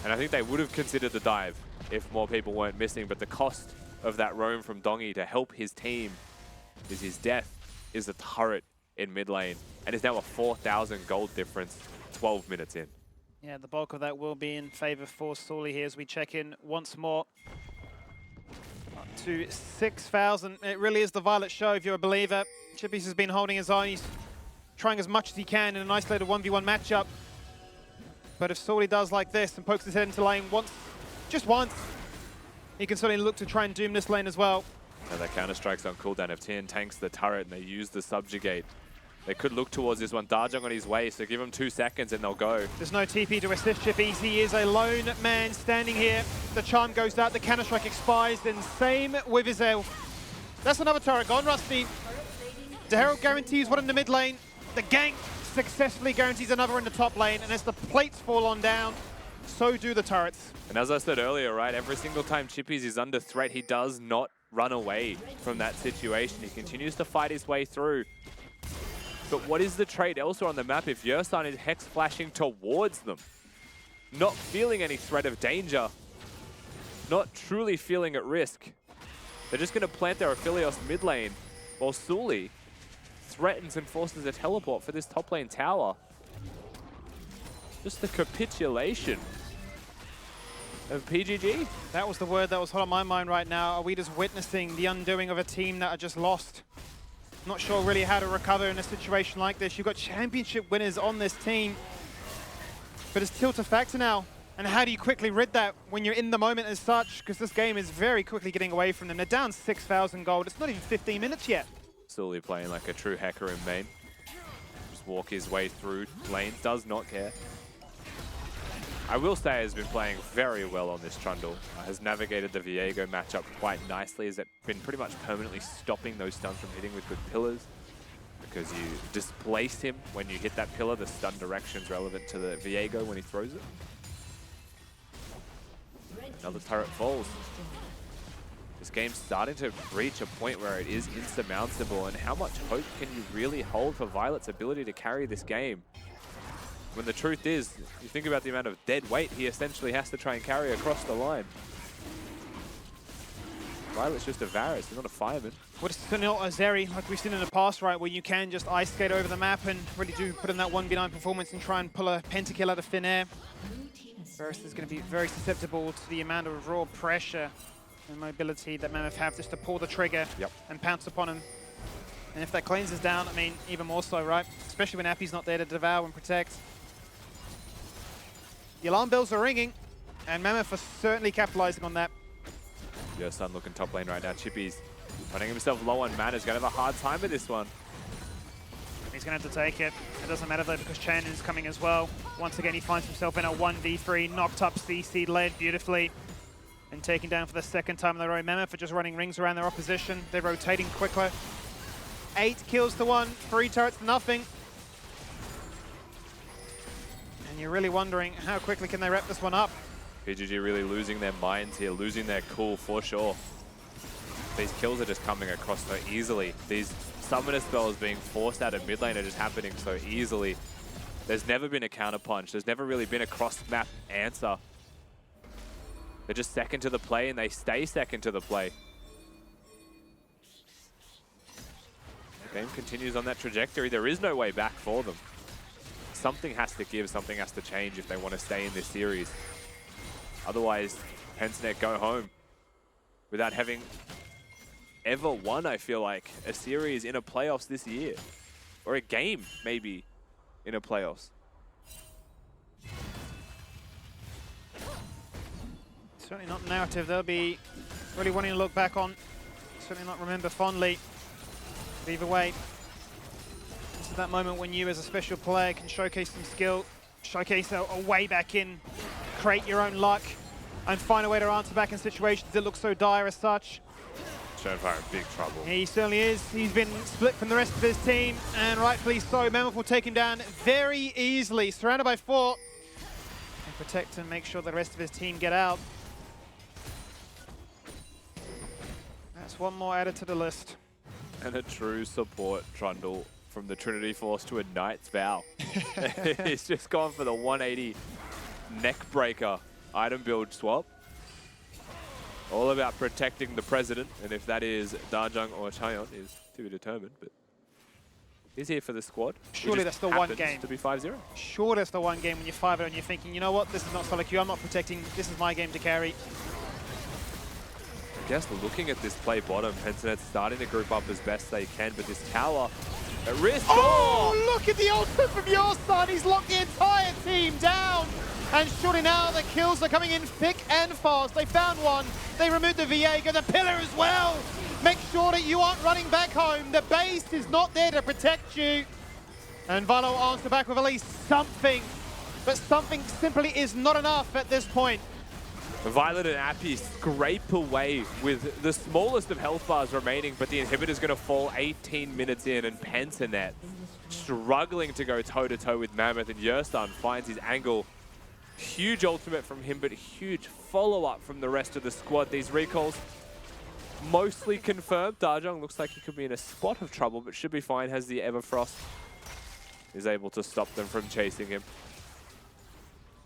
And I think they would have considered the dive if more people weren't missing, but the cost of that roam from Dongy to help his team is his death, is the turret in mid lane. And it's now a 4,000 gold difference 12 minutes in. Yeah, the bulk of that will be in favor for Sorely here as we check in once more. Up to 6,000. It really is the Violet show if you're a believer. Chippies has been holding his own. He's trying as much as he can in an isolated 1v1 matchup. But if Sorely does like this and pokes his head into lane once, just once, he can certainly look to try and doom this lane as well. And that counter strike's on cooldown. If TN tanks the turret and they use the subjugate, They could look towards this one. Darjung on his way, so give him 2 seconds and they'll go. There's no TP to assist Chippies. He is a lone man standing here. The charm goes out, the counter-strike expires, then same with his elf. That's another turret gone, Rusty. The Herald guarantees one in the mid lane. The gank successfully guarantees another in the top lane, and as the plates fall on down, so do the turrets. And as I said earlier, right, every single time Chippies is under threat, he does not run away from that situation. He continues to fight his way through. But what is the trade elsewhere on the map if Yersan is hex flashing towards them? Not feeling any threat of danger. Not truly feeling at risk. They're just going to plant their Aphelios mid lane, while Sully threatens and forces a teleport for this top lane tower. Just the capitulation of PGG. That was the word that was hot on my mind right now. Are we just witnessing the undoing of a team that are just lost? Not sure really how to recover in a situation like this. You've got championship winners on this team, but it's tilt a factor now. And how do you quickly rid that when you're in the moment as such? Because this game is very quickly getting away from them. They're down 6,000 gold. It's not even 15 minutes yet. Sully playing like a true hacker in main. Just walk his way through lanes, does not care. I will say has been playing very well on this Trundle. Has navigated the Viego matchup quite nicely. Has been pretty much permanently stopping those stuns from hitting with good pillars. Because you displace him when you hit that pillar, the stun direction's relevant to the Viego when he throws it. Another turret falls. This game's starting to reach a point where it is insurmountable, and how much hope can you really hold for Violet's ability to carry this game? When the truth is, you think about the amount of dead weight he essentially has to try and carry across the line. Violet's just a Varus, he's not a fireman. What is not a Zeri, like we've seen in the past, right, where you can just ice skate over the map and really do put in that 1v9 performance and try and pull a pentakill out of thin air. Varus is going to be very susceptible to the amount of raw pressure and mobility that Mammoth have just to pull the trigger and pounce upon him. And if that cleanses down, I mean, even more so, right? Especially when Appy's not there to devour and protect. The alarm bells are ringing, and Mammoth are certainly capitalizing on that. Yersan looking top lane right now. Chippies running himself low on mana. He's going to have a hard time with this one. He's going to have to take it. It doesn't matter though because Chan is coming as well. Once again, he finds himself in a 1v3, knocked up CC, led beautifully. And taken down for the second time in a row. Mammoth are just running rings around their opposition. They're rotating quicker. 8 kills to 1, 3 turrets to nothing. And you're really wondering how quickly can they wrap this one up. PGG really losing their minds here, losing their cool for sure. These kills are just coming across so easily. These summoner spells being forced out of mid lane are just happening so easily. There's never been a counter punch. There's never really been a cross-map answer. They're just second to the play and they stay second to the play. The game continues on that trajectory. There is no way back for them. Something has to give, something has to change if they want to stay in this series. Otherwise, Pensanet go home without having ever won, I feel like, a series in a playoffs this year. Or a game, maybe, in a playoffs. Certainly not narrative they'll be really wanting to look back on. Certainly not remember fondly. But either way, this is that moment when you as a special player can showcase some skill, showcase a way back in, create your own luck, and find a way to answer back in situations that look so dire as such. Schoenfire in big trouble. He certainly is. He's been split from the rest of his team, and rightfully so. Mammoth will take him down very easily, surrounded by 4. And protect and make sure the rest of his team get out. That's one more added to the list. And a true support Trundle from the Trinity Force to a Knight's Vow. He's just gone for the 180 neck breaker item build swap. All about protecting the president, and if that is Darjung or Chaeyon is to be determined, but he's here for the squad. Surely that's the one game. To be 5-0. Sure, that's the one game when you're 5-0 and you're thinking, you know what, this is not solo queue, I'm not protecting, this is my game to carry. I guess looking at this play bottom, Pensanet's starting to group up as best they can, but this tower at risk. Oh, look at the ultimate from Yersan. He's locked the entire team down. And surely now the kills are coming in thick and fast. They found one. They removed the Viego, the pillar as well. Make sure that you aren't running back home. The base is not there to protect you. And Valo will answer back with at least something. But something simply is not enough at this point. Violet and Appy scrape away with the smallest of health bars remaining, but the inhibitor's going to fall 18 minutes in, and Pentanet struggling to go toe-to-toe with Mammoth, and Yersan finds his angle. Huge ultimate from him, but huge follow-up from the rest of the squad. These recalls mostly confirmed. Dajong looks like he could be in a spot of trouble, but should be fine. Has the Everfrost. Is able to stop them from chasing him.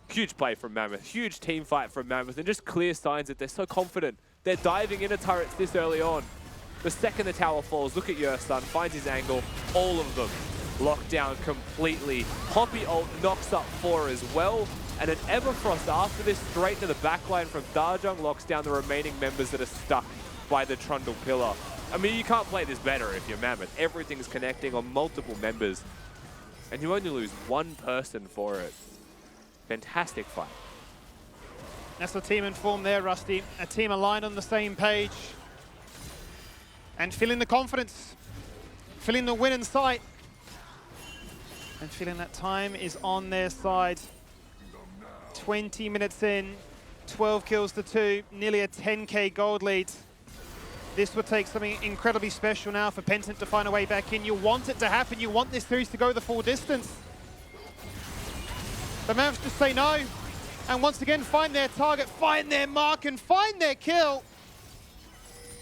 Huge play from Mammoth. Huge team fight from Mammoth, and just clear signs that they're so confident. They're diving into turrets this early on. The second the tower falls, look at Yersan, finds his angle. All of them locked down completely. Poppy ult knocks up 4 as well. And an Everfrost after this straight into the backline from Dajong locks down the remaining members that are stuck by the Trundle pillar. I mean, you can't play this better if you're Mammoth. Everything's connecting on multiple members. And you only lose one person for it. Fantastic fight. That's the team in form there, Rusty. A team aligned on the same page. And feeling the confidence. Feeling the win in sight. And feeling that time is on their side. 20 minutes in, 12 kills to 2, nearly a 10k gold lead. This would take something incredibly special now for Pentanet to find a way back in. You want it to happen. You want this series to go the full distance. The Mavs just say no. And once again, find their target, find their mark, and find their kill.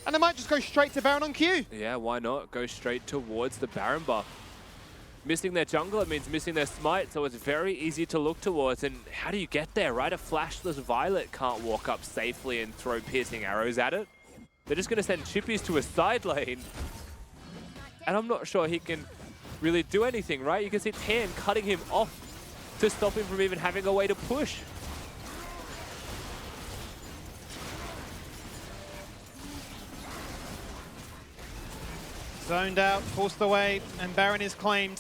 And they might just go straight to Baron on cue. Yeah, why not? Go straight towards the Baron buff. Missing their jungler means missing their smite, so it's very easy to look towards. And how do you get there, right? A flashless Violet can't walk up safely and throw piercing arrows at it. They're just going to send Chippies to a side lane. And I'm not sure he can really do anything, right? You can see Tan cutting him off to stop him from even having a way to push. Zoned out, forced away, and Baron is claimed.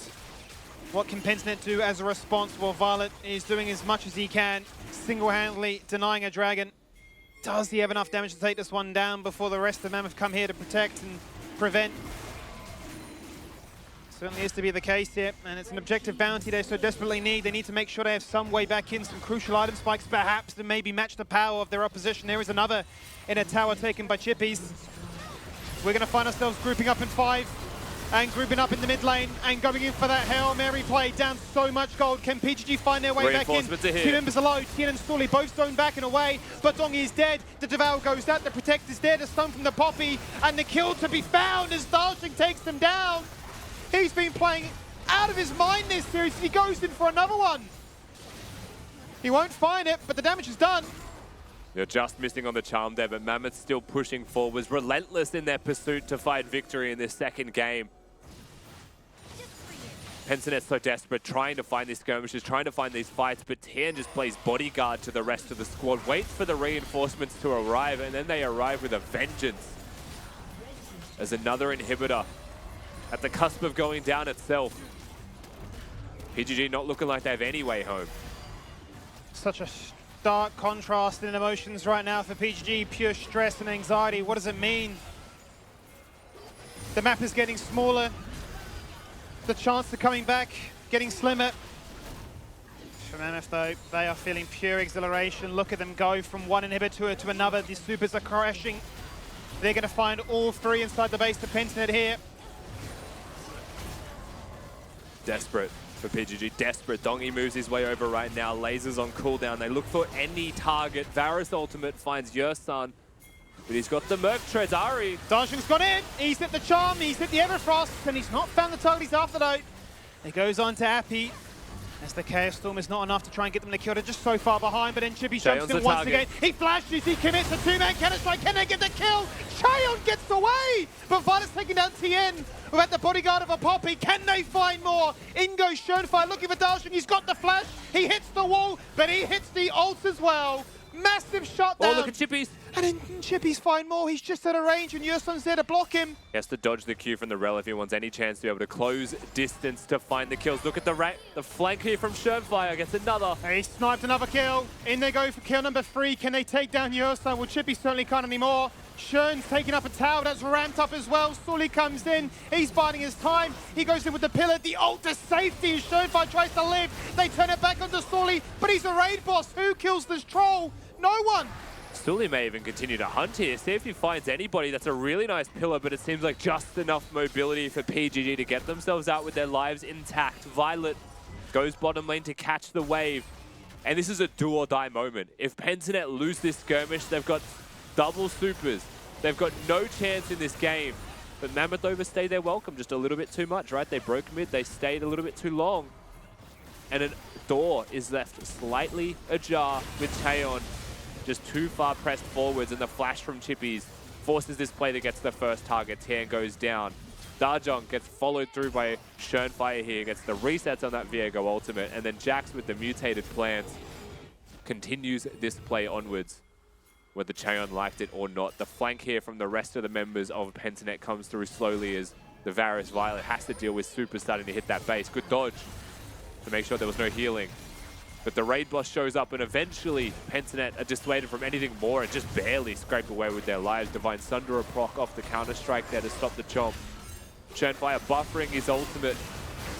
What can Pentanet do as a response? Well, Violet is doing as much as he can, single-handedly denying a dragon. Does he have enough damage to take this one down before the rest of Mammoth come here to protect and prevent? Certainly is to be the case here, and it's an objective bounty they so desperately need. They need to make sure they have some way back in, some crucial item spikes perhaps to maybe match the power of their opposition. There is another in a tower taken by Chippies. We're going to find ourselves grouping up in 5 and grouping up in the mid lane and going in for that Hail Mary play. Down so much gold. Can PGG find their way back in? Two members are low. Tien and Stolly both thrown back and away, but Dongi is dead. The Devour goes out. The Protect is dead. A stun from the Poppy, and the kill to be found as Darshing takes them down. He's been playing out of his mind this series, and he goes in for another one. He won't find it, but the damage is done. They're just missing on the charm there, but Mammoth still pushing forwards, relentless in their pursuit to find victory in this second game. Pensanet's so desperate, trying to find these skirmishes, trying to find these fights, but Tian just plays bodyguard to the rest of the squad, waits for the reinforcements to arrive, and then they arrive with a vengeance. As another inhibitor at the cusp of going down itself. PGG not looking like they have any way home. Such a stark contrast in emotions right now for PGG. Pure stress and anxiety. What does it mean? The map is getting smaller. The chance of coming back getting slimmer. For Mammoth though, they are feeling pure exhilaration. Look at them go from one inhibitor to another. The supers are crashing. They're going to find all 3 inside the base of Pentanet here. Desperate for PGG, desperate. Dongi moves his way over right now. Lasers on cooldown. They look for any target. Varus ultimate finds Yersan, but he's got the Merc Treads. Ari. Darshing's gone in. He's hit the charm. He's hit the Everfrost, and he's not found the target he's after though. It goes on to Appy. As the Chaos Storm is not enough to try and get them to kill. They're just so far behind, but then Chippy jumps in once again. He flashes, he commits a 2-man counter-strike. Can they get the kill? Chaeon gets away! But Violet's taking down Tien without the bodyguard of a Poppy. Can they find more? In goes Schoenfire looking for Darshing. He's got the flash. He hits the wall, but he hits the ult as well. Massive shutdown. Oh, look at Chippies. And then Chippies find more. He's just out of range, and Yersan's there to block him. He has to dodge the Q from the Rel if he wants any chance to be able to close distance to find the kills. Look at the flank here from Schoenfire. Gets another. He sniped another kill. In they go for kill number 3. Can they take down Yersan? Well, Chippy certainly can't anymore. Schön's taking up a tower that's ramped up as well. Sully comes in, he's biding his time. He goes in with the pillar, the ult to safety as Schönfire tries to live. They turn it back onto Sully, but he's a raid boss. Who kills this troll? No one. Sully may even continue to hunt here, see if he finds anybody. That's a really nice pillar, but it seems like just enough mobility for PGG to get themselves out with their lives intact. Violet goes bottom lane to catch the wave. And this is a do or die moment. If Pentanet lose this skirmish, they've got double supers. They've got no chance in this game. But Mammoth overstayed their welcome just a little bit too much, right? They broke mid, they stayed a little bit too long. And a door is left slightly ajar with Taeyeon just too far pressed forwards, and the flash from Chippies forces this play that gets the first target. Tian goes down. Dajong gets followed through by Schönfire here, gets the resets on that Viego ultimate, and then Jax with the mutated plants continues this play onwards, whether Chaeyeon liked it or not. The flank here from the rest of the members of Pentanet comes through slowly as the Varus Violet has to deal with Super starting to hit that base. Good dodge to make sure there was no healing. But the raid boss shows up, and eventually Pentanet are dissuaded from anything more and just barely scrape away with their lives. Divine Sunder a proc off the counter-strike there to stop the chomp. Schönfire buffering his ultimate,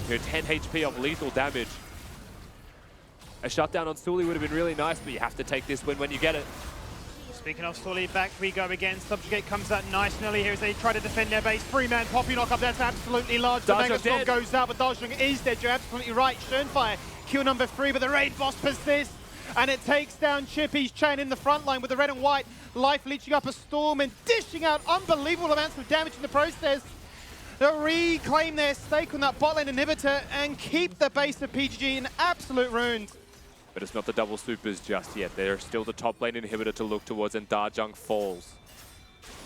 10 HP of lethal damage. A shutdown on Sully would have been really nice, but you have to take this win when you get it. Speaking of Sully, back we go again. Subjugate comes out nice and early here as they try to defend their base. 3-man poppy knock up, that's absolutely large. The Megastorm goes out, but Dajong is dead. You're absolutely right. Schönfire, kill number 3, but the raid boss persists. And it takes down Chippy's chain in the front line with the red and white. Life leeching up a storm and dishing out unbelievable amounts of damage in the process. They'll reclaim their stake on that bot lane inhibitor and keep the base of PGG in absolute ruins. But it's not the double supers just yet. They're still the top lane inhibitor to look towards, and Dajong falls.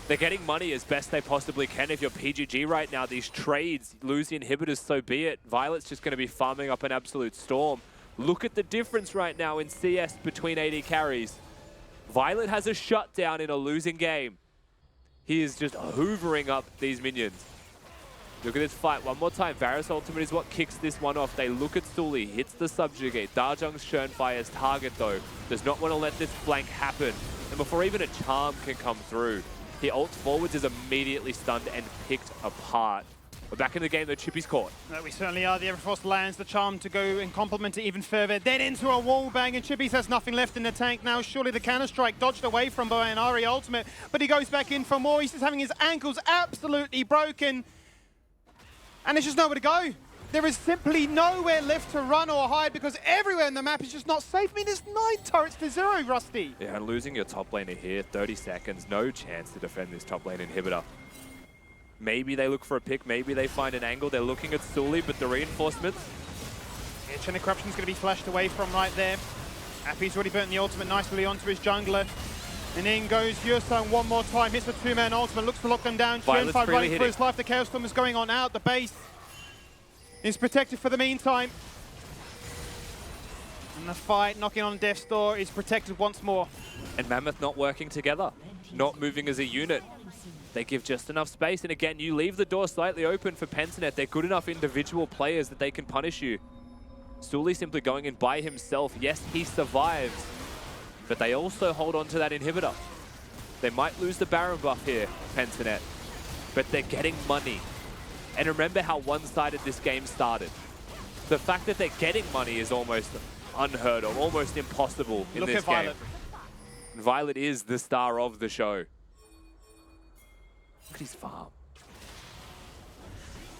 They're getting money as best they possibly can. If you're PGG right now, these trades, lose the inhibitors, so be it. Violet's just going to be farming up an absolute storm. Look at the difference right now in CS between AD carries. Violet has a shutdown in a losing game. He is just hoovering up these minions. Look at this fight one more time. Varus ultimate is what kicks this one off. They look at Sully, hits the subjugate. Dajong's Schönfire's target though. Does not want to let this flank happen. And before even a charm can come through, he ults forwards, is immediately stunned and picked apart. We're back in the game though, Chippy's caught. We certainly are. The Everfrost lands the charm to go and complement it even further. Then into a wall bang, and Chippy's has nothing left in the tank now. Surely the counter-strike dodged away from by an Ari ultimate, but he goes back in for more. He's just having his ankles absolutely broken. And there's just nowhere to go. There is simply nowhere left to run or hide because everywhere in the map is just not safe. I mean, there's 9 turrets to 0, Rusty. Yeah, and losing your top laner here, 30 seconds, no chance to defend this top lane inhibitor. Maybe they look for a pick, maybe they find an angle. They're looking at Sully, but the reinforcements. Yeah, Chain of Corruption's going to be flashed away from right there. Appy's already burnt the ultimate nicely onto his jungler. And in goes Yursan one more time, hits the 2-man ultimate, looks to lock them down. Schönfire running for his life, the Chaos Storm is going on out, the base is protected for the meantime. And the fight, knocking on Death's Door, is protected once more. And Mammoth not working together, not moving as a unit. They give just enough space, and again, you leave the door slightly open for Pentanet. They're good enough individual players that they can punish you. Sully simply going in by himself. Yes, he survives, but they also hold on to that inhibitor. They might lose the Baron buff here, Pentanet, but they're getting money. And remember how one-sided this game started. The fact that they're getting money is almost unheard of, almost impossible in this game. Violet. Violet is the star of the show. Look at his farm.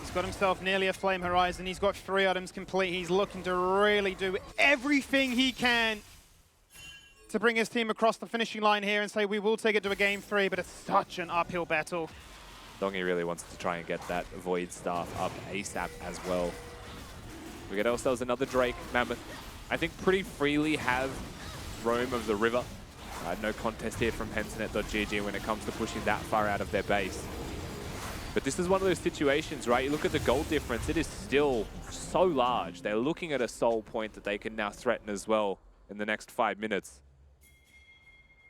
He's got himself nearly a Flame Horizon. He's got 3 items complete. He's looking to really do everything he can to bring his team across the finishing line here and say, we will take it to a game 3, but it's such an uphill battle. Dongy really wants to try and get that Void Staff up ASAP as well. We get ourselves another Drake. Mammoth, I think, pretty freely have roam of the river. No contest here from Pentanet.gg when it comes to pushing that far out of their base. But this is one of those situations, right? You look at the gold difference, it is still so large. They're looking at a soul point that they can now threaten as well in the next 5 minutes.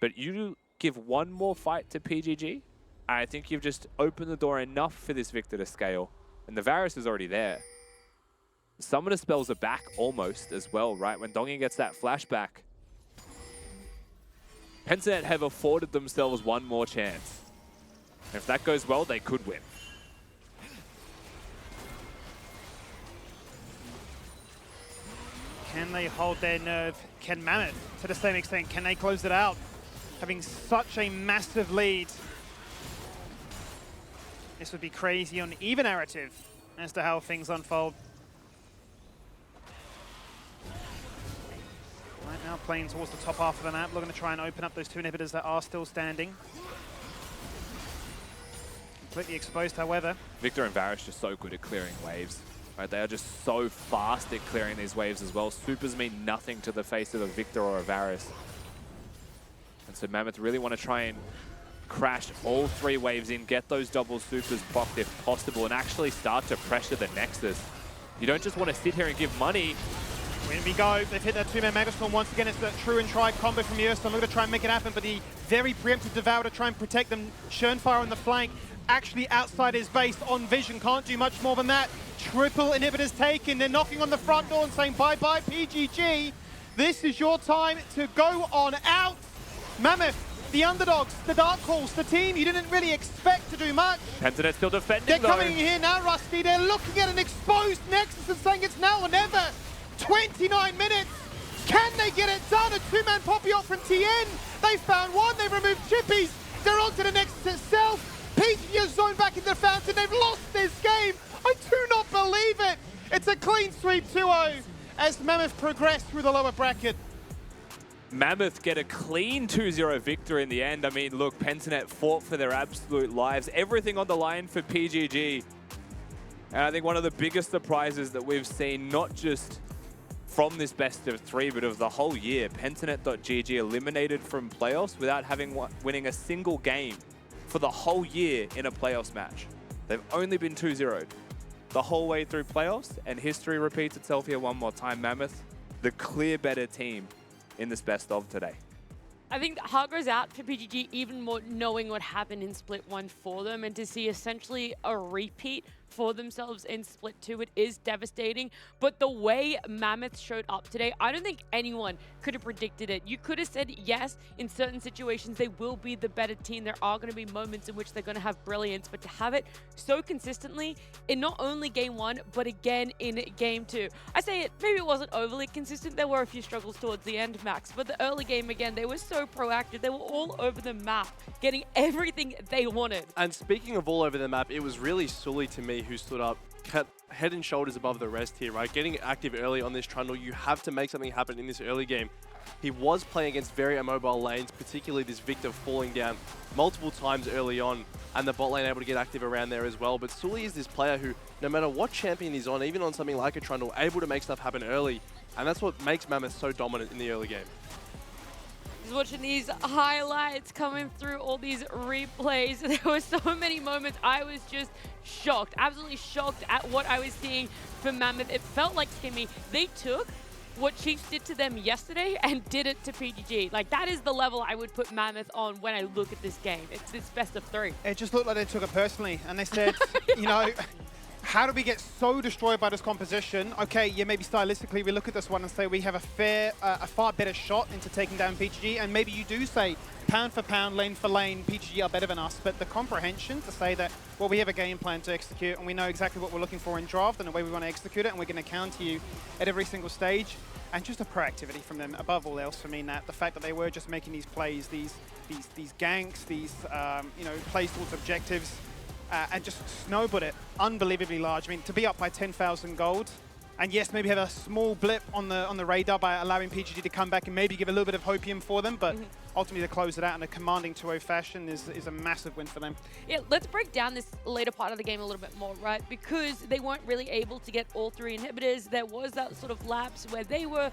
But you give one more fight to PGG, I think you've just opened the door enough for this Victor to scale. And the Varus is already there. Summoner spells are back almost as well, right? When Dongy gets that flashback, Pentanet have afforded themselves one more chance. If that goes well, they could win. Can they hold their nerve? Can Mammoth, to the same extent, can they close it out? Having such a massive lead. This would be crazy on either narrative as to how things unfold. Right now playing towards the top half of the map, looking to try and open up those two inhibitors that are still standing. Completely exposed, however. Victor and Varus just so good at clearing waves. Right, they are just so fast at clearing these waves as well. Supers mean nothing to the face of a Victor or a Varus. And so Mammoth really want to try and crash all 3 waves in, get those double supers blocked if possible, and actually start to pressure the Nexus. You don't just want to sit here and give money. In we go. They've hit that 2-man Megastorm once again. It's that true and try combo from Yerstone. Looking to try and make it happen, but the very preemptive Devour to try and protect them. Churnfire on the flank, actually outside his base on vision. Can't do much more than that. Triple inhibitors taken. They're knocking on the front door and saying bye-bye PGG. This is your time to go on out. Mammoth, the underdogs, the dark horse, the team you didn't really expect to do much. Pentanet's still defending They're though. coming in here now, Rusty. They're looking at an exposed Nexus and saying it's now or never. 29 minutes. Can they get it done? A 2-man Poppy Op from TN. They found one. They've removed Chippies. They're on to the Nexus itself. PGG has zoned back into the fountain. They've lost this game. I do not believe it. It's a clean sweep 2-0 as Mammoth progress through the lower bracket. Mammoth get a clean 2-0 victory in the end. I mean, look, Pentanet fought for their absolute lives. Everything on the line for PGG. And I think one of the biggest surprises that we've seen, not just from this best of 3, but of the whole year, Pentanet.gg eliminated from playoffs without winning a single game for the whole year in a playoffs match. They've only been 2-0'd the whole way through playoffs, and history repeats itself here one more time. Mammoth, the clear better team in this best of today. I think the heart goes out for PGG even more knowing what happened in Split 1 for them, and to see essentially a repeat for themselves in Split 2, it is devastating. But the way Mammoth showed up today, I don't think anyone could have predicted it. You could have said, yes, in certain situations, they will be the better team. There are going to be moments in which they're going to have brilliance, but to have it so consistently in not only game 1, but again in game 2. I say it, maybe it wasn't overly consistent. There were a few struggles towards the end, Max, but the early game, again, they were so proactive. They were all over the map, getting everything they wanted. And speaking of all over the map, it was really Sully to me who stood up head and shoulders above the rest here, right? Getting active early on this Trundle, you have to make something happen in this early game. He was playing against very immobile lanes, particularly this Victor falling down multiple times early on, and the bot lane able to get active around there as well. But Sully is this player who, no matter what champion he's on, even on something like a Trundle, able to make stuff happen early, and that's what makes Mammoth so dominant in the early game. Just watching these highlights coming through all these replays, there were so many moments I was just shocked, absolutely shocked at what I was seeing from Mammoth. It felt like, Timmy, they took what Chiefs did to them yesterday and did it to PGG. Like, that is the level I would put Mammoth on when I look at this game. It's this best of 3. It just looked like they took it personally, and they said, you know, how do we get so destroyed by this composition? Okay, yeah, maybe stylistically we look at this one and say we have a far better shot into taking down PGG, and maybe you do say pound for pound, lane for lane, PGG are better than us, but the comprehension to say that, well, we have a game plan to execute and we know exactly what we're looking for in draft and the way we want to execute it, and we're going to counter you at every single stage, and just a proactivity from them above all else for me, Nat. The fact that they were just making these plays, these ganks, these you know, plays towards objectives, and just snowballed it unbelievably large. I mean, to be up by 10,000 gold, and yes, maybe have a small blip on the radar by allowing PGG to come back and maybe give a little bit of hopium for them, but ultimately to close it out in a commanding 2-0 fashion is a massive win for them. Yeah, let's break down this later part of the game a little bit more, right? Because they weren't really able to get all 3 inhibitors. There was that sort of lapse where they were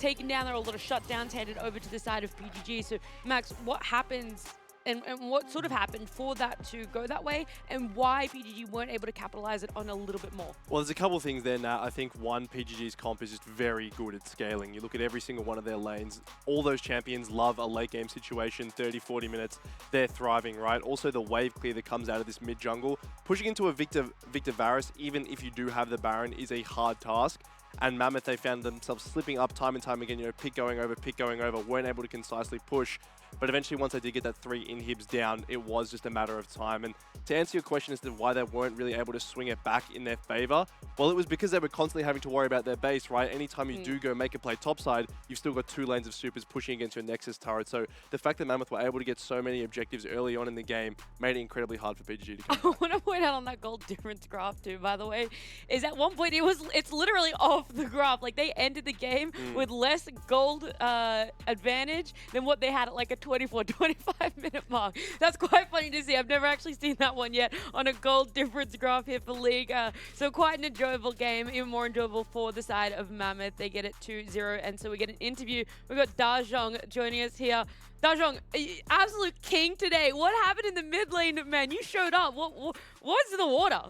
taken down. There were a lot of shutdowns handed over to the side of PGG. So, Max, what happens and what sort of happened for that to go that way, and why PGG weren't able to capitalize it on a little bit more? Well, there's a couple of things there, Nat. I think one, PGG's comp is just very good at scaling. You look at every single one of their lanes. All those champions love a late game situation, 30, 40 minutes. They're thriving, right? Also, the wave clear that comes out of this mid jungle, pushing into a Victor Varus, even if you do have the Baron, is a hard task. and Mammoth, they found themselves slipping up time and time again, pick going over, weren't able to concisely push. But eventually, once they did get that 3 inhibs down, it was just a matter of time. And to answer your question as to why they weren't really able to swing it back in their favor, well, it was because they were constantly having to worry about their base, right? Anytime you do go make a play topside, you've still got 2 lanes of supers pushing against your Nexus turret. So the fact that Mammoth were able to get so many objectives early on in the game made it incredibly hard for PGG to come I want to point out on that gold difference graph too, by the way, is at one point it's literally off the graph. Like they ended the game with less gold advantage than what they had at like a 24-25 minute mark. That's quite funny to see. I've never actually seen that one yet on a gold difference graph here for League. So quite an enjoyable game, even more enjoyable for the side of Mammoth. They get it 2-0, and so we get an interview. We've got Dajong joining us here. Dajong, absolute king today. What happened in the mid lane, man? You showed up. What's in the water?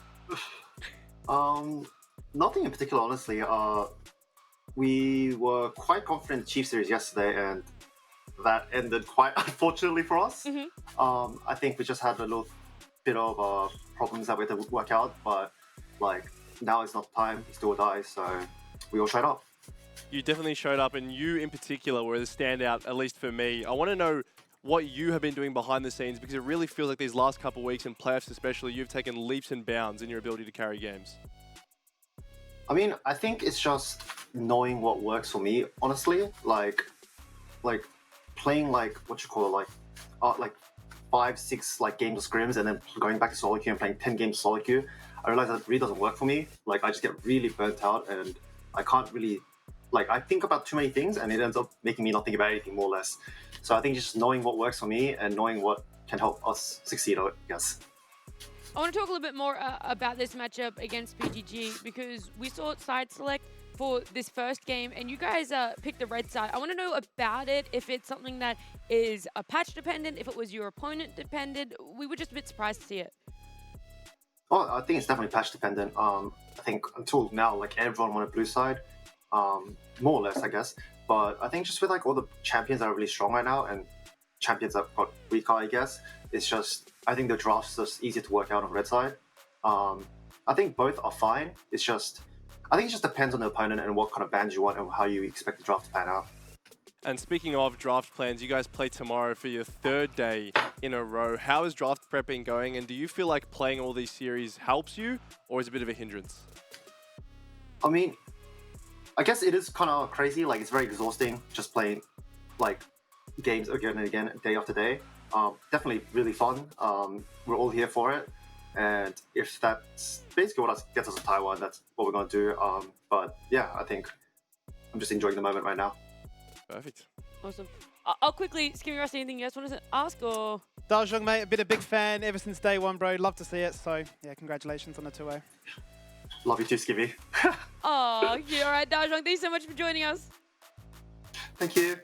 Nothing in particular, honestly. We were quite confident in the Chief Series yesterday, and that ended quite unfortunately for us. I think we just had a little bit of problems that we had to work out, but like now it's not time. It's do or die, so we all showed up. You definitely showed up, and you in particular were the standout, at least for me. I want to know what you have been doing behind the scenes, because it really feels like these last couple of weeks, in playoffs especially, you've taken leaps and bounds in your ability to carry games. I mean, I think it's just knowing what works for me, honestly. Like playing like like 5-6 like games of scrims and then going back to solo queue and playing 10 games solo queue. I realize that really doesn't work for me. Like I just get really burnt out, and I can't really I think about too many things, and it ends up making me not think about anything, more or less. So I think just knowing what works for me and knowing what can help us succeed, I guess. I want to talk a little bit more about this matchup against PGG, because we saw side select for this first game, and you guys picked the red side. I want to know about it, if it's something that is a patch dependent, if it was your opponent dependent. We were just a bit surprised to see it. Oh, I think it's definitely patch dependent. I think until now, like everyone wanted blue side, more or less, I guess. But I think just with like all the champions that are really strong right now and champions that got weaker, I guess, it's just, I think the draft's just easier to work out on red side. I think both are fine. It's just, I think it just depends on the opponent and what kind of bans you want and how you expect the draft to pan out. And speaking of draft plans, you guys play tomorrow for your 3rd day in a row. How is draft prep been going, and do you feel like playing all these series helps you, or is it a bit of a hindrance? I mean, I guess it is kind of crazy. Like, it's very exhausting just playing like games again and again, day after day. Definitely really fun. We're all here for it. And if that's basically what gets us to Taiwan, that's what we're going to do. But yeah, I think I'm just enjoying the moment right now. Perfect. Awesome. I'll quickly, Skimmy Rusty, anything you guys want to ask, or? Dajong, mate, been a big fan ever since day one, bro. Love to see it. So, yeah, congratulations on the 2-0. Love you too, Skivvy. Oh, yeah, all right, Dajong, thanks so much for joining us. Thank you.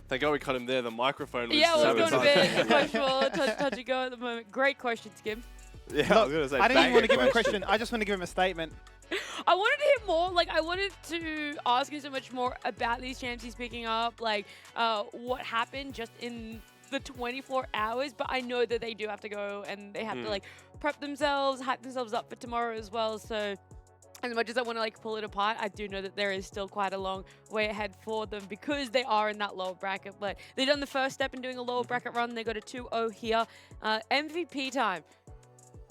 Thank God we cut him there. The microphone was... Yeah, it was going a bit sabotaged. questionable, touch and go at the moment. Great question, Skim. Yeah, I was going to say, I didn't even want to banging give him a question. I just want to give him a statement. I wanted to hear more, like, I wanted to ask him so much more about these champs he's picking up, like, what happened just in the 24 hours, but I know that they do have to go and they have to, like, prep themselves, hype themselves up for tomorrow as well, so as much as I want to, like, pull it apart, I do know that there is still quite a long way ahead for them because they are in that lower bracket, but they've done the first step in doing a lower bracket run. They got a 2-0 here. MVP time.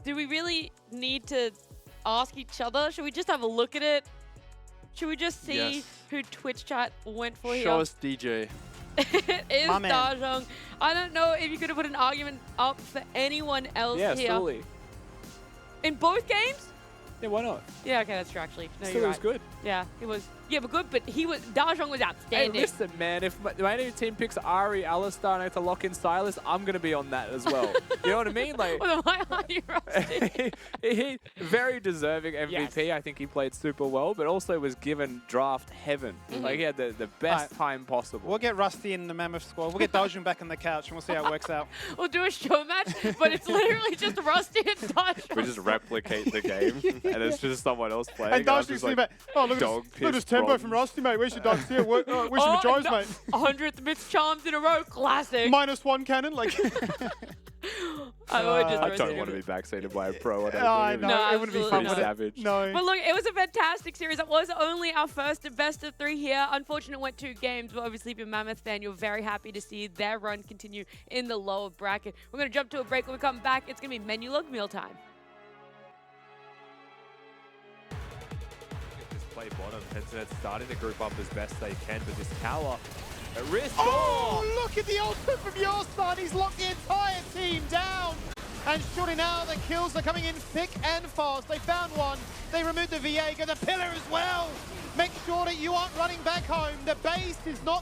Do we really need to ask each other? Should we just have a look at it? Should we just see who Twitch chat went for here? Show us DJ. It is My man. Dajong. I don't know if you could have put an argument up for anyone else Yeah, here. Sully. In both games? Yeah, why not? Yeah, okay, that's true actually. No, Sully you're was right. good. Yeah, he was. Yeah, but good. But Dajong was Hey, outstanding. listen, man, if my new team picks Ari, Alistar, and I have to lock in Silas, I'm going to be on that as well. You know what I mean? Like, Well, why are you rusty? he very deserving MVP. Yes. I think he played super well, but also was given draft heaven. Like, he had the best time possible. We'll get Rusty in the Mammoth squad. We'll get Dajong back on the couch and we'll see how it works out. We'll do a show match, but it's literally just Rusty and Dajong. We just replicate the game, and it's just someone else playing. And I'm Dajong's just like, like, oh, look dog at this piss tempo bronze. from Rusty, mate. Where's your dogs here? Where's your Majors, mate? 100th Myth Charms in a row, classic. -1 cannon, like... I would just I roasted don't want to him. be backseated by a pro. I don't Oh, think. no, No, it wouldn't be absolutely fun, not. would it? Savage. No. But look, it was a fantastic series. It was only our first best of 3 here. Unfortunately, it went 2 games, but obviously if you're a Mammoth fan, you're very happy to see their run continue in the lower bracket. We're going to jump to a break. When we come back, it's going to be menu log meal time. This play bottom, Tencent starting to group up as best they can, but this tower at risk. Oh, look at the ultimate from your son. He's locked the entire team down. And surely now the kills are coming in thick and fast. They found one. They removed the Viego, the pillar as well. Make sure that you aren't running back home. The base is not